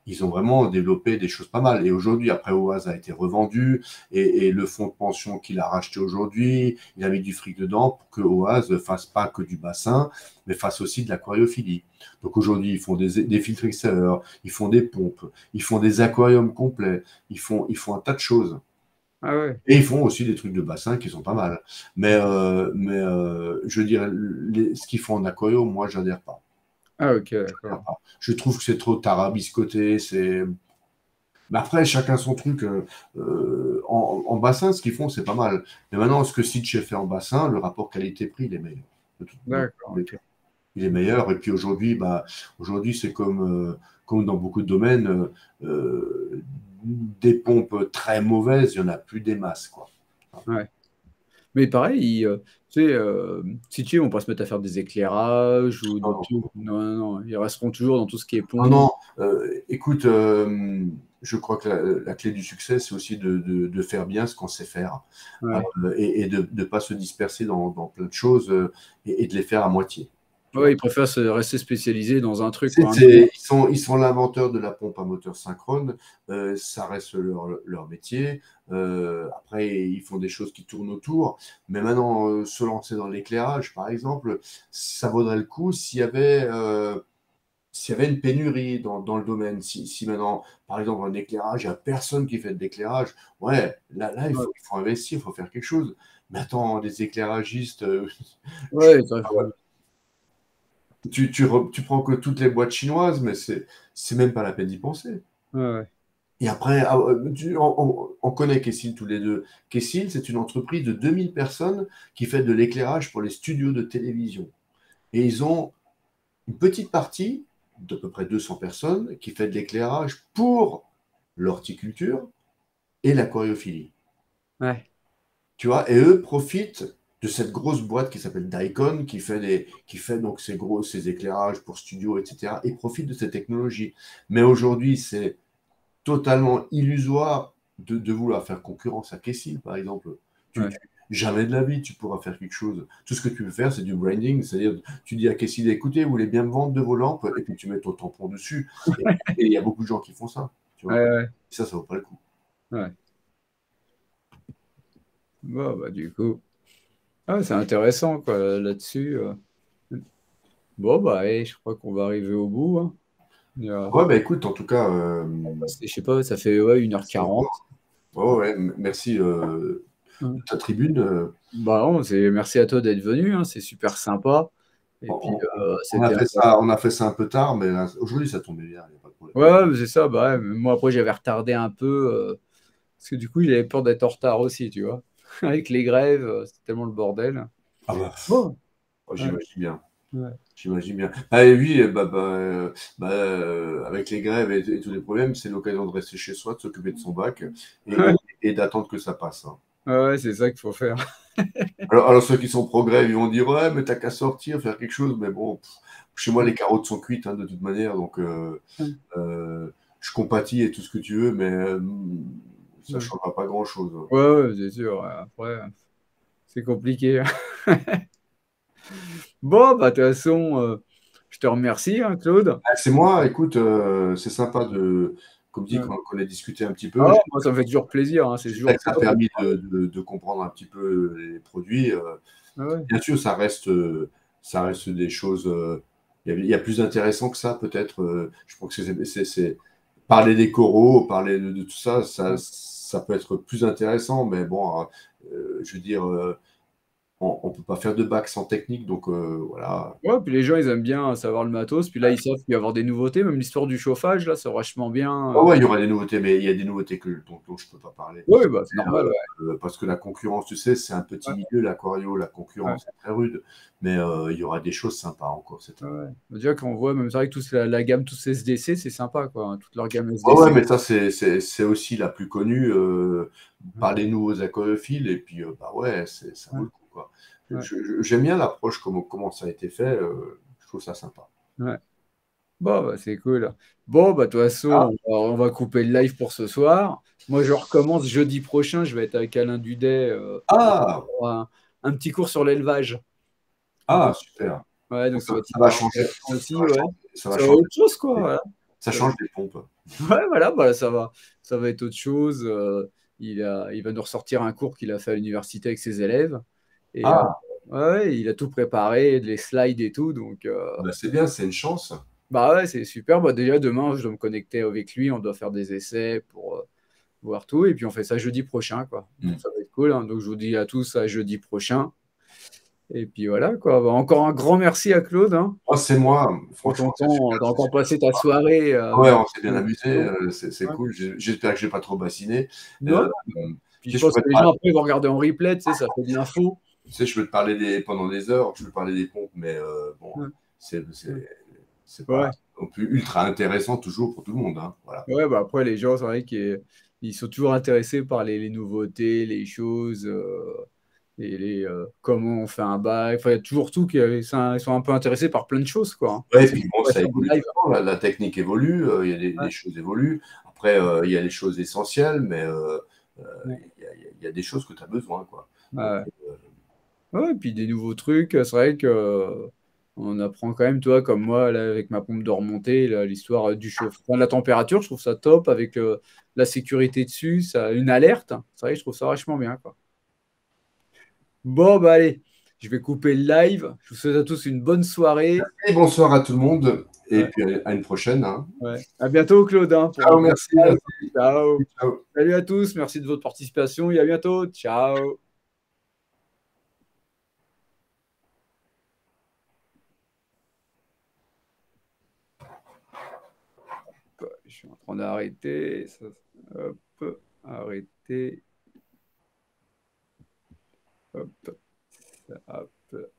ils ont vraiment développé des choses pas mal. Et aujourd'hui, après Oase a été revendu et le fonds de pension qu'il a racheté aujourd'hui, il a mis du fric dedans pour que Oase fasse pas que du bassin, mais fasse aussi de l'aquariophilie. Donc aujourd'hui, ils font des filtres extérieurs, ils font des pompes, ils font des aquariums complets, ils font un tas de choses. Ah ouais. Et ils font aussi des trucs de bassin qui sont pas mal. Je veux dire, ce qu'ils font en aquarium, moi, j'adhère pas. Ah ok, J'adhère d'accord. pas. Je trouve que c'est trop tarabiscoté. Mais après, chacun son truc. En bassin, ce qu'ils font, c'est pas mal. Mais maintenant, ce que Sitges fait en bassin, le rapport qualité-prix, il est meilleur. Dans tous D'accord, les ok. cas. Il est meilleur. Et puis aujourd'hui, aujourd'hui, c'est comme dans beaucoup de domaines, des pompes très mauvaises, il n'y en a plus des masses, quoi. Ouais. Mais pareil, tu sais, si tu veux, on va pas se mettre à faire des éclairages ou de Non, tout. Non, non, non. Ils resteront toujours dans tout ce qui est non, pompe. non, écoute, je crois que la clé du succès, c'est aussi de faire bien ce qu'on sait faire Ouais. et de ne pas se disperser dans plein de choses et de les faire à moitié. Tu Ouais, vois. ils préfèrent rester spécialisés dans un truc, quoi. Ils sont l'inventeur de la pompe à moteur synchrone, ça reste leur métier. Après, ils font des choses qui tournent autour. Mais maintenant, se lancer dans l'éclairage, par exemple, ça vaudrait le coup s'il y avait une pénurie dans le domaine, si maintenant, par exemple, un éclairage, il n'y a personne qui fait de l'éclairage, ouais, là Ouais, il faut investir, il faut faire quelque chose. Mais attends, les éclairagistes, ouais, ça, tu prends que toutes les boîtes chinoises, mais c'est même pas la peine d'y penser. ouais, ouais. Et après, on connaît Kessil tous les deux. Kessil, c'est une entreprise de 2000 personnes qui fait de l'éclairage pour les studios de télévision. Et ils ont une petite partie d'à peu près 200 personnes qui fait de l'éclairage pour l'horticulture et l'aquariophilie. Ouais. Tu vois, et eux profitent de cette grosse boîte qui s'appelle Dicon, qui fait donc ces éclairages pour studios, etc. Ils profitent de cette technologie. Mais aujourd'hui, c'est totalement illusoire de vouloir faire concurrence à Kessil, par exemple. Ouais. Jamais de la vie, tu pourras faire quelque chose. Tout ce que tu veux faire, c'est du branding, c'est-à-dire tu dis à Kessil, écoutez, vous voulez bien me vendre de vos lampes, et puis tu mets ton tampon dessus. Et il y a beaucoup de gens qui font ça, tu Ouais, vois. ouais, Ça vaut pas le coup. ouais. Bon, bah, du coup, ah, c'est intéressant, quoi, là-dessus. Bon, bah, je crois qu'on va arriver au bout, hein. Ouais, bah écoute, en tout cas, Je sais pas, ça fait ouais, merci encore. 1h40. Ouais, ouais, merci de ta tribune. Bah non, merci à toi d'être venu, hein, c'est super sympa. Et puis, c'était On a fait ça un peu tard, mais aujourd'hui, ça tombait bien, il n'y a pas de problème. ouais, ouais, mais c'est ça. Bah, ouais, moi, après, j'avais retardé un peu parce que du coup, il avait peur d'être en retard aussi, tu vois. Avec les grèves, c'était tellement le bordel. Ah bah, Bon, ouais, j'imagine bien. ouais. J'imagine bien. Ah, et oui, avec les grèves et tous les problèmes, c'est l'occasion de rester chez soi, de s'occuper de son bac et d'attendre que ça passe. Hein. Ouais, ouais, c'est ça qu'il faut faire. Alors, ceux qui sont pro-grève, ils vont dire ouais, mais t'as qu'à sortir, faire quelque chose. Mais bon, chez moi, les carottes sont cuites hein, de toute manière, donc je compatis et tout ce que tu veux, mais ça ne Ouais, changera pas grand-chose. Hein. ouais, ouais, c'est sûr. Ouais. Après, c'est compliqué, hein. Bon, bah, de toute façon, je te remercie, hein, Claude. Ah, c'est moi, écoute, c'est sympa comme dit, Ouais. qu'on ait discuté un petit peu. Ah, moi, ça me fait toujours plaisir, hein, c'est J'espère toujours que ça a top. permis de comprendre un petit peu les produits. Ah ouais. Bien sûr, ça reste des choses. Il y a plus intéressant que ça, peut-être. Je crois que parler des coraux, parler de tout ça Ouais. peut être plus intéressant. Mais bon, je veux dire, on peut pas faire de bac sans technique, donc voilà. Ouais, puis les gens, ils aiment bien savoir le matos. Puis là, ils savent qu'il va y avoir des nouveautés. Même l'histoire du chauffage, là, c'est vachement bien. Ah ouais, il y aura des nouveautés, mais il y a des nouveautés dont je peux pas parler. Oui, bah, c'est Mais, normal, ouais. parce que la concurrence, tu sais, c'est un petit Ouais, milieu, l'aquario, la ouais, concurrence est très rude, mais il y aura des choses sympas encore cette ouais, année. ouais. Déjà, quand on voit, même c'est vrai que toute la gamme, tous ces SDC, c'est sympa, quoi, hein, toute leur gamme Ouais, ouais, SDC. mais ça, c'est aussi la plus connue Ouais, par les nouveaux aquariophiles, et puis, bah ouais, ça vaut ouais, le coup, quoi. ouais, J'aime bien l'approche, comment ça a été fait, je trouve ça sympa. ouais. Bon, bah, c'est cool. Bon, bah, de toute Ah, façon, on va couper le live pour ce soir. Moi, je recommence jeudi prochain. Je vais être avec Alain Dudet ah, pour un petit cours sur l'élevage. ah, Donc, super. ouais, Bon, donc ça va être ça va super changer, intéressant aussi, ouais. ça va Ça va être changer, autre chose, quoi. Voilà. ça Ça va change des pompes. Ouais, voilà, bah, ça va être autre chose. Il va nous ressortir un cours qu'il a fait à l'université avec ses élèves. Et Ah, ouais, il a tout préparé, les slides et tout. Donc, bah c'est bien, c'est une chance. bah ouais, c'est super. Bah, déjà, demain, je dois me connecter avec lui. On doit faire des essais pour voir tout. Et puis, on fait ça jeudi prochain, quoi. Donc, Mm. ça va être cool, hein. Donc, je vous dis à tous à jeudi prochain. Et puis, voilà, quoi. Bah, encore un grand merci à Claude, hein, Oh, c'est moi, pour ton franchement, temps. T'as c'est encore super passé ta sympa. soirée Ouais, avec on s'est bien nos amusé, questions. c'est Ouais. cool. J'espère que je n'ai pas trop bassiné. Non, Euh, non. Puis tu je sais, je pense pourrais que te les parler, gens après vont regarder en replay, tu sais, ça fait de l'info. tu sais, je peux te parler pendant des heures, je peux parler des pompes, mais bon, Ouais, c'est pas ouais, non plus ultra intéressant toujours pour tout le monde, hein, voilà. ouais, bah après les gens, c'est vrai qu'ils sont toujours intéressés par les nouveautés, les choses, comment on fait un bail. Enfin, il y a toujours tout ils sont un peu intéressés par plein de choses, quoi, hein. Ouais, et C'est puis pour bon, ça ça qu'on fait évolue des tout lives. le temps, la technique évolue, il y a Ouais, les choses évoluent. Après, il y a les choses essentielles, mais ouais, il y a des choses que tu as besoin, quoi. Donc, ouais. Ouais, et puis des nouveaux trucs, c'est vrai que on apprend quand même, toi, comme moi, là, avec ma pompe de remontée, là, l'histoire du chauffement, de la température, je trouve ça top, avec la sécurité dessus, ça, une alerte. C'est vrai, je trouve ça vachement bien, quoi. Bon, bah allez, je vais couper le live. Je vous souhaite à tous une bonne soirée. et bonsoir à tout le monde, et Ouais, puis à une prochaine, hein. ouais. À bientôt, Claude, hein, pour un Ciao, prochain merci, live. merci. Ciao. Ciao. Salut à tous, merci de votre participation et à bientôt. Ciao. Je suis en train d'arrêter. Hop, arrêter. Hop, hop.